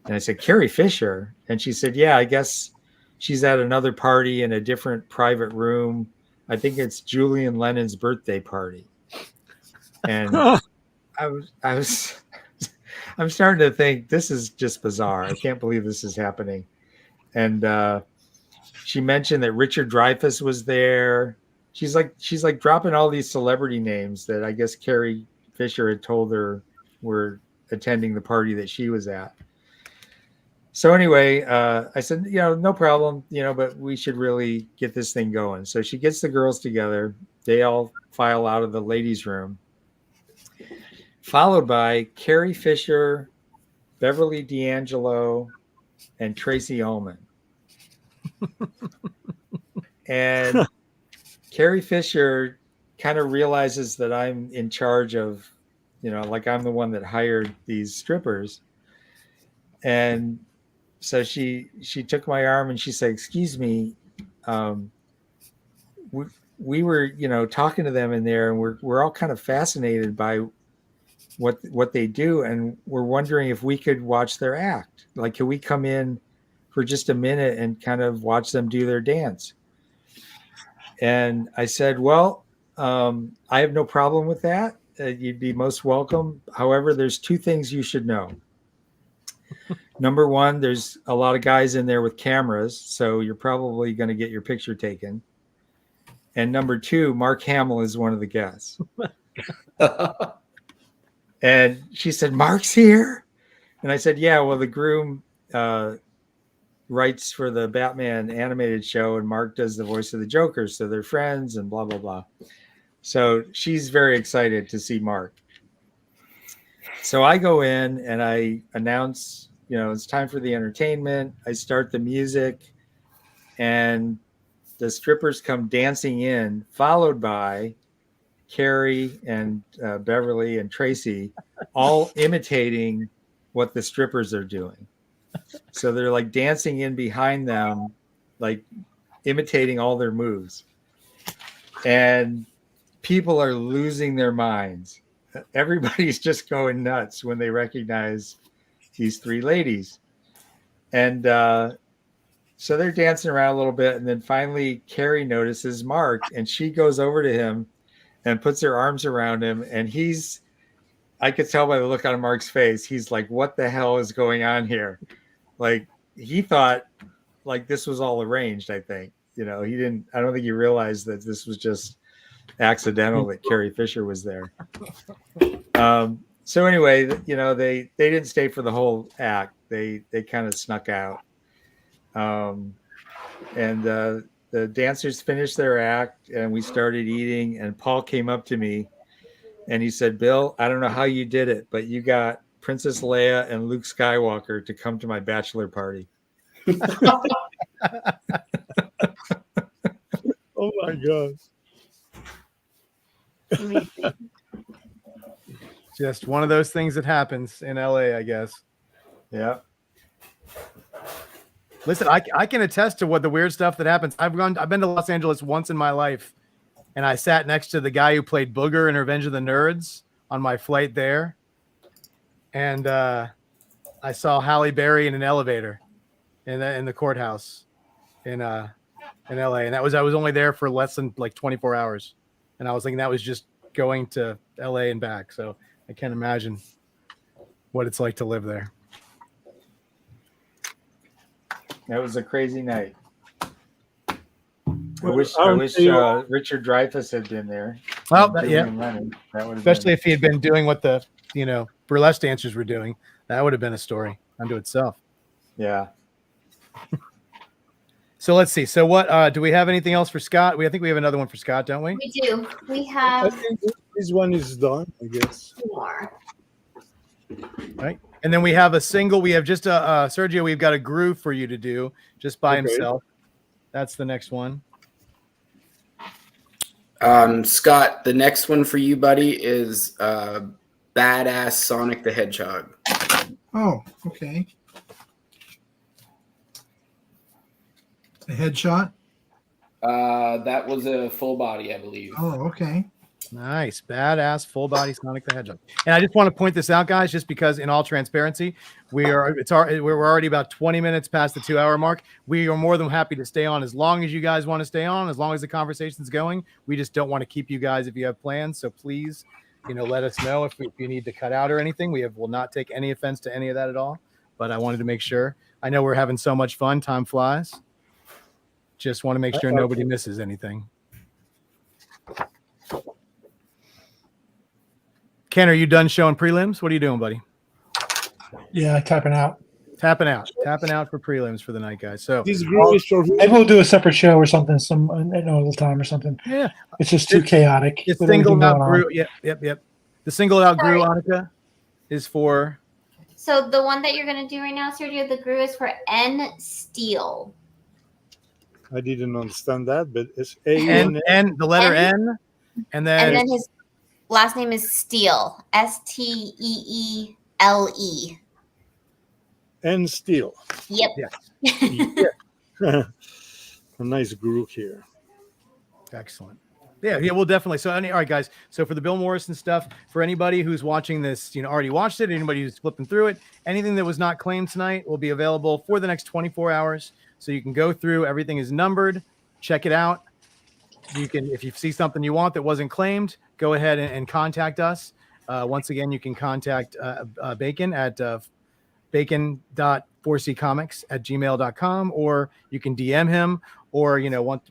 And I said, "Carrie Fisher?" And she said, "Yeah, I guess she's at another party in a different private room. I think it's Julian Lennon's birthday party." And I'm starting to think, this is just bizarre. I can't believe this is happening. And she mentioned that Richard Dreyfuss was there. She's like dropping all these celebrity names that I guess Carrie Fisher had told her were attending the party that she was at. So anyway, I said, no problem, but we should really get this thing going. So she gets the girls together. They all file out of the ladies' room, followed by Carrie Fisher, Beverly D'Angelo, and Tracy Ullman. And Carrie Fisher kind of realizes that I'm in charge of, like I'm the one that hired these strippers. And so she took my arm and she said, "Excuse me, we were, talking to them in there, and we're all kind of fascinated by what they do, and we're wondering if we could watch their act. Like, can we come in for just a minute and kind of watch them do their dance?" And I said, "Well, I have no problem with that. You'd be most welcome. However, there's two things you should know. Number one, there's a lot of guys in there with cameras, so you're probably going to get your picture taken. And number two, Mark Hamill is one of the guests." And she said, "Mark's here?" And I said, "Yeah, well, the groom writes for the Batman animated show, and Mark does the voice of the Joker, so they're friends and blah, blah, blah." So she's very excited to see Mark. So I go in and I announce, it's time for the entertainment. I start the music, and the strippers come dancing in, followed by Carrie and Beverly and Tracy, all imitating what the strippers are doing. So they're like dancing in behind them, like imitating all their moves. And people are losing their minds. Everybody's just going nuts when they recognize these three ladies. And so they're dancing around a little bit. And then finally, Carrie notices Mark, and she goes over to him and puts her arms around him. And I could tell by the look on Mark's face, he's like, "What the hell is going on here?" Like, he thought like this was all arranged, I think. I don't think he realized that this was just accidental that Carrie Fisher was there. So anyway, they didn't stay for the whole act. They kind of snuck out. And the the dancers finished their act and we started eating, and Paul came up to me and he said, Bill, I don't know how you did it, but you got Princess Leia and Luke Skywalker to come to my bachelor party. Oh my God. Just one of those things that happens in LA, I guess. Yeah. Listen, I can attest to what the weird stuff that happens. I've been to Los Angeles once in my life, and I sat next to the guy who played Booger in Revenge of the Nerds on my flight there. And I saw Halle Berry in an elevator in the courthouse in LA. And I was only there for less than like 24 hours. And I was thinking that was just going to LA and back. So I can't imagine what it's like to live there. That was a crazy night. I Well, wish I'll tell you- Richard Dreyfuss had been there. Well, Billy yeah. and Leonard. That would have Especially been, if he had been doing what the, burlesque dancers were doing. That would have been a story unto itself. yeah. So let's see. So what do we have anything else for Scott? I think we have another one for Scott, don't we? We do. We I have think this one is done, I guess. more. Right. And then we have a single. We have just Sergio. We've got a groove for you to do just by Okay. himself. That's the next one. Scott, the next one for you, buddy, is Badass Sonic the Hedgehog. Oh, okay. A headshot. That was a full body, I believe. Oh, okay. Nice, badass, full body Sonic the Hedgehog. And I just want to point this out, guys, just because, in all transparency, we're already about 20 minutes past the 2-hour mark. We are more than happy to stay on as long as you guys want to stay on, as long as the conversation's going. We just don't want to keep you guys if you have plans. So please, let us know if you need to cut out or anything. Will not take any offense to any of that at all. But I wanted to make sure. I know we're having so much fun. Time flies. Just want to make sure nobody misses anything. Ken, are you done showing prelims? What are you doing, buddy? Yeah, tapping out. Tapping out for prelims for the night, guys. So This group is for Maybe we'll do a separate show or something some another time or something. yeah, It's just too chaotic. it's with everything singled out going on. Gru. Yep. The singled out Gru, Sorry. Annika, is for So the one that you're going to do right now, Sergio, the GRU is for N Steel. I didn't understand that, but it's N, the letter N, and then And then his last name is Steele. Steele. and steel. Yep. A nice group here. excellent. Yeah, we'll definitely. So, all right, guys. So for the Bill Morrison stuff, for anybody who's watching this, already watched it, anybody who's flipping through it, anything that was not claimed tonight will be available for the next 24 hours. So you can go through. Everything is numbered. Check it out. You can, if you see something you want that wasn't claimed, go ahead and contact us. Once again, you can contact Bacon at bacon.4ccomics@gmail.com, or you can DM him, or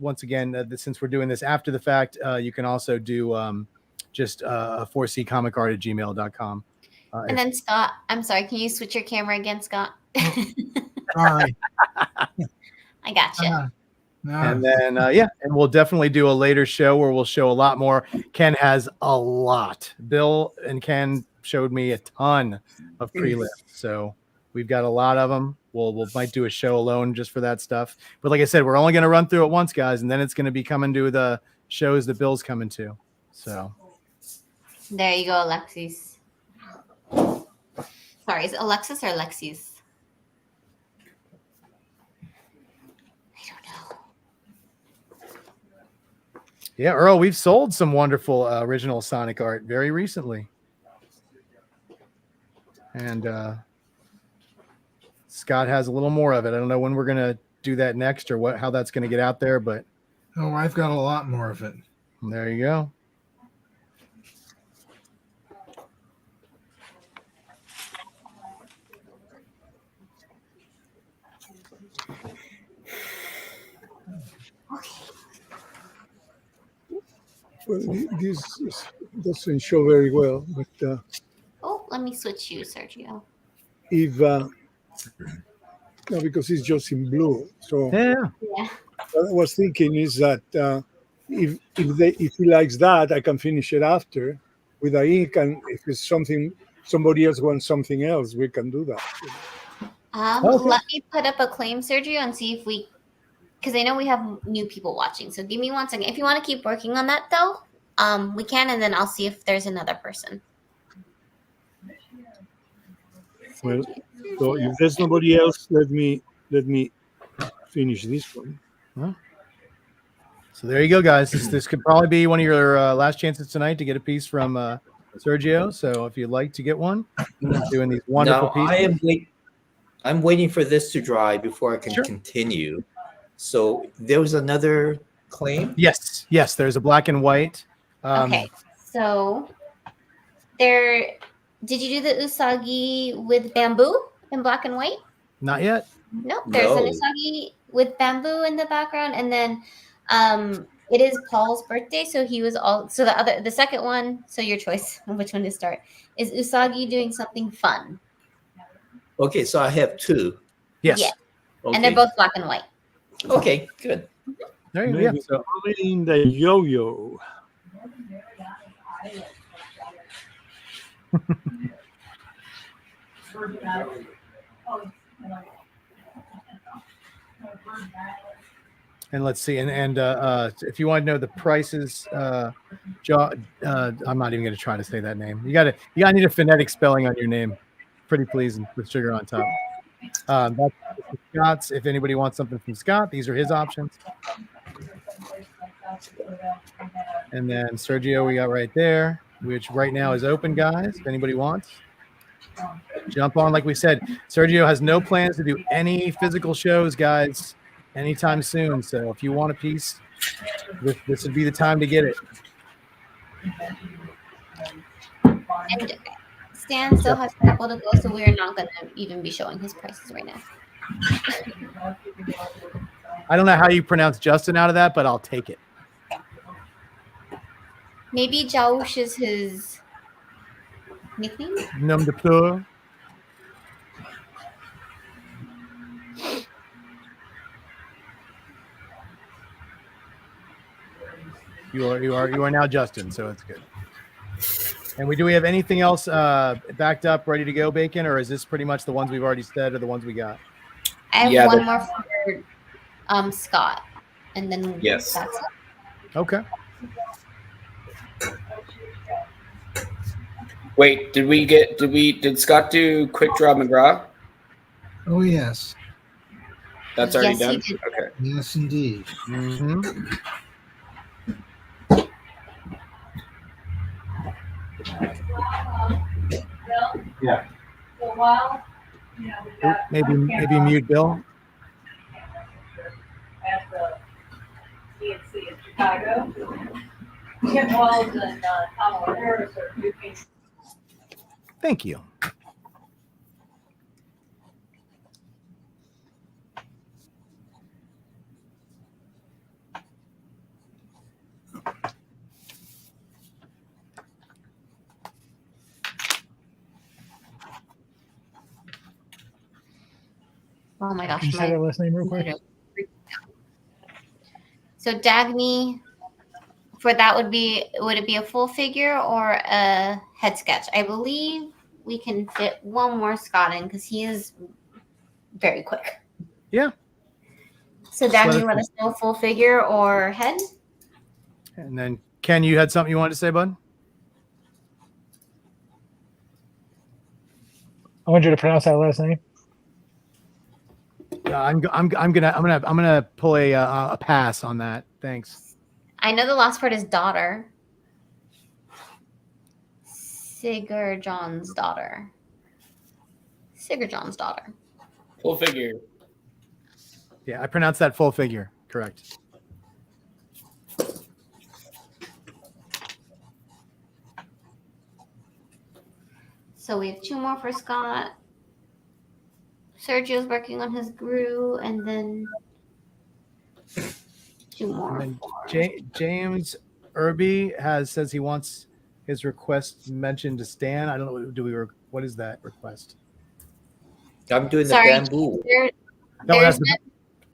once again, since we're doing this after the fact, you can also do just 4ccomic@gmail.com. And then Scott, I'm sorry, can you switch your camera again, Scott? All right. I gotcha. And then and we'll definitely do a later show where we'll show a lot more. Ken has a lot. Bill and Ken showed me a ton of prelims, so we've got a lot of them. We'll might do a show alone just for that stuff. But like I said, we're only going to run through it once, guys, and then it's going to be coming to the shows that Bill's coming to. So There you go, Alexis. Sorry, is it Alexis or Alexis? I don't know. yeah, Earl, we've sold some wonderful original Sonic art very recently, and Scott has a little more of it. I don't know when we're going to do that next or how that's going to get out there, but Oh, I've got a lot more of it. there you go. Well, this doesn't show very well, but Oh, let me switch you, Sergio. if no, because it's just in blue. So Yeah. Yeah. what I was thinking is that if he likes that, I can finish it after with the ink, and if it's something somebody else wants something else, we can do that. Okay. Let me put up a claim, Sergio, and see if we, because I know we have new people watching. So give me 1 second. If you want to keep working on that, though, we can, and then I'll see if there's another person. Well, so if there's nobody else, let me finish this one. So there you go, guys. This could probably be one of your last chances tonight to get a piece from Sergio. So if you'd like to get one, doing these wonderful Now, pieces. I'm waiting for this to dry before I can Sure. continue. So there was another claim? Yes, there's a black and white. Okay, so there. Did you do the usagi with bamboo in black and white? Not yet. No, there's an usagi with bamboo in the background, and then it is Paul's birthday, so he was all. So the second one. So your choice of which one to start is usagi doing something fun. Okay, so I have 2. Yes. Yeah. Okay. And they're both black and white. Okay, good. There you go. Maybe Yeah. So in the yo-yo. and let's see, and if you want to know the prices, I'm not even going to try to say that name. You gotta need a phonetic spelling on your name. Pretty pleasing with sugar on top. That's Scott's. If anybody wants something from Scott, these are his options. And then Sergio, we got right there, which right now is open, guys. If anybody wants, jump on. Like we said, Sergio has no plans to do any physical shows, guys, anytime soon. So if you want a piece, this would be the time to get it. And Stan still has a couple to go, so we're not going to even be showing his prices right now. I don't know how you pronounce Justin out of that, but I'll take it. Maybe Jaush is his nickname? Nom de plume. You are now Justin, so it's good. And do we have anything else backed up, ready to go, Bacon, or is this pretty much the ones we've already said or the ones we got? I have one more for Scott, and then Yes. that's it. Okay. Wait, did Scott do Quick Draw McGraw? Oh, yes. That's already Yes, he done? did. Okay. Yes, indeed. Mm-hmm. Yeah. So while, you know, we got Maybe mute Bill. at the CNC in Chicago. Tim Walls and Kamala Harris are doing. Thank you. Oh my gosh. Can you say that last name real quick? So Dagny, for that would it be a full figure or a head sketch? I believe we can fit one more Scott in because he is very quick. Yeah. So Dagny, let us know full figure or head. And then Ken, you had something you wanted to say, bud? I want you to pronounce that last name. I'm gonna pull a pass on that. Thanks. I know the last part is daughter. Sigurjon's daughter. Sigurjon's daughter. Full figure. Yeah, I pronounced that full figure. Correct. So we have 2 more for Scott. Sergio's working on his Gru, and then 2 more. And James Irby says he wants his request mentioned to Stan. I don't know. What is that request? I'm doing Sorry, the bamboo.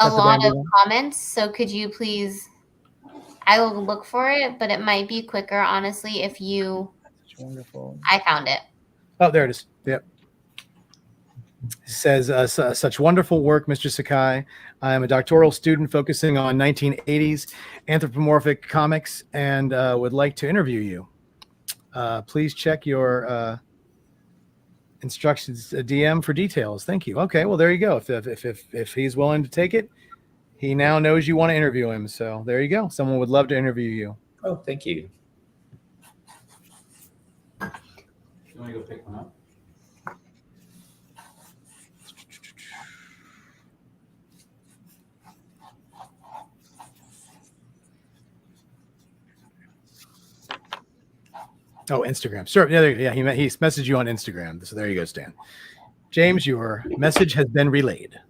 a At the lot bamboo of one? comments. So could you please? I will look for it, but it might be quicker, honestly, if you. It's wonderful. I found it. Oh, there it is. Yep. It says, such wonderful work, Mr. Sakai. I am a doctoral student focusing on 1980s anthropomorphic comics and would like to interview you. Please check your instructions DM for details. Thank you. Okay, well, there you go. If he's willing to take it, he now knows you want to interview him. So there you go. Someone would love to interview you. Oh, thank you. You want to go pick one up? Oh, Instagram. Sure. Yeah, he messaged you on Instagram. So there you go, Stan. James, your message has been relayed.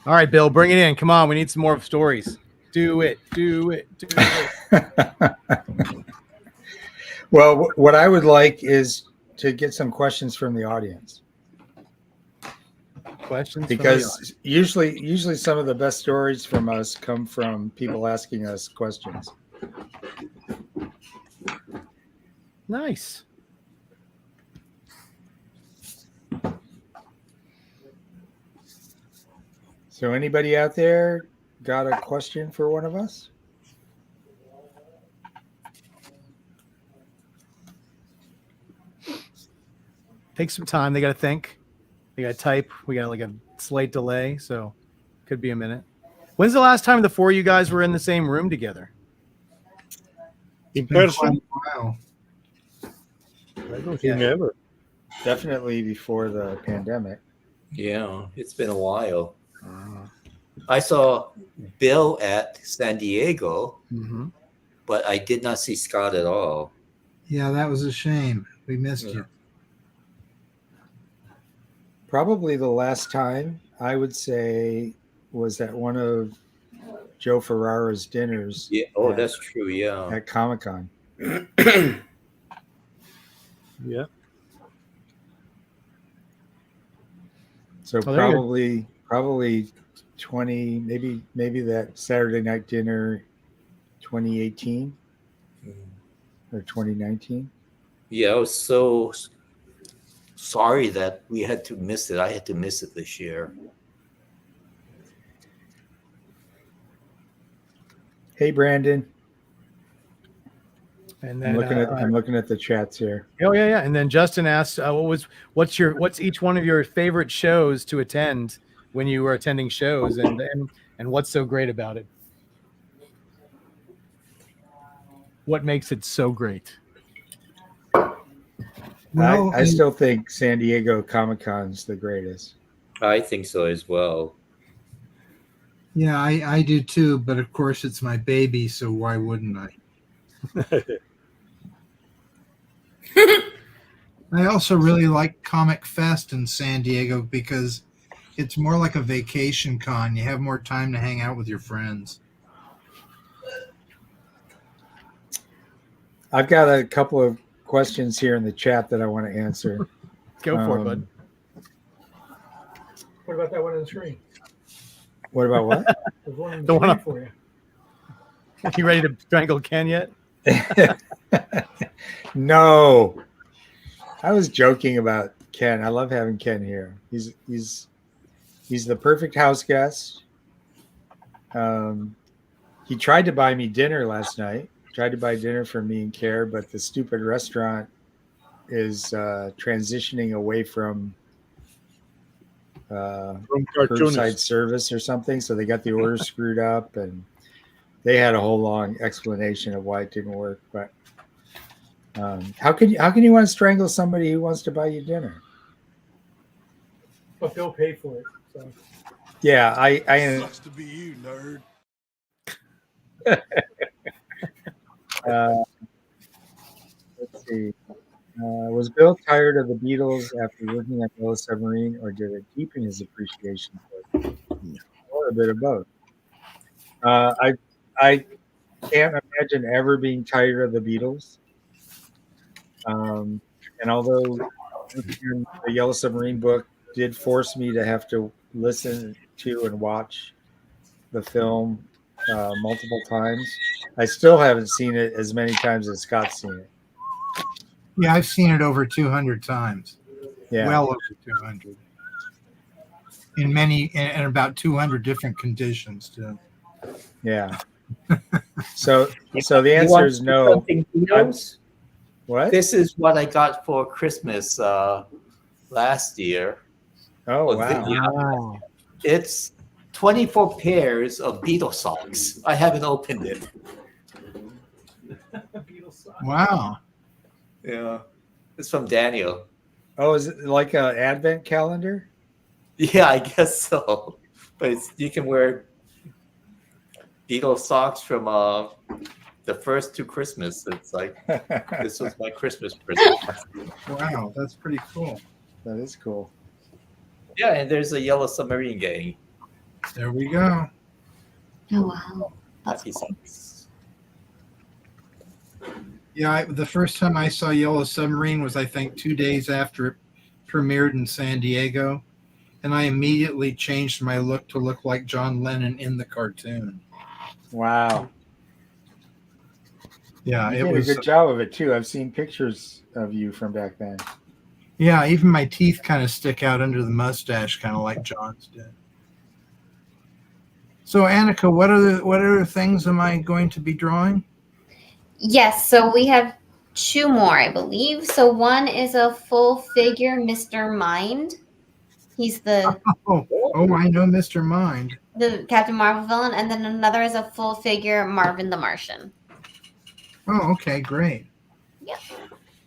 All right, Bill, bring it in. Come on, we need some more stories. Do it. Well, what I would like is to get some questions from the audience. Questions? Because usually some of the best stories from us come from people asking us questions. Nice. So anybody out there got a question for one of us? Take some time. They got to think. They got to type. We got like a slight delay, so could be a minute. When's the last time the four of you guys were in the same room together? In person? Wow. I don't think ever. Definitely before the pandemic. Yeah, it's been a while. I saw Bill at San Diego, but I did not see Scott at all. Yeah, that was a shame. We missed you. Probably the last time I would say was at one of Joe Ferrara's dinners. Yeah, that's true. Yeah, at Comic-Con. Yeah. So probably 20, maybe that Saturday night dinner, 2018 or 2019. Yeah, I was so sorry that we had to miss it. I had to miss it this year. Hey, Brandon. And then I'm looking at the chats here. Oh yeah. And then Justin asked, what's each one of your favorite shows to attend when you were attending shows, and what's so great about it? What makes it so great? Well, I still think San Diego Comic-Con's the greatest. I think so as well. Yeah, I do too, but of course it's my baby, so why wouldn't I? I also really like Comic Fest in San Diego because it's more like a vacation con. You have more time to hang out with your friends. I've got a couple of questions here in the chat that I want to answer. Go for it, bud. What about that one on the screen? What about what? There's one on The one screen for you. You ready to strangle Ken yet? No. I was joking about Ken. I love having Ken here. He's the perfect house guest. He tried to buy me dinner last night. Tried to buy dinner for me and Care, but the stupid restaurant is transitioning away from curbside service or something. So they got the order screwed up, and they had a whole long explanation of why it didn't work. But how can you want to strangle somebody who wants to buy you dinner? But Bill paid for it. So. Yeah, I sucks to be you, nerd. Let's see. Was Bill tired tired of the Beatles after working on Yellow Submarine, or did it deepen his appreciation for them? Or a bit of both. I can't imagine ever being tired of the Beatles. And although the Yellow Submarine book did force me to have to listen to and watch the film multiple times, I still haven't seen it as many times as Scott's seen it. Yeah, I've seen it over 200 times. Yeah. Well over 200. In about 200 different conditions too. Yeah. So the answer is no. Something Beatles? What? This is what I got for Christmas last year. Oh, Well, wow. Wow. It's 24 pairs of Beatles socks. I haven't opened it. Wow. Yeah. It's from Daniel. Oh, is it like an advent calendar? Yeah, I guess so. But you can wear Beatles socks from the first two Christmas. It's like, this was my Christmas present. Wow, that's pretty cool. That is cool. Yeah, and there's a Yellow Submarine gang. There we go. Oh wow. Happy socks. Yeah, the first time I saw Yellow Submarine was, I think, 2 days after it premiered in San Diego. And I immediately changed my look to look like John Lennon in the cartoon. Wow. Yeah, You it did was a good job of it too. I've seen pictures of you from back then. Yeah, even my teeth kind of stick out under the mustache, kind of like John's did. So, Annika, what other things am I going to be drawing? Yes, so we have two more, I believe. So one is a full figure Mr. Mind. He's the Oh, I know Mr. Mind. the Captain Marvel villain, and then another is a full figure Marvin the Martian. Oh, okay, great. Yep.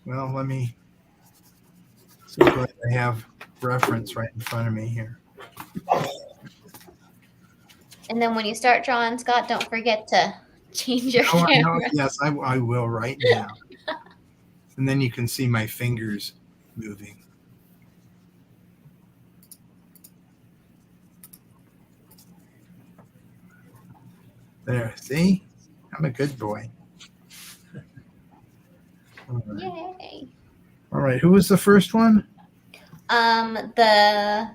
Well, let me see if I have reference right in front of me here. And then when you start drawing, Scott, don't forget to change your Oh, I know. camera. Yes, I will right now. And then you can see my fingers moving. There, see? I'm a good boy. All right. Yay. All right, who was the first one? The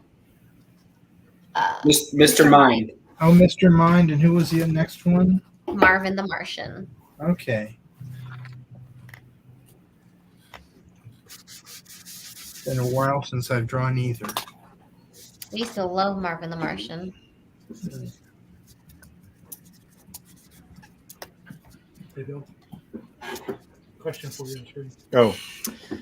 Mr. Mind. Oh, Mr. Mind, and who was the next one? Marvin the Martian. Okay. Been a while since I've drawn either. We used to love Marvin the Martian. Hey, Bill. Question for you. Oh,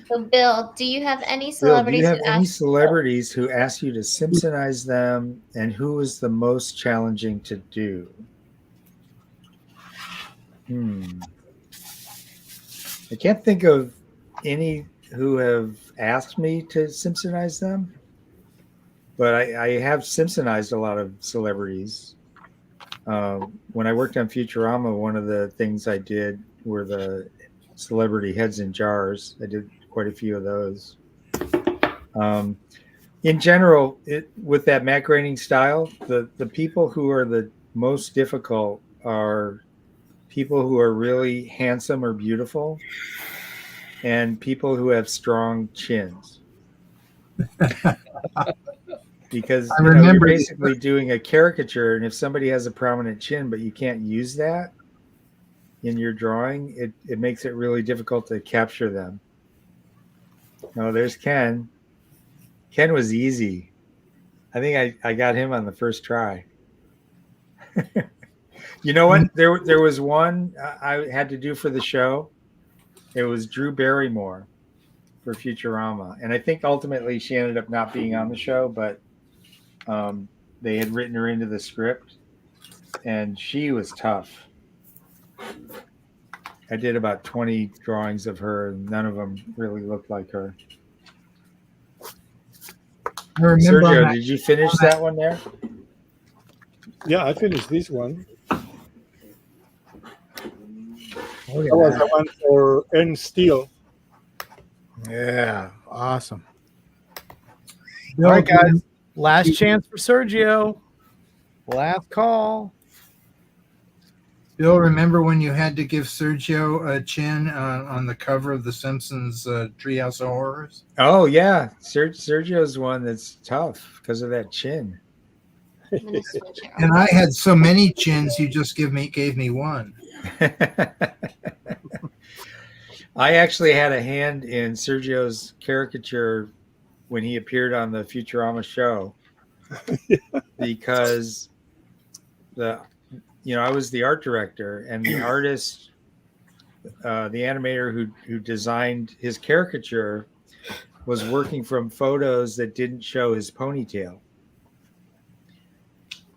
So, Bill, do you have any Bill, do celebrities you have who any ask? celebrities who asked you to Simpsonize them, and who was the most challenging to do? I can't think of any who have asked me to Simpsonize them, but I have Simpsonized a lot of celebrities. When I worked on Futurama, one of the things I did were the celebrity heads in jars. I did quite a few of those. In general, with that matte graining style, the people who are the most difficult are people who are really handsome or beautiful, and people who have strong chins. Because you're basically doing a caricature, and if somebody has a prominent chin but you can't use that in your drawing, it makes it really difficult to capture them. No, there's Ken. Ken was easy. I think I got him on the first try. You know what? There was one I had to do for the show. It was Drew Barrymore for Futurama. And I think ultimately she ended up not being on the show, but they had written her into the script, and she was tough. I did about 20 drawings of her, and none of them really looked like her. Sergio, did you finish that one there? Yeah, I finished this one. Oh, yeah. That was the one for N Steel. Yeah, awesome. Bill, All right, guys. do Last chance for Sergio. Last call. Bill, remember when you had to give Sergio a chin on the cover of The Simpsons Treehouse of Horrors? Oh yeah, Sergio's one that's tough because of that chin. I'm gonna switch it And I had so many chins, you just gave me one. I actually had a hand in Sergio's caricature when he appeared on the Futurama show because I was the art director, and the artist, the animator who designed his caricature, was working from photos that didn't show his ponytail.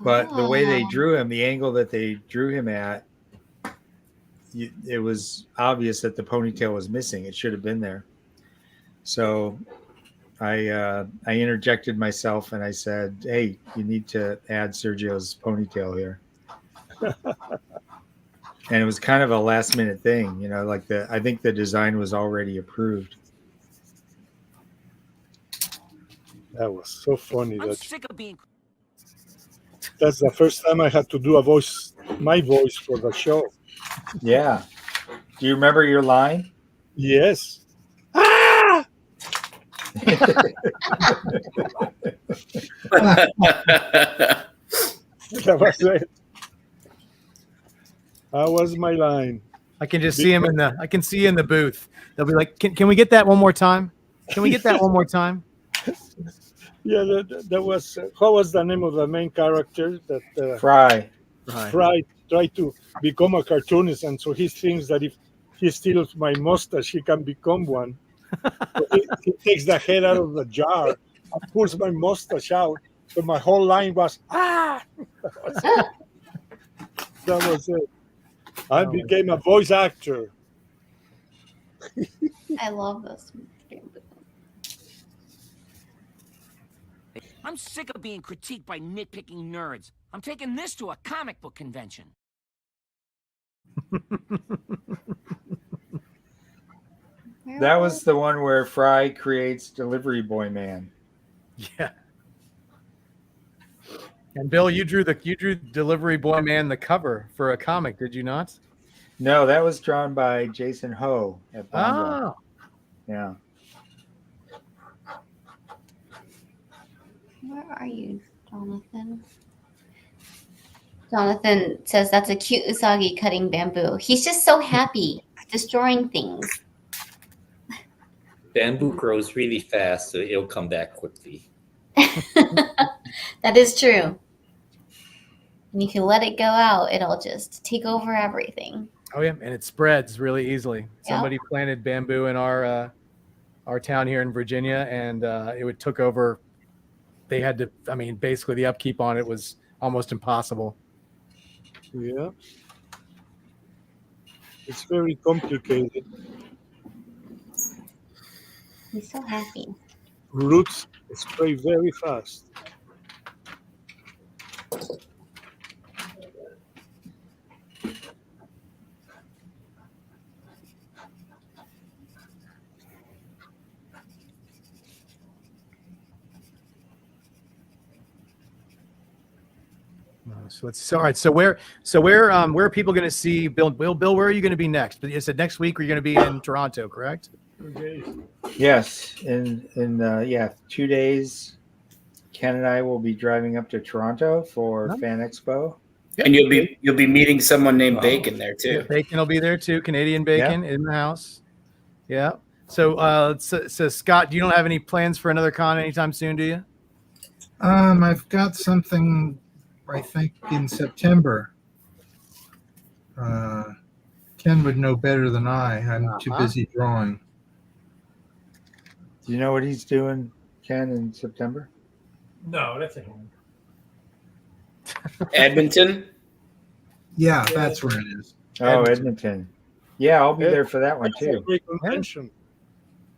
But the way they drew him, the angle that they drew him at, it was obvious that the ponytail was missing. It should have been there. So I interjected myself and I said, "Hey, you need to add Sergio's ponytail here." And it was kind of a last minute thing, like I think the design was already approved. That was so funny. I'm sick of being. That's the first time I had to do my voice for the show. Yeah. Do you remember your line? Yes. Ah! That was it. That was my line. I can just see him I can see you in the booth. They'll be like, can we get that one more time? Can we get that one more time? Yeah, that was, what was the name of the main character? That Fry. Fry tried to become a cartoonist, and so he thinks that if he steals my mustache, he can become one. So he takes the head out of the jar and pulls my mustache out. So my whole line was, ah! That was it. I became a voice actor. I love this. I'm sick of being critiqued by nitpicking nerds. I'm taking this to a comic book convention. That was the one where Fry creates Delivery Boy Man. Yeah. And Bill, you drew Delivery Boy Man the cover for a comic, did you not? No, that was drawn by Jason Ho at Bongo. Oh. Yeah. Where are you, Jonathan? Jonathan says that's a cute Usagi cutting bamboo. He's just so happy destroying things. Bamboo grows really fast, so it'll come back quickly. That is true. And if you let it go out, it'll just take over everything. Oh yeah, and it spreads really easily. Yep. Somebody planted bamboo in our town here in Virginia, and it took over. They had to. I mean, basically, the upkeep on it was almost impossible. Yeah, it's very complicated. He's so happy. Roots spray very fast. So it's all right. So where are people going to see Bill? Bill, where are you going to be next? You said next week. Are you going to be in Toronto? Correct? Yes, in 2 days, Ken and I will be driving up to Toronto for Fan Expo. And you'll be meeting someone named Bacon there too. Yeah, Bacon will be there too. Canadian Bacon in the house. Yeah. So Scott, you don't have any plans for another con anytime soon, do you? I've got something, I think, in September. Ken would know better than I. I'm too busy drawing. Do you know what he's doing, Ken, in September? No, that's a him. Edmonton? Yeah, that's where it is. Oh, Edmonton. Yeah, I'll be there for that one too. Great convention.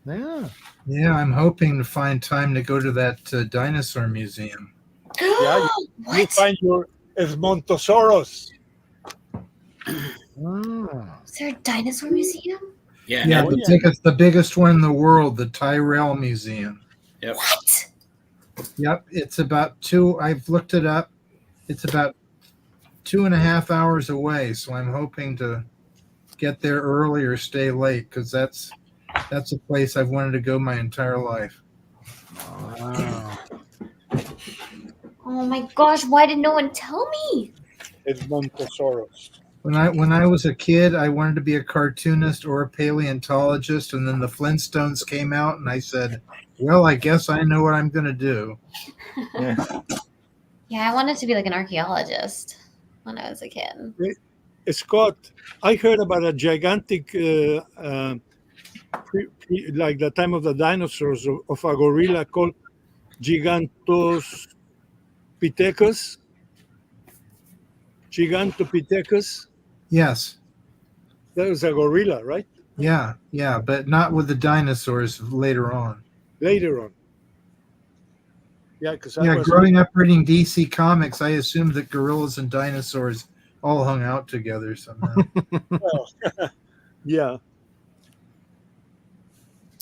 Yeah. Yeah, I'm hoping to find time to go to that dinosaur museum. Yeah, you find your Edmontosaurus. Is there a dinosaur museum? Yeah. Yeah, Oh, the yeah. biggest one in the world, the Tyrrell Museum. Yep. What? Yep, it's about I've looked it up. It's about 2.5 hours away, so I'm hoping to get there early or stay late because that's a place I've wanted to go my entire life. Wow. Oh my gosh! Why did no one tell me? Edmontosaurus. When I was a kid, I wanted to be a cartoonist or a paleontologist, and then the Flintstones came out, and I said, "Well, I guess I know what I'm going to do." Yeah. Yeah, I wanted to be like an archaeologist when I was a kid. Scott, I heard about a gigantic, like the time of the dinosaurs, of a gorilla called Gigantopithecus. Gigantopithecus. Yes, That was a gorilla, right? yeah, but not with the dinosaurs later on. Later on. Yeah, because I Yeah, was growing up reading DC Comics, I assumed that gorillas and dinosaurs all hung out together somehow. well, yeah.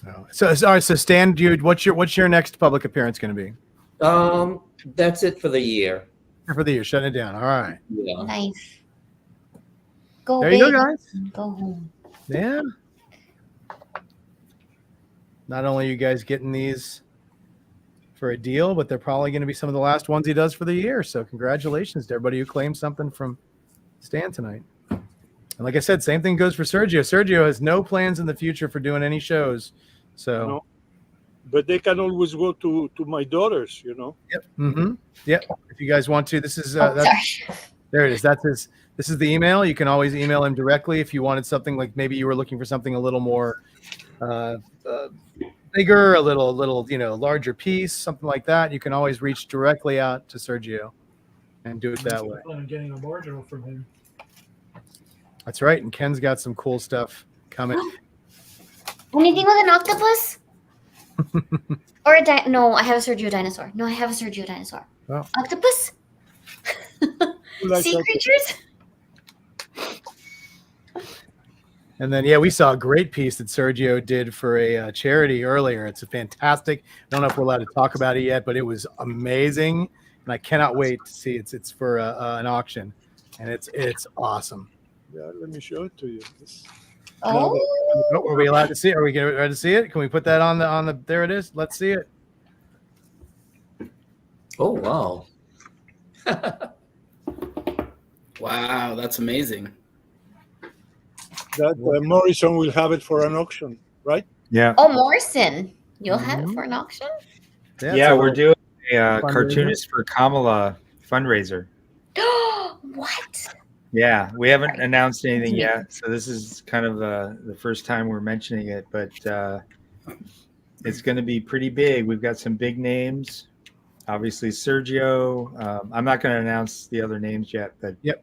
Oh. So sorry. So Stan, dude, what's your next public appearance going to be That's it for the year. for the year? Shutting it down. All right. Yeah. Nice. Go There big. you go, guys. Go home. Yeah. Not only are you guys getting these for a deal, but they're probably going to be some of the last ones he does for the year. So congratulations to everybody who claimed something from Stan tonight. And like I said, same thing goes for Sergio. Sergio has no plans in the future for doing any shows. So, No. But they can always go to my daughters, you know. Yep. Mm-hmm. Yep. If you guys want to, this is Sorry. there it is. That's his. This is the email. You can always email him directly if you wanted something like maybe you were looking for something a little more bigger, a little larger piece, something like that. You can always reach directly out to Sergio and do it that way. I'm getting a marginal from him. That's right. And Ken's got some cool stuff coming. Anything with an octopus? Or a no, I have a Sergio dinosaur. No, I have a Sergio dinosaur. Oh. Octopus? Sea creatures? And then, yeah, we saw a great piece that Sergio did for a charity earlier. It's a fantastic. I don't know if we're allowed to talk about it yet, but it was amazing, and I cannot wait to see it. It's for an auction, and it's awesome. Yeah, let me show it to you. Oh. Are we allowed to see it? Are we ready to see it? Can we put that on the? There it is. Let's see it. Oh wow! Wow, that's amazing. That Morrison will have it for an auction, right? Yeah. Oh, Morrison. You'll have it for an auction? Yeah, we're doing a Cartoonist for Kamala fundraiser. What? Yeah, we haven't announced anything yet, so this is kind of the first time we're mentioning it, but it's going to be pretty big. We've got some big names, obviously Sergio. I'm not going to announce the other names yet, but yep.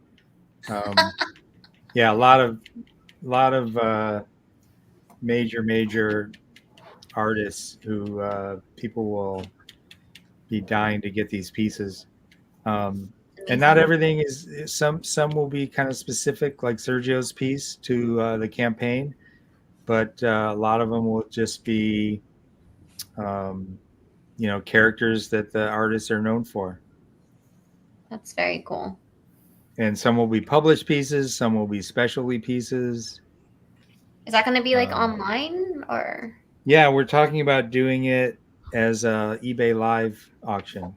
Yeah, a lot of major artists who people will be dying to get these pieces. And not everything is some will be kind of specific, like Sergio's piece to the campaign, but a lot of them will just be, characters that the artists are known for. That's very cool. And some will be published pieces, some will be specialty pieces. Is that going to be like online or? Yeah, we're talking about doing it as a eBay Live auction.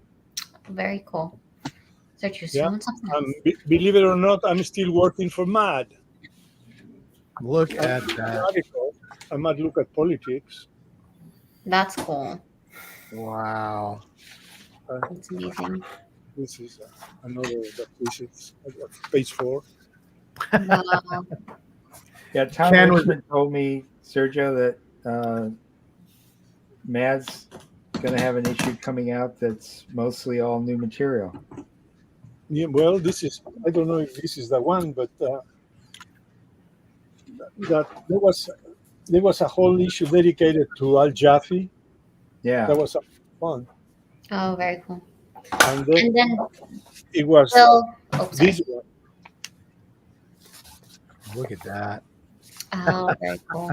Very cool. Yeah. Believe it or not, I'm still working for MAD. Look at that. I might look at politics. That's cool. Wow. That's amazing. This is another piece. It's page 4. Wow. Yeah, Tom Richmond told me, Sergio, that Mad's going to have an issue coming out that's mostly all new material. Yeah, well, I don't know if this is the one, but that there was a whole issue dedicated to Al Jaffe. Yeah. That was fun. Oh, very cool. And then it was this one. Look at that. Oh, very cool.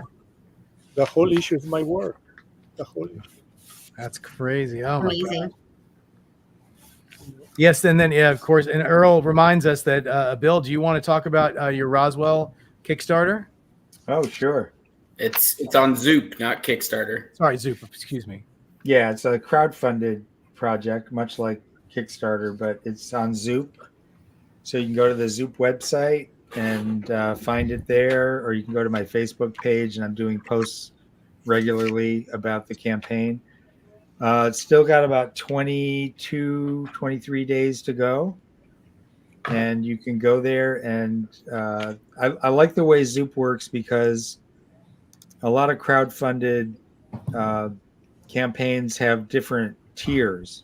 The whole issue is my work. The whole issue. That's crazy. Oh my God. Amazing. Yes, and then of course, and Earl reminds us that Bill, do you want to talk about your Roswell Kickstarter? Oh, sure. It's on Zoop, not Kickstarter. Sorry, Zoop. Excuse me. Yeah, it's a crowdfunded project, much like Kickstarter, but it's on Zoop. So you can go to the Zoop website and find it there, or you can go to my Facebook page, and I'm doing posts regularly about the campaign. It's still got about 22, 23 days to go. And you can go there, and I like the way Zoop works because a lot of crowdfunded campaigns have different tiers.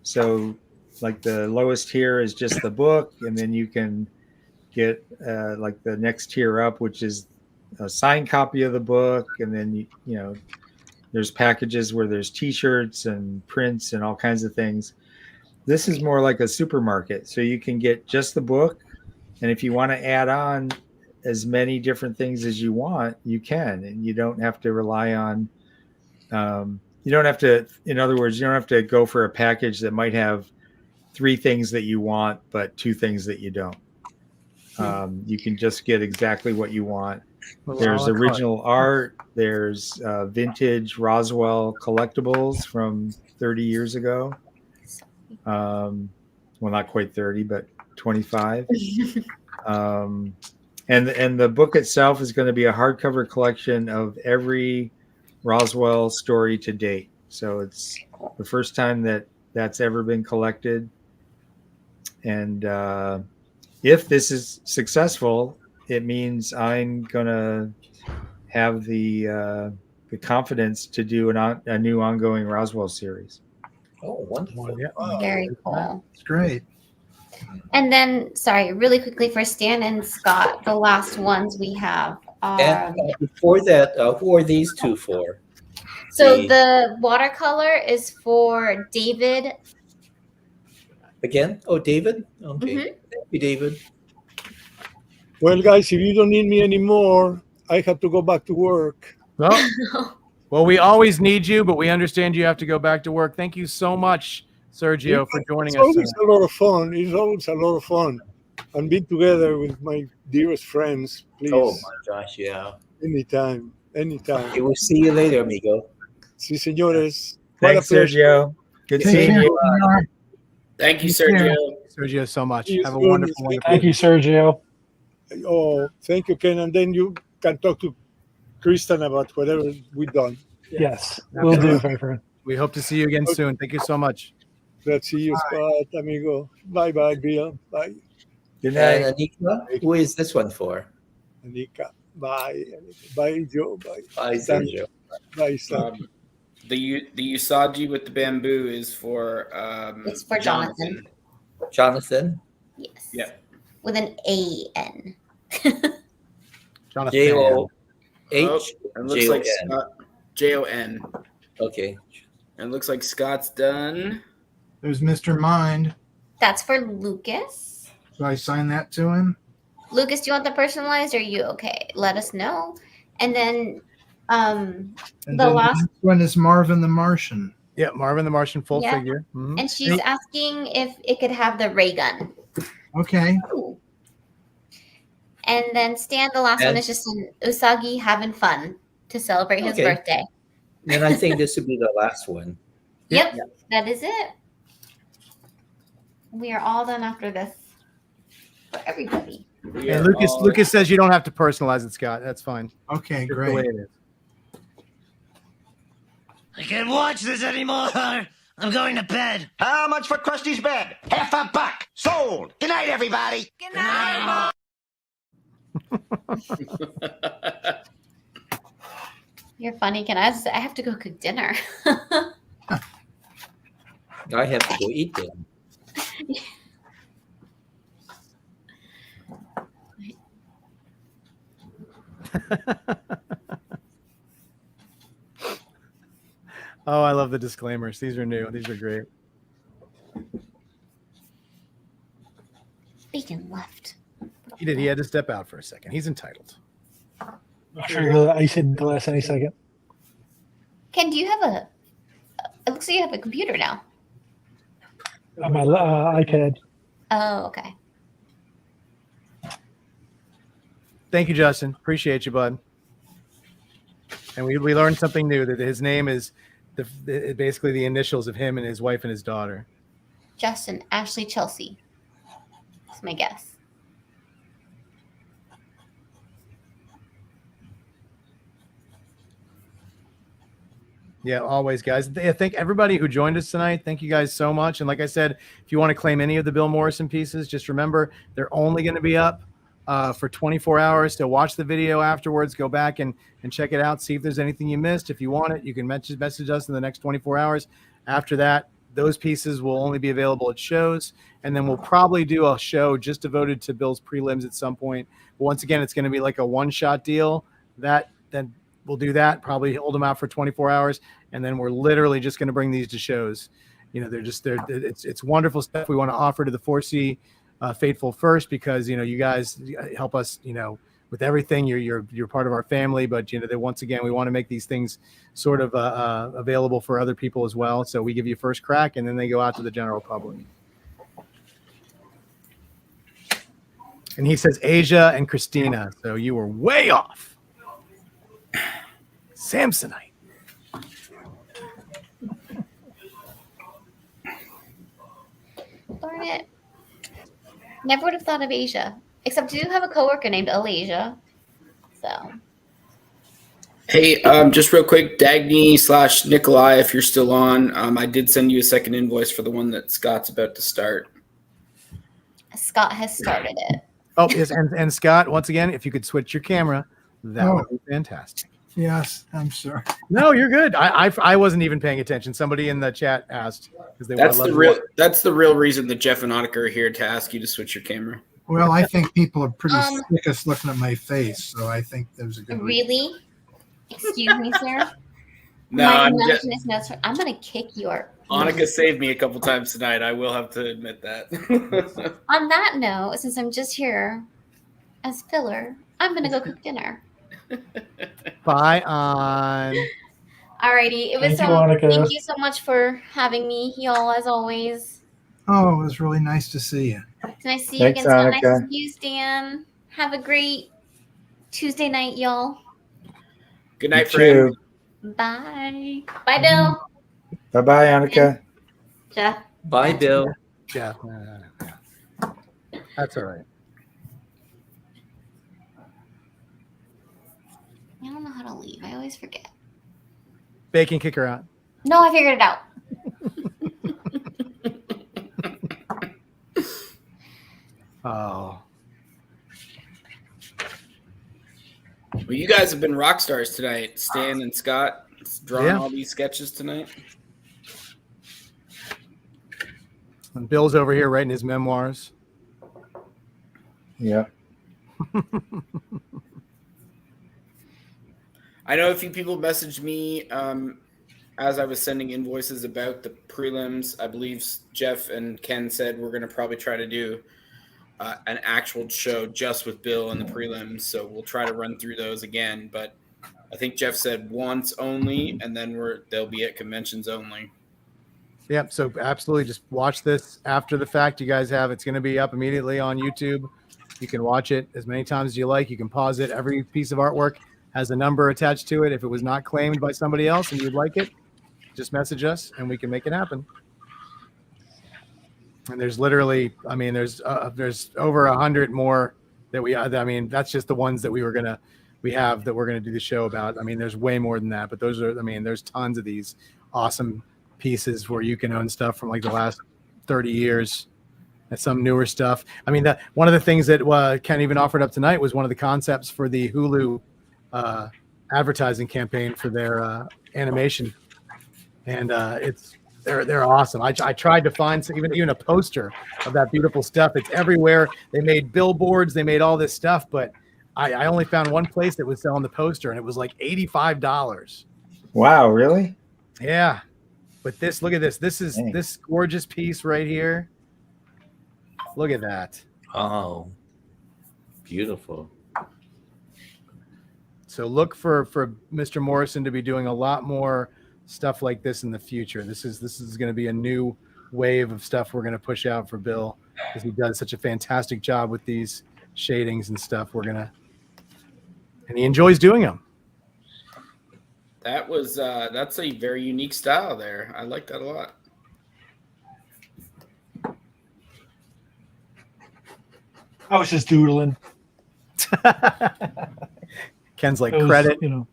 So like the lowest tier is just the book, and then you can get like the next tier up, which is a signed copy of the book, and then you know there's packages where there's t-shirts and prints and all kinds of things. This is more like a supermarket, so you can get just the book, and if you want to add on as many different things as you want, you can, and you don't have to rely on you don't have to, in other words, you don't have to go for a package that might have 3 things that you want but 2 things that you don't. You can just get exactly what you want. There's original art, there's vintage Roswell collectibles from 30 years ago. Well, not quite 30, but 25. And the book itself is going to be a hardcover collection of every Roswell story to date. So it's the first time that that's ever been collected. And if this is successful, it means I'm going to have the confidence to do a new ongoing Roswell series. Oh, wonderful. Yeah. Very cool. It's great. And then, sorry, really quickly for Stan and Scott, the last ones we have. And before that, who are these two for? So the watercolor is for David. Again? Oh, David? Okay. Mhm. Thank you, David. Well, guys, if you don't need me anymore, I have to go back to work. Well, we always need you, but we understand you have to go back to work. Thank you so much, Sergio, for joining It's us. always a lot of fun. It's always a lot of fun. And being together with my dearest friends, please. Oh, my gosh, yeah. Anytime. Anytime. Okay, we'll see you later, amigo. Sí, señores. Thanks, Sergio. Good seeing you. Thank you, Sergio. Sergio, so much. See you Have a soon. wonderful, wonderful Thank you, Sergio. Oh, thank you, Ken. And then you can talk to Kristen about whatever we've done. Yes, we'll do, my friend. We hope to see you again soon. Thank you so much. Let's see you, Scott, amigo. Bye-bye, Bill. Bye. Good And night. Anika, who is this one for? Anika. Bye. Bye, Joe. Bye. Bye, Sergio. Bye, Sam. The Usagi with the bamboo is for It's for Jonathan. Jonathan? Yes. Yeah. With an A-N. Jonathan. J-O-H? Oh, it looks like J-O-N. Scott, J-O-N. Okay. And it looks like Scott's done. There's Mr. Mind. That's for Lucas. So I sign that to him. Lucas, do you want the personalized or are you okay? Let us know. And then And the then last next one is Marvin the Martian. Yeah, Marvin the Martian full Yeah. figure. Mhm. and she's asking if it could have the ray gun. Okay. Ooh. And then Stan, the last one And- is just an Usagi having fun to celebrate his Okay. birthday. Then I think this would be the last one. Yep, that is it. We are all done after this for everybody. And Lucas says you don't have to personalize it, Scott. That's fine. Okay, Just the way great. it is. I can't watch this anymore. I'm going to bed. How much for Krusty's bed? $50. Sold. Good night, everybody. Good night. You're funny. I have to go cook dinner. I have to go eat them. Oh, I love the disclaimers. These are new. These are great. Bacon left. He did. He had to step out for a second. He's entitled. I'm sure he'll ice it in glass any second. Ken, do you have a? It looks like you have a computer now. On my iPad. Oh, okay. Thank you, Justin. Appreciate you, bud. And we learned something new, that his name is basically the initials of him and his wife and his daughter. Justin, Ashley, Chelsea. That's my guess. Yeah, always, guys. Thank everybody who joined us tonight. Thank you guys so much. And like I said, if you want to claim any of the Bill Morrison pieces, just remember they're only going to be up for 24 hours. So watch the video afterwards. Go back and check it out. See if there's anything you missed. If you want it, you can message us in the next 24 hours. After that, those pieces will only be available at shows. And then we'll probably do a show just devoted to Bill's prelims at some point. But once again, it's going to be like a one-shot deal. Then we'll do that, probably hold them out for 24 hours, and then we're literally just going to bring these to shows. You know, it's wonderful stuff we want to offer to the 4C faithful first, because, you know, you guys help us, you know, with everything. You're part of our family, but, you know, that once again, we want to make these things sort of available for other people as well. So we give you first crack, and then they go out to the general public. And he says Asia and Christina, so you were way off. Samsonite. Darn it. Never would have thought of Asia. Except you do have a coworker named Alasia. So. Hey, just real quick, Dagny/Nikolai, if you're still on, I did send you a second invoice for the one that Scott's about to start. Scott has started it. Oh, yes, and Scott, once again, if you could switch your camera, that would be fantastic. Yes, I'm sorry. No, you're good. I wasn't even paying attention. Somebody in the chat asked because they That's the real reason that Jeff and Annika are here, to ask you to switch your camera. Well, I think people are pretty sick of looking at my face, so I think there's a good reason. Really? Excuse me, sir? No, I'm going to kick your... Annika saved me a couple times tonight. I will have to admit that. On that note, since I'm just here as filler, I'm going to go cook dinner. Bye, on. Alrighty. It was thank you so much for having me, y'all, as always. Oh, it was really nice to see you. It's nice to see you again. So nice to see you, Stan. Have a great Tuesday night, y'all. Good night, friend. Bye. Bye, Bill. Bye-bye, Annika. Jeff. Bye, Bill. Jeff. That's all right. I don't know how to leave. I always forget. Bacon, kick her out. No, I figured it out. Oh. Well, you guys have been rock stars tonight. Stan and Scott drawing all these sketches tonight. And Bill's over here writing his memoirs. Yeah. I know a few people messaged me as I was sending invoices about the prelims. I believe Jeff and Ken said we're going to probably try to do an actual show just with Bill and the prelims. So we'll try to run through those again. But I think Jeff said once only, and then they'll be at conventions only. Yep. So absolutely, just watch this after the fact. You guys have it's going to be up immediately on YouTube. You can watch it as many times as you like. You can pause it. Every piece of artwork has a number attached to it. If it was not claimed by somebody else and you'd like it, just message us and we can make it happen. And there's literally, I mean, there's over 100 more that I mean, that's just the ones that we're going to do the show about. I mean, there's way more than that, but there's tons of these awesome pieces where you can own stuff from like the last 30 years and some newer stuff. I mean, one of the things that Ken even offered up tonight was one of the concepts for the Hulu advertising campaign for their animation, and they're awesome. I tried to find even a poster of that beautiful stuff. It's everywhere. They made billboards, they made all this stuff, but I only found one place that was selling the poster, and it was like $85. Wow, really? Yeah, but look at this. This is this gorgeous piece right here. Look at that. Oh, beautiful. So look for Mr. Morrison to be doing a lot more stuff like this in the future. This is going to be a new wave of stuff we're going to push out for Bill, because he does such a fantastic job with these shadings and stuff. And he enjoys doing them. That was that's a very unique style there. I like that a lot. I was just doodling. Ken's like, It was, credit. you know.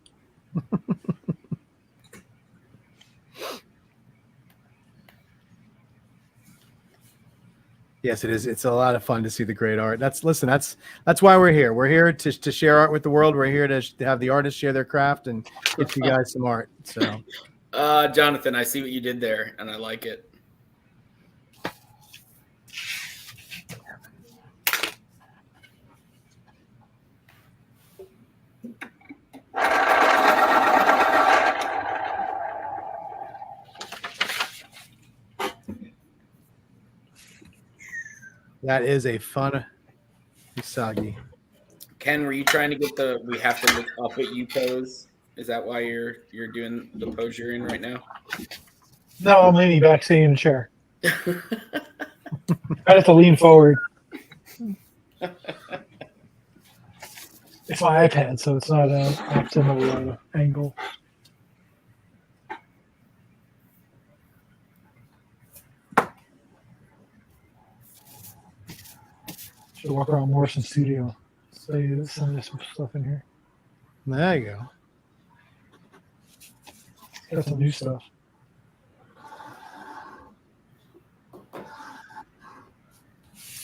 Yes, it is. It's a lot of fun to see the great art. That's why we're here. We're here to share art with the world. We're here to have the artists share their craft and get you guys some art. So, Jonathan, I see what you did there, and I like it. that is a fun Usagi. Ken, were you trying to get the "we have to look up at you" pose? Is that why you're doing the pose you're in right now? No, I'm leaning back, sitting in a chair. I have to lean forward. It's my iPad, so it's not an optimal angle. Should walk around Morrison Studio. Say some stuff in here. There you go. Got some new stuff.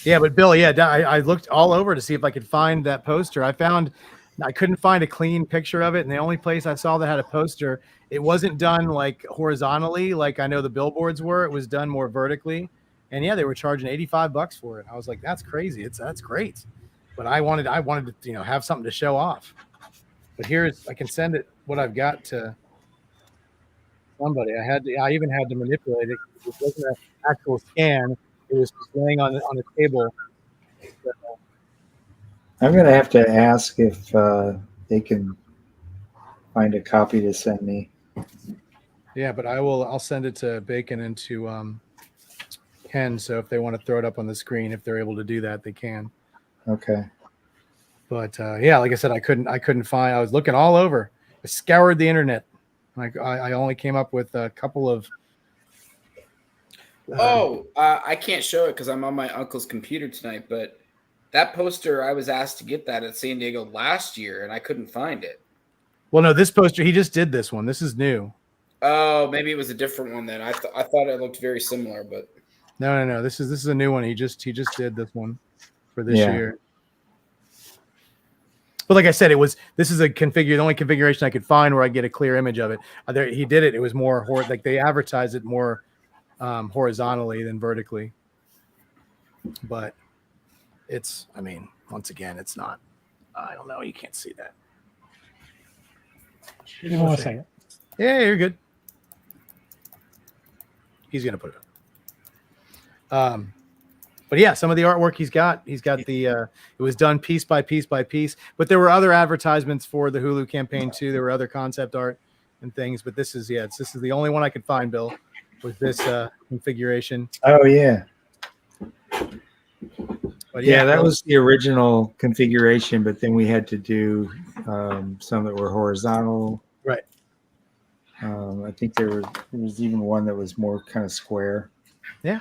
Yeah, but Bill, I looked all over to see if I could find that poster. I couldn't find a clean picture of it, and the only place I saw that had a poster, it wasn't done like horizontally, like I know the billboards were. It was done more vertically, and yeah, they were charging $85 for it. I was like, that's crazy. That's great, but I wanted to have something to show off. But I can send it what I've got to somebody. I even had to manipulate it. It wasn't an actual scan. It was just laying on a table. I'm going to have to ask if they can find a copy to send me. Yeah, but I'll send it to Bacon and to Ken. So if they want to throw it up on the screen, if they're able to do that, they can. Okay. But yeah, like I said, I couldn't find. I was looking all over. I scoured the internet. I only came up with a couple of. I can't show it because I'm on my uncle's computer tonight. But that poster, I was asked to get that at San Diego last year, and I couldn't find it. Well, no, this poster, he just did this one. This is new. Oh, maybe it was a different one then. I thought it looked very similar, but no. This is a new one. He just did this one for this year. But like I said, this is the only configuration I could find where I get a clear image of it. He did it. It was more like they advertised it more horizontally than vertically. But once again, it's not. I don't know. You can't see that. Give me 1 second. Yeah, you're good. He's gonna put it up. But yeah, some of the artwork he's got the it was done piece by piece by piece, but there were other advertisements for the Hulu campaign too. There were other concept art and things, but this is the only one I could find, Bill, with this configuration. Oh yeah. But yeah, that was the original configuration, but then we had to do some that were horizontal. Right. I think there was even one that was more kind of square. Yeah.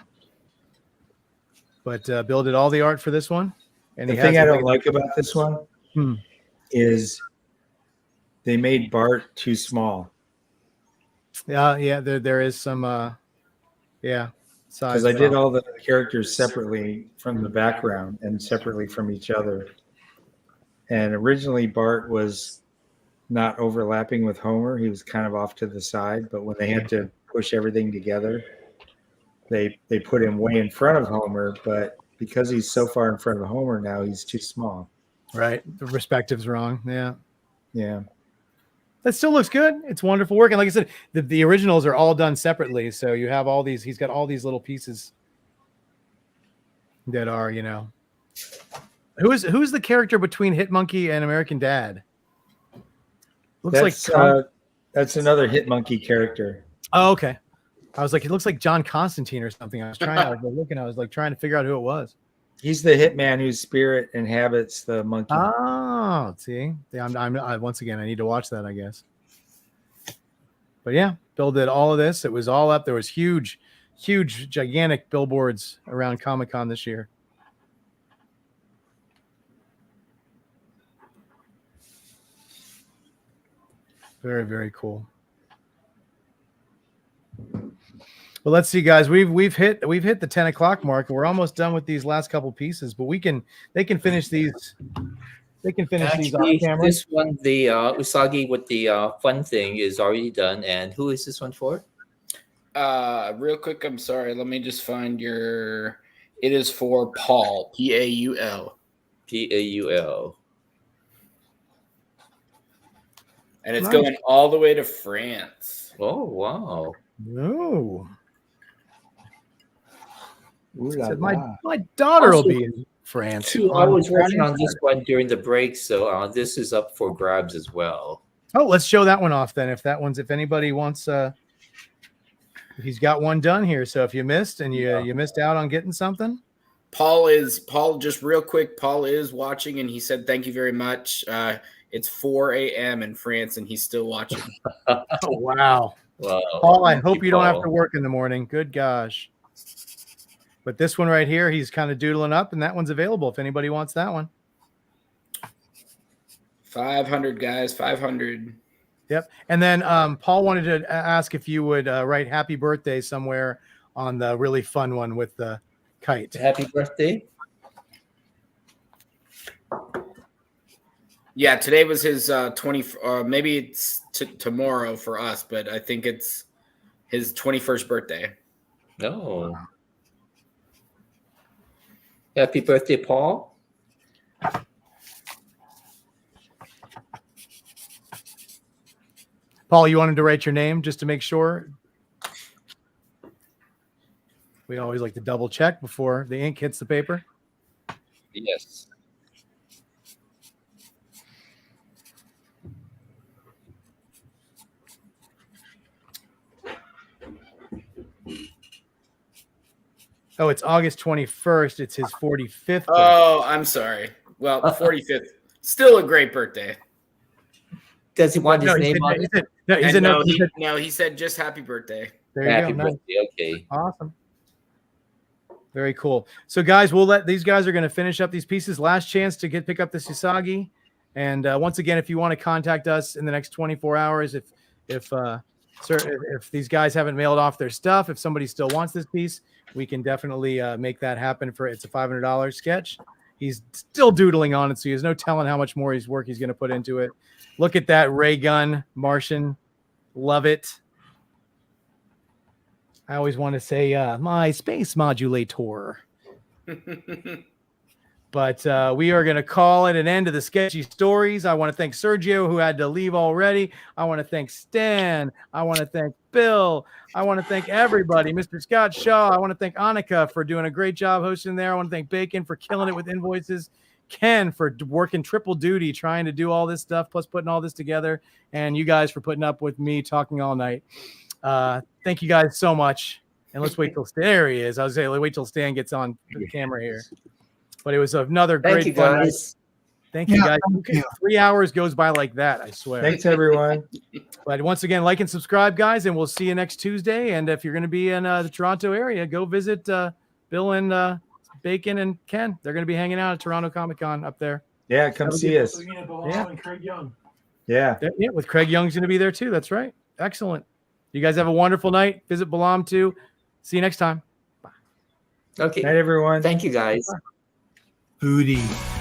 But Bill did all the art for this one. And the thing I don't like about this one is they made Bart too small. Yeah, there is some size. Because I did all the characters separately from the background and separately from each other. And originally Bart was not overlapping with Homer. He was kind of off to the side, but when they had to push everything together, they put him way in front of Homer, but because he's so far in front of Homer now, he's too small. Right. The perspective's wrong. Yeah. Yeah. That still looks good. It's wonderful work. And like I said, the originals are all done separately. So you have all these, he's got all these little pieces that are, who's the character between Hit Monkey and American Dad? Looks That's like that's another Hit Monkey character. oh, okay. I was like, it looks like John Constantine or something. I was trying to figure out who it was. He's the hitman whose spirit inhabits the monkey. Oh, see, yeah, I'm once again, I need to watch that, I guess. But yeah, Bill did all of this. It was all up. There was huge, gigantic billboards around Comic-Con this year. Very, very cool. Well, let's see, guys. We've hit the 10 o'clock mark, and we're almost done with these last couple pieces. But they can finish these. They can finish these on camera. This one, the Usagi with the fun thing is already done. And who is this one for? Real quick, I'm sorry. Let me just find your. It is for Paul. Paul. Paul. And it's going all the way to France. Oh wow! No. Said my daughter will be in France. I was working on this one during the break, so this is up for grabs as well. Oh, let's show that one off then. If anybody wants, he's got one done here. So if you missed and you missed out on getting something, Paul, just real quick, Paul is watching, and he said thank you very much. It's 4 a.m. in France, and he's still watching. Oh, wow. Wow. Paul, I hope you don't have to work in the morning. Good gosh. But this one right here, he's kind of doodling up, and that one's available if anybody wants that one. 500, guys, 500. Yep. And then Paul wanted to ask if you would write happy birthday somewhere on the really fun one with the kite. Happy birthday. Yeah, today was his 20. Maybe it's tomorrow for us, but I think it's his 21st birthday. No. Wow. Happy birthday, Paul. Paul, you wanted to write your name just to make sure? We always like to double check before the ink hits the paper. Yes. Oh, it's August 21st. It's his 45th birthday. Oh, I'm sorry. Well, 45th. Still a great birthday. Does he want his name on it? He said just happy birthday. There you happy go. birthday. Okay. Awesome. Very cool. So, guys, these guys are going to finish up these pieces. Last chance to pick up the Usagi. And once again, if you want to contact us in the next 24 hours, if these guys haven't mailed off their stuff, if somebody still wants this piece, we can definitely make that happen. It's a $500 sketch. He's still doodling on it, so there's no telling how much more work he's going to put into it. Look at that ray gun, Martian. Love it. I always want to say my space modulator. But we are going to call it an end to the Sketchy Stories. I want to thank Sergio, who had to leave already. I want to thank Stan. I want to thank Bill. I want to thank everybody. Mr. Scott Shaw. I want to thank Annika for doing a great job hosting there. I want to thank Bacon for killing it with invoices. Ken for working triple duty, trying to do all this stuff, plus putting all this together. And you guys for putting up with me talking all night. Thank you guys so much. And let's wait till there he is. I was saying, wait till Stan gets on the camera here. But it was another great fun night. Thank you, guys. 3 hours goes by like that, I swear. Thanks, everyone. But once again, like and subscribe, guys, and we'll see you next Tuesday. And if you're going to be in the Toronto area, go visit Bill and Bacon and Ken. They're going to be hanging out at Toronto Comic-Con up there. Yeah, come see us. Yeah. And Craig Young. Yeah, with Craig Young's going to be there too. That's right. Excellent. You guys have a wonderful night. Visit Balam too. See you next time. Bye. Okay. Night, everyone. Thank you, guys. Foodie.